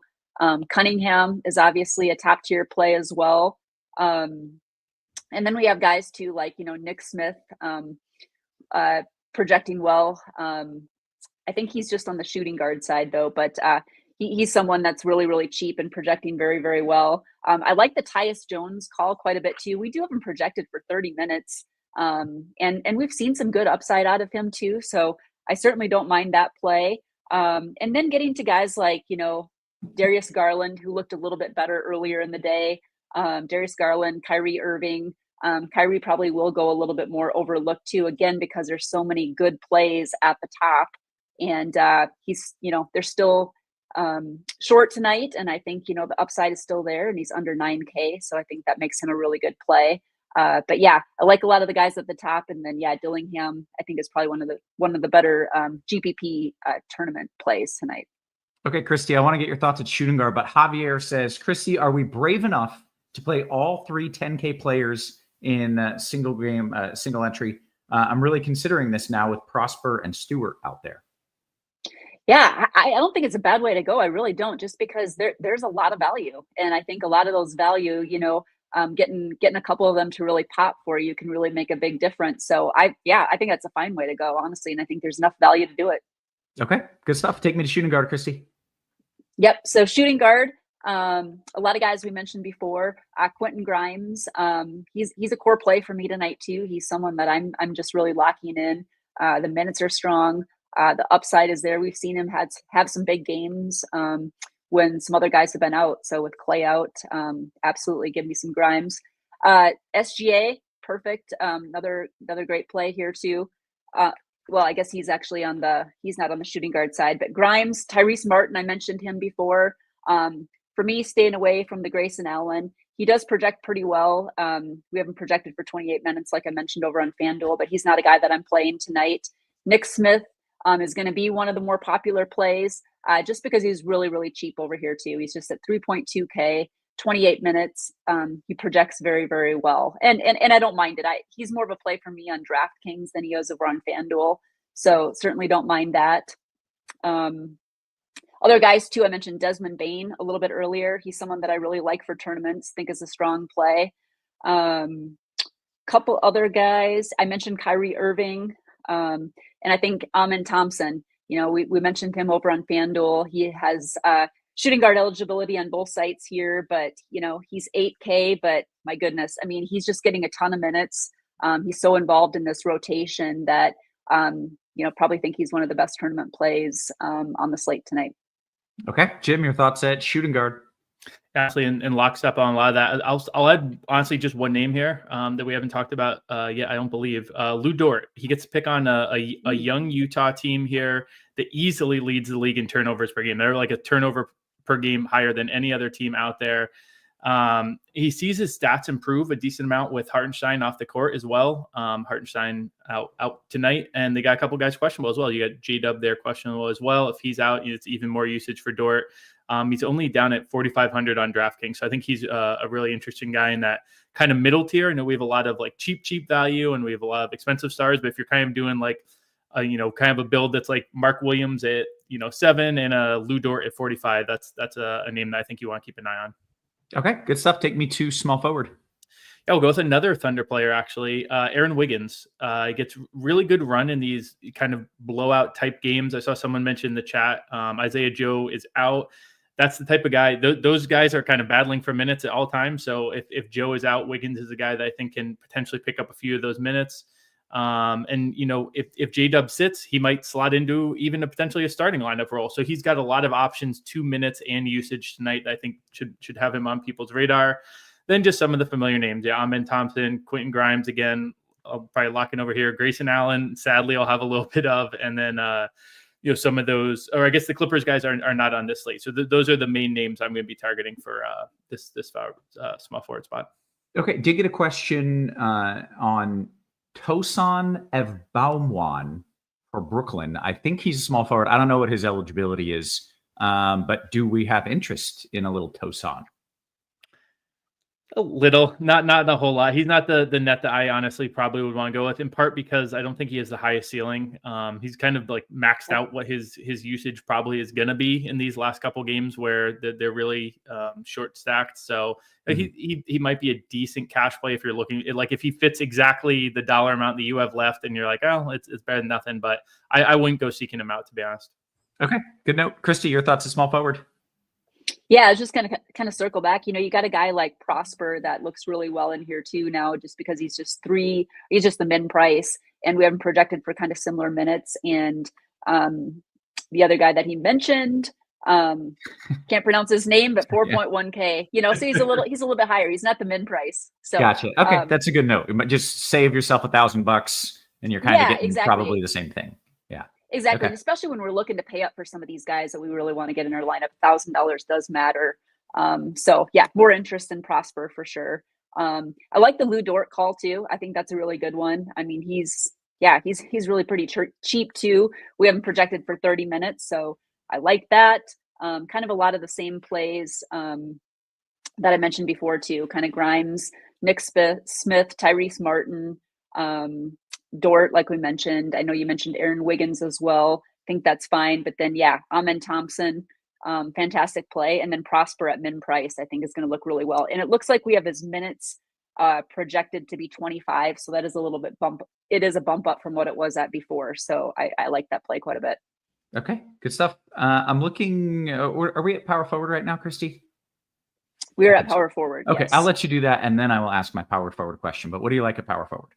Cunningham is obviously a top tier play as well. And then we have guys too, like, Nick Smith, projecting well. I think he's just on the shooting guard side though, but he's someone that's really, really cheap and projecting very, very well. I like the Tyus Jones call quite a bit too. We do have him projected for 30 minutes. And we've seen some good upside out of him too. So I certainly don't mind that play. And then getting to guys like, Darius Garland, who looked a little bit better earlier in the day. Darius Garland, Kyrie Irving. Kyrie probably will go a little bit more overlooked too, again, because there's so many good plays at the top. And he's, they're still short tonight. And I think, the upside is still there, and he's under 9K. So I think that makes him a really good play. But yeah, I like a lot of the guys at the top. And then, Dillingham, I think, is probably one of the better GPP tournament plays tonight. Okay, Kristi, I want to get your thoughts at shooting guard, but Javier says, Kristi, are we brave enough to play all 3 10K players in single game, single entry? I'm really considering this now with Prosper and Stewart out there. Yeah, I don't think it's a bad way to go. I really don't, just because there's a lot of value. And I think a lot of those value, getting a couple of them to really pop for you can really make a big difference. So I think that's a fine way to go, honestly. And I think there's enough value to do it. Okay, good stuff. Take me to shooting guard, Kristi. Yep. So shooting guard, a lot of guys we mentioned before. Quentin Grimes, he's a core play for me tonight too. He's someone that I'm just really locking in. The minutes are strong. The upside is there. We've seen him have some big games when some other guys have been out. So with Clay out, absolutely give me some Grimes. SGA, perfect. Another great play here too. Well, I guess he's actually he's not on the shooting guard side, but Grimes, Tyrese Martin, I mentioned him before. For me, staying away from the Grayson Allen. He does project pretty well. We have him projected for 28 minutes, like I mentioned over on FanDuel, but he's not a guy that I'm playing tonight. Nick Smith is going to be one of the more popular plays just because he's really, really cheap over here too. He's just at 3.2K. 28 minutes. He projects very, very well. And I don't mind it. He's more of a play for me on DraftKings than he is over on FanDuel. So certainly don't mind that. Other guys too, I mentioned Desmond Bane a little bit earlier. He's someone that I really like for tournaments, think is a strong play. Couple other guys, I mentioned Kyrie Irving. And I think Amin Thompson, we mentioned him over on FanDuel. He has shooting guard eligibility on both sites here, but he's 8K, but my goodness, I mean, he's just getting a ton of minutes. He's so involved in this rotation that, probably think he's one of the best tournament plays on the slate tonight. Okay. Jim, your thoughts at shooting guard? Actually, in lockstep on a lot of that. I'll add honestly just one name here that we haven't talked about yet. I don't believe Lou Dort. He gets to pick on a young Utah team here that easily leads the league in turnovers per game. They're like a turnover per game higher than any other team out there. He sees his stats improve a decent amount with Hartenstein off the court as well. Hartenstein out tonight, and they got a couple guys questionable as well. You got J-Dub there questionable as well. If he's out, it's even more usage for Dort. He's only down at 4,500 on DraftKings. So I think he's a really interesting guy in that kind of middle tier. I know we have a lot of like cheap value and we have a lot of expensive stars, but if you're kind of doing like, kind of a build that's like Mark Williams at, 7 and a Lou Dort at 45, that's a name that I think you want to keep an eye on. Okay, good stuff. Take me to small forward. I'll go with another Thunder player, actually. Aaron Wiggins gets really good run in these kind of blowout type games. I saw someone mention in the chat, Isaiah Joe is out. That's the type of guy. Those guys are kind of battling for minutes at all times. So if Joe is out, Wiggins is a guy that I think can potentially pick up a few of those minutes. And if J-Dub sits, he might slot into even potentially a starting lineup role. So he's got a lot of options, 2 minutes and usage tonight that I think should have him on people's radar. Then just some of the familiar names. Yeah, Amen Thompson, Quentin Grimes again. I'll probably lock in over here. Grayson Allen, sadly, I'll have a little bit of. And then, some of those, or I guess the Clippers guys are not on this slate. So those are the main names I'm going to be targeting for this small forward spot. Okay, did get a question on Tosan Evbaumwan for Brooklyn. I think he's a small forward. I don't know what his eligibility is, but do we have interest in a little Tosan? A little, not a whole lot. He's not the net that I honestly probably would want to go with, in part because I don't think he has the highest ceiling. He's kind of like maxed out what his usage probably is going to be in these last couple games where they're really short stacked. So he might be a decent cash play if you're looking like if he fits exactly the dollar amount that you have left and you're like, oh, it's better than nothing. But I wouldn't go seeking him out, to be honest. Okay, good note. Kristi, your thoughts on small forward? Yeah, I was just going to kind of circle back. You got a guy like Prosper that looks really well in here too now, just because he's just the min price, and we haven't projected for kind of similar minutes. And the other guy that he mentioned, can't pronounce his name, but 4.1K. So he's a little bit higher. He's not the min price. So gotcha. Okay, that's a good note. You might just save yourself $1,000, and you're kind of getting probably the same thing. Yeah. Exactly. Okay. And especially when we're looking to pay up for some of these guys that we really want to get in our lineup, $1,000 does matter. So yeah, more interest in Prosper for sure. I like the Lou Dort call too. I think that's a really good one. I mean, he's really pretty cheap too. We haven't projected for 30 minutes. So I like that. Kind of a lot of the same plays that I mentioned before too, kind of Grimes, Nick Smith, Tyrese Martin, Dort, like we mentioned. I know you mentioned Aaron Wiggins as well. I think that's fine. But then, Amen Thompson, fantastic play. And then Prosper at min price, I think is going to look really well. And it looks like we have his minutes projected to be 25. So that is a little bit it is a bump up from what it was at before. So I like that play quite a bit. Okay, good stuff. I'm looking, are we at power forward right now, Kristi? We're at power forward. Okay, yes. I'll let you do that. And then I will ask my power forward question. But what do you like at power forward?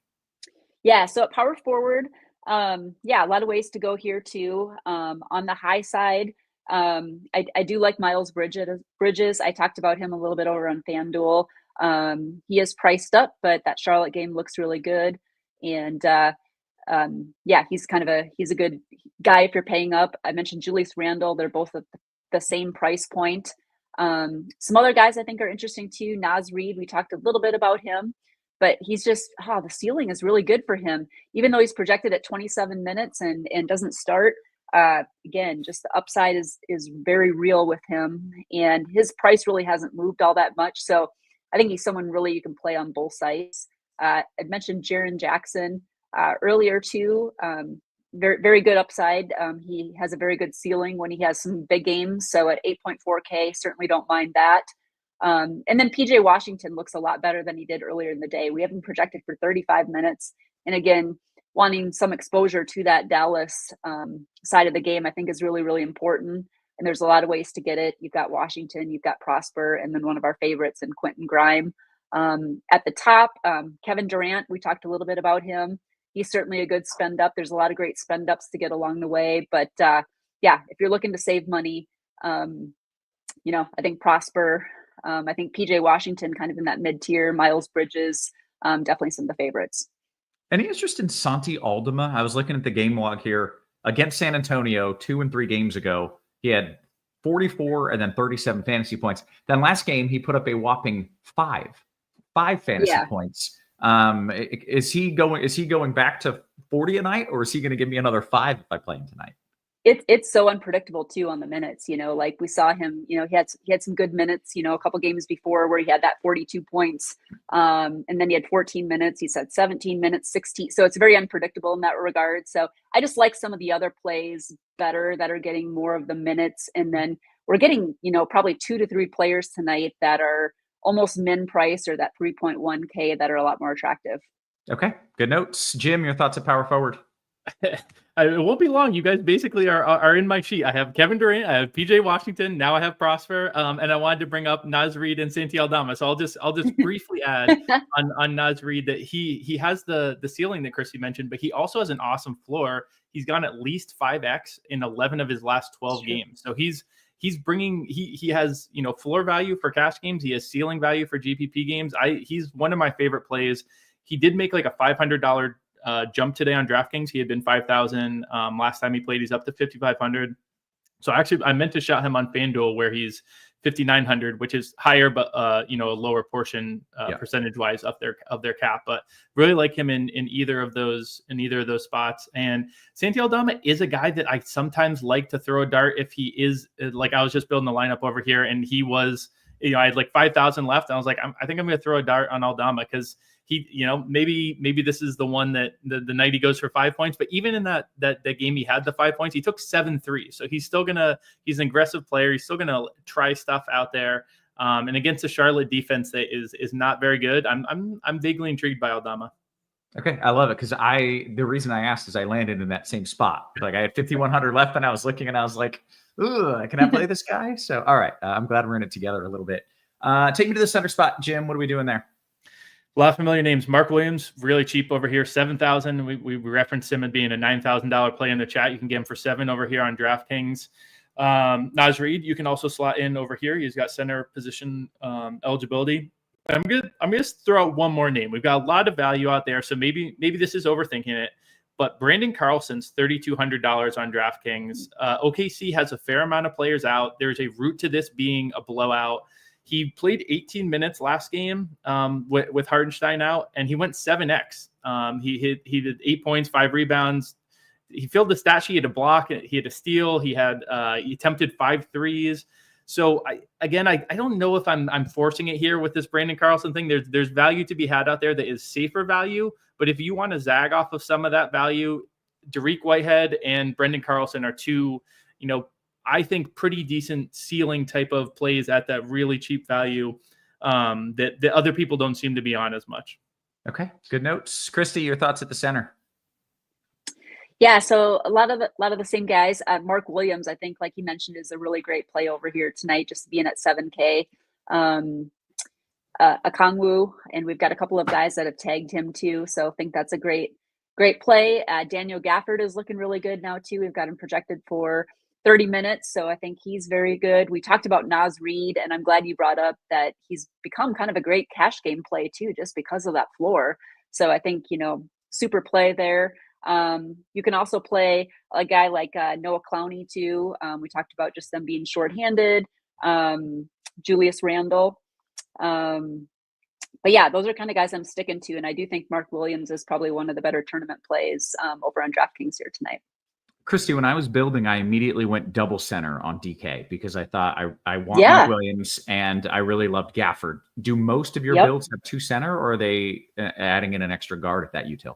Yeah, so at power forward, a lot of ways to go here too. On the high side, I do like Miles Bridges. I talked about him a little bit over on FanDuel. He is priced up, but that Charlotte game looks really good. And he's a good guy if you're paying up. I mentioned Julius Randle. They're both at the same price point. Some other guys I think are interesting too. Naz Reid, we talked a little bit about him. But he's just, the ceiling is really good for him. Even though he's projected at 27 minutes and doesn't start, again, just the upside is very real with him. And his price really hasn't moved all that much. So I think he's someone really you can play on both sides. I mentioned Jaren Jackson earlier too. Very, very good upside. He has a very good ceiling when he has some big games. So at 8.4K, certainly don't mind that. And then PJ Washington looks a lot better than he did earlier in the day. We have him projected for 35 minutes. And again, wanting some exposure to that Dallas side of the game, I think is really, really important. And there's a lot of ways to get it. You've got Washington, you've got Prosper, and then one of our favorites in Quentin Grimes. At the top, Kevin Durant, we talked a little bit about him. He's certainly a good spend up. There's a lot of great spend ups to get along the way. But if you're looking to save money, I think Prosper, I think PJ Washington kind of in that mid-tier, Miles Bridges, definitely some of the favorites. Any interest in Santi Aldama? I was looking at the game log here against San Antonio 2 and 3 games ago. He had 44 and then 37 fantasy points. Then last game, he put up a whopping 5 fantasy points. Is he going back to 40 a night, or is he going to give me another 5 if I play him tonight? It's so unpredictable too on the minutes, like we saw him, he had some good minutes, a couple games before where he had that 42 points. And then he had 14 minutes, he's had 17 minutes, 16. So it's very unpredictable in that regard. So I just like some of the other plays better that are getting more of the minutes. And then we're getting, probably 2 to 3 players tonight that are almost min price or that 3.1K that are a lot more attractive. Okay, good notes. Jim, your thoughts at power forward? It won't be long. You guys basically are in my sheet. I have Kevin Durant, I have PJ Washington, now I have Prosper, and I wanted to bring up Naz Reid and Santi Aldama. So I'll just briefly add on Naz Reid that he has the ceiling that Kristi mentioned, but he also has an awesome floor. He's gone at least 5x in 11 of his last 12 games. So he's bringing he has floor value for cash games. He has ceiling value for GPP games. He's one of my favorite plays. He did make like a $500 jump today on DraftKings. He had been 5,000 last time he played. He's up to 5,500. So actually, I meant to shout him on FanDuel where he's 5,900, which is higher, but a lower portion percentage wise of their cap. But really like him in either of those spots. And Santi Aldama is a guy that I sometimes like to throw a dart if he is like I was just building the lineup over here, and he was. I had like 5,000 left. And I was like, I think I'm going to throw a dart on Aldama because he, maybe this is the one that the night he goes for 5 points. But even in that game, he had the 5 points. He took 7-3. So he's an aggressive player. He's still going to try stuff out there. And against the Charlotte defense that is not very good, I'm vaguely intrigued by Aldama. Okay, I love it because the reason I asked is I landed in that same spot. Like I had 5,100 left, and I was looking, and I was like, "Ooh, can I play this guy?" So, all right, I'm glad we're in it together a little bit. Take me to the center spot, Jim. What are we doing there? A lot of familiar names. Mark Williams, really cheap over here, 7,000. We referenced him as being a $9,000 play in the chat. You can get him for 7 over here on DraftKings. Naz Reid, you can also slot in over here. He's got center position eligibility. I'm gonna throw out one more name. We've got a lot of value out there, so maybe this is overthinking it. But Brandon Carlson's $3,200 on DraftKings. OKC has a fair amount of players out. There's a route to this being a blowout. He played 18 minutes last game with Hartenstein out, and he went 7x. He did 8 points, 5 rebounds. He filled the stat sheet. He had a block. He had a steal. He attempted 5 threes. So I don't know if I'm forcing it here with this Brandon Carlson thing. There's value to be had out there that is safer value. But if you want to zag off of some of that value, Dariq Whitehead and Brendan Carlson are two, I think pretty decent ceiling type of plays at that really cheap value that other people don't seem to be on as much. Okay, good notes. Kristi, your thoughts at the center? Yeah, so a lot of the same guys. Mark Williams, I think, like you mentioned, is a really great play over here tonight, just being at 7K. Okongwu, and we've got a couple of guys that have tagged him too, so I think that's a great play. Daniel Gafford is looking really good now too. We've got him projected for 30 minutes, so I think he's very good. We talked about Naz Reid, and I'm glad you brought up that he's become kind of a great cash game play too, just because of that floor. So I think, super play there. You can also play a guy like Noah Clowney too. We talked about just them being shorthanded. Julius Randle. But yeah, those are kind of guys I'm sticking to. And I do think Mark Williams is probably one of the better tournament plays over on DraftKings here tonight. Kristi, when I was building, I immediately went double center on DK because I thought I want Mark Williams, and I really loved Gafford. Do most of your builds have 2 center, or are they adding in an extra guard at that util?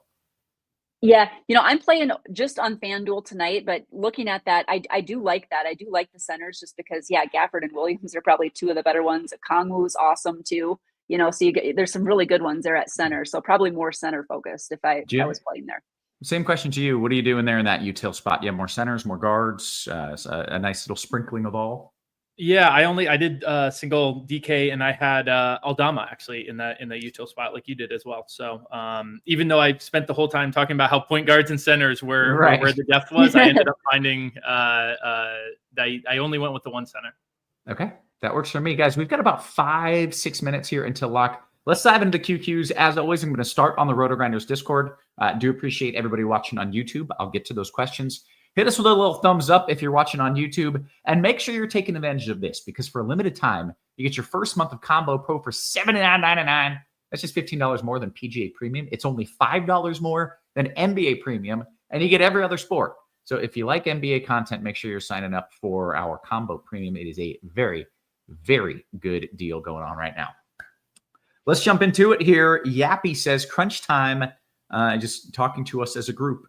Yeah, I'm playing just on FanDuel tonight, but looking at that, I do like that. I do like the centers just because, Gafford and Williams are probably 2 of the better ones. Kongwu's awesome too. So there's some really good ones there at center. So probably more center focused if I was playing there. Same question to you. What are you doing there in that util spot? You have more centers, more guards, a nice little sprinkling of all? Yeah, I did single DK, and I had Aldama actually in the util spot like you did as well. So even though I spent the whole time talking about how point guards and centers were where the depth was, I ended up finding that I only went with the 1 center. Okay, that works for me, guys. We've got about 5-6 minutes here until lock. Let's dive into QQs. As always, I'm going to start on the RotoGrinders Discord. Do appreciate everybody watching on YouTube. I'll get to those questions. Hit us with a little thumbs up if you're watching on YouTube, and make sure you're taking advantage of this because for a limited time, you get your first month of Combo Pro for $79.99. That's just $15 more than PGA Premium. It's only $5 more than NBA Premium, and you get every other sport. So if you like NBA content, make sure you're signing up for our Combo Premium. It is a very, very good deal going on right now. Let's jump into it here. Yappy says, crunch time, just talking to us as a group.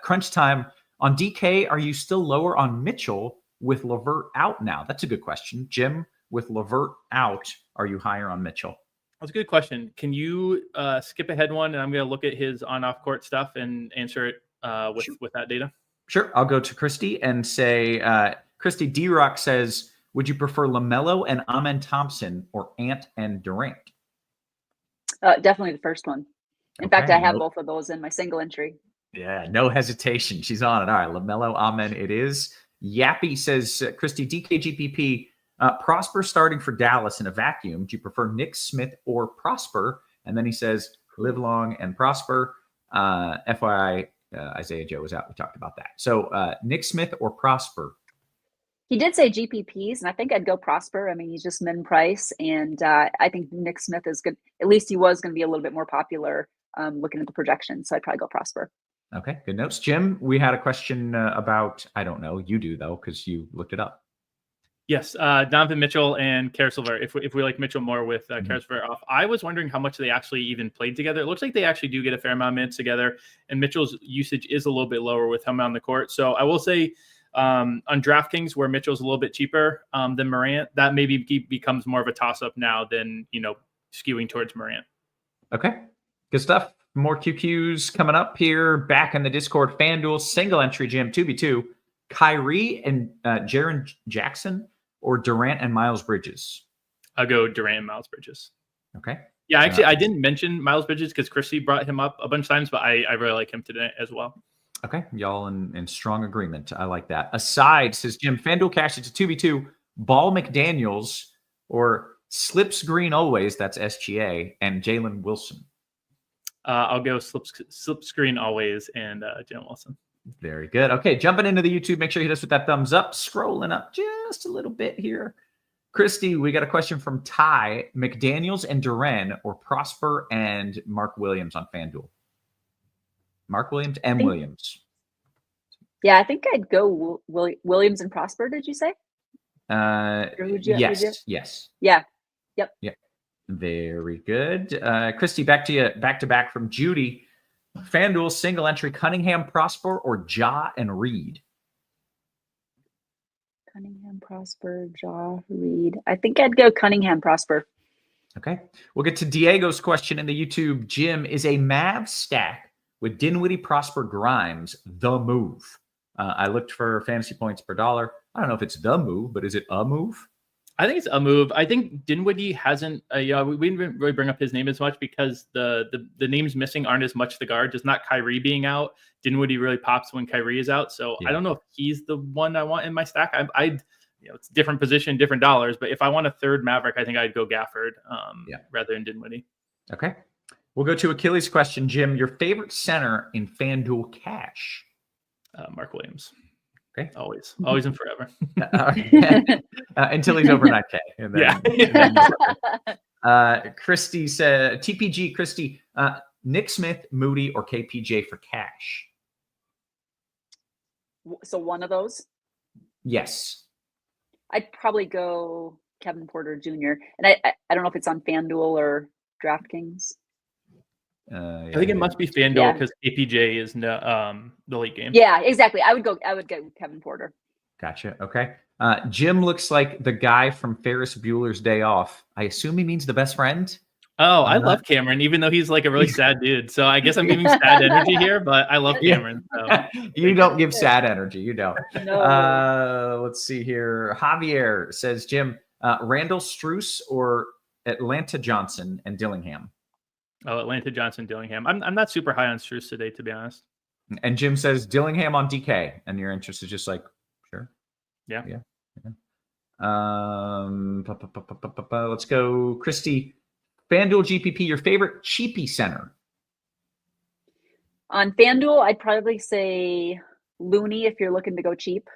Crunch time. On DK, are you still lower on Mitchell with LeVert out now? That's a good question. Jim, with LeVert out, are you higher on Mitchell? That's a good question. Can you skip ahead one, and I'm going to look at his on-off court stuff and answer it with that data? Sure. I'll go to Kristi and say, Kristi, D-Rock says, would you prefer LaMelo and Amen Thompson or Ant and Durant? Definitely the first one. In fact, I have both of those in my single entry. Yeah, no hesitation. She's on it. All right, LaMelo, Amen it is. Yappy says, Kristi, DKGPP, Prosper starting for Dallas in a vacuum. Do you prefer Nick Smith or Prosper? And then he says, live long and prosper. FYI, Isaiah Joe was out. We talked about that. So Nick Smith or Prosper? He did say GPPs, and I think I'd go Prosper. I mean, he's just min price, and I think Nick Smith is good. At least he was going to be a little bit more popular looking at the projections, so I'd probably go Prosper. Okay, good notes. Jim, we had a question about, I don't know, you do though, because you looked it up. Yes, Donovan Mitchell and Caris LeVert. If we like Mitchell more with Caris LeVert off, I was wondering how much they actually even played together. It looks like they actually do get a fair amount of minutes together, and Mitchell's usage is a little bit lower with him on the court. So I will say on DraftKings, where Mitchell's a little bit cheaper than Morant, that maybe becomes more of a toss-up now than, skewing towards Morant. Okay, good stuff. More QQs coming up here. Back in the Discord, FanDuel single entry, Jim, 2v2. Kyrie and Jaren Jackson or Durant and Miles Bridges? I'll go Durant and Miles Bridges. Okay. Yeah, actually, I didn't mention Miles Bridges because Kristi brought him up a bunch of times, but I really like him today as well. Okay. Y'all in strong agreement. I like that. Aside, says Jim, FanDuel cash it to 2v2. Ball McDaniels or Slips Green Always, that's SGA, and Jalen Wilson. I'll go slip screen always and Jalen Wilson. Very good. Okay, jumping into the YouTube, make sure you hit us with that thumbs up. Scrolling up just a little bit here. Kristi, we got a question from Ty. McDaniels and Duren or Prosper and Mark Williams on FanDuel? Mark Williams and Williams. Yeah, I think I'd go Williams and Prosper, did you say? Yes. Yeah. Yep. Very good. Kristi, back to you, back to back from Judy. FanDuel single entry, Cunningham, Prosper, or Ja and Reed? Cunningham, Prosper, Ja, Reed. I think I'd go Cunningham, Prosper. Okay. We'll get to Diego's question in the YouTube. Jim, is a Mavs stack with Dinwiddie, Prosper, Grimes the move? I looked for fantasy points per dollar. I don't know if it's the move, but is it a move? I think it's a move. I think Dinwiddie hasn't. We didn't really bring up his name as much because the names missing aren't as much the guard. Just not Kyrie being out. Dinwiddie really pops when Kyrie is out. So I don't know if he's the one I want in my stack. It's a different position, different dollars. But if I want a third Maverick, I think I'd go Gafford rather than Dinwiddie. Okay. We'll go to Achilles' question, Jim. Your favorite center in FanDuel cash? Mark Williams. Okay. Always and forever. Until he's over 9K. And then, yeah. Kristi said, TPG, Kristi, Nick Smith, Moody, or KPJ for cash? So one of those? Yes. I'd probably go Kevin Porter Jr. And I don't know if it's on FanDuel or DraftKings. I think it must be FanDuel because APJ is the late game. Yeah, exactly. I would go Kevin Porter. Gotcha. Okay. Jim looks like the guy from Ferris Bueller's Day Off. I assume he means the best friend. Oh, I love Cameron, even though he's like a really sad dude. So I guess I'm giving sad energy here, but I love Cameron. So. You don't give sad energy. You don't. No. Let's see here. Javier says, Jim, Randall Struess or Atlanta Johnson and Dillingham? Oh, Atlanta Johnson, Dillingham. I'm not super high on Struess today, to be honest. And Jim says Dillingham on DK, and your interest is just like, sure. Yeah. Let's go, Kristi. FanDuel GPP, your favorite cheapy center? On FanDuel, I'd probably say Looney if you're looking to go cheap.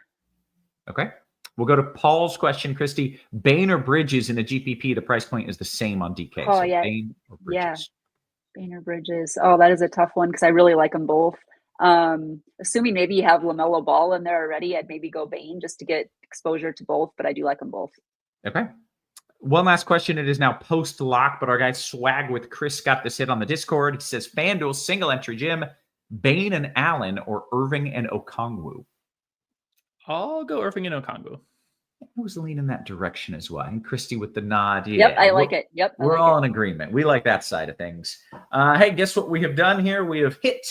Okay. We'll go to Paul's question, Kristi. Bain or Bridges in a GPP, the price point is the same on DK. Oh, so yeah. Bain or Bridges? Bain or Bridges. Oh, that is a tough one because I really like them both. Assuming maybe you have LaMelo Ball in there already, I'd maybe go Bain just to get exposure to both, but I do like them both. Okay. One last question. It is now post-lock, but our guy Swag with Chris got this hit on the Discord. He says, FanDuel single entry, Jim, Bain and Allen or Irving and Okongwu? I'll go Irving and Okongwu. was leaning that direction as well. And Kristi with the nod. Yep, I like it. Yep, We're all in agreement. We like that side of things. Hey, guess what we have done here? We have hit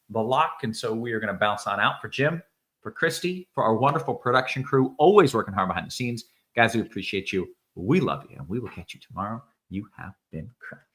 the lock, and so we are going to bounce on out for Jim, for Kristi, for our wonderful production crew, always working hard behind the scenes. Guys, we appreciate you. We love you, and we will catch you tomorrow. You have been cracked.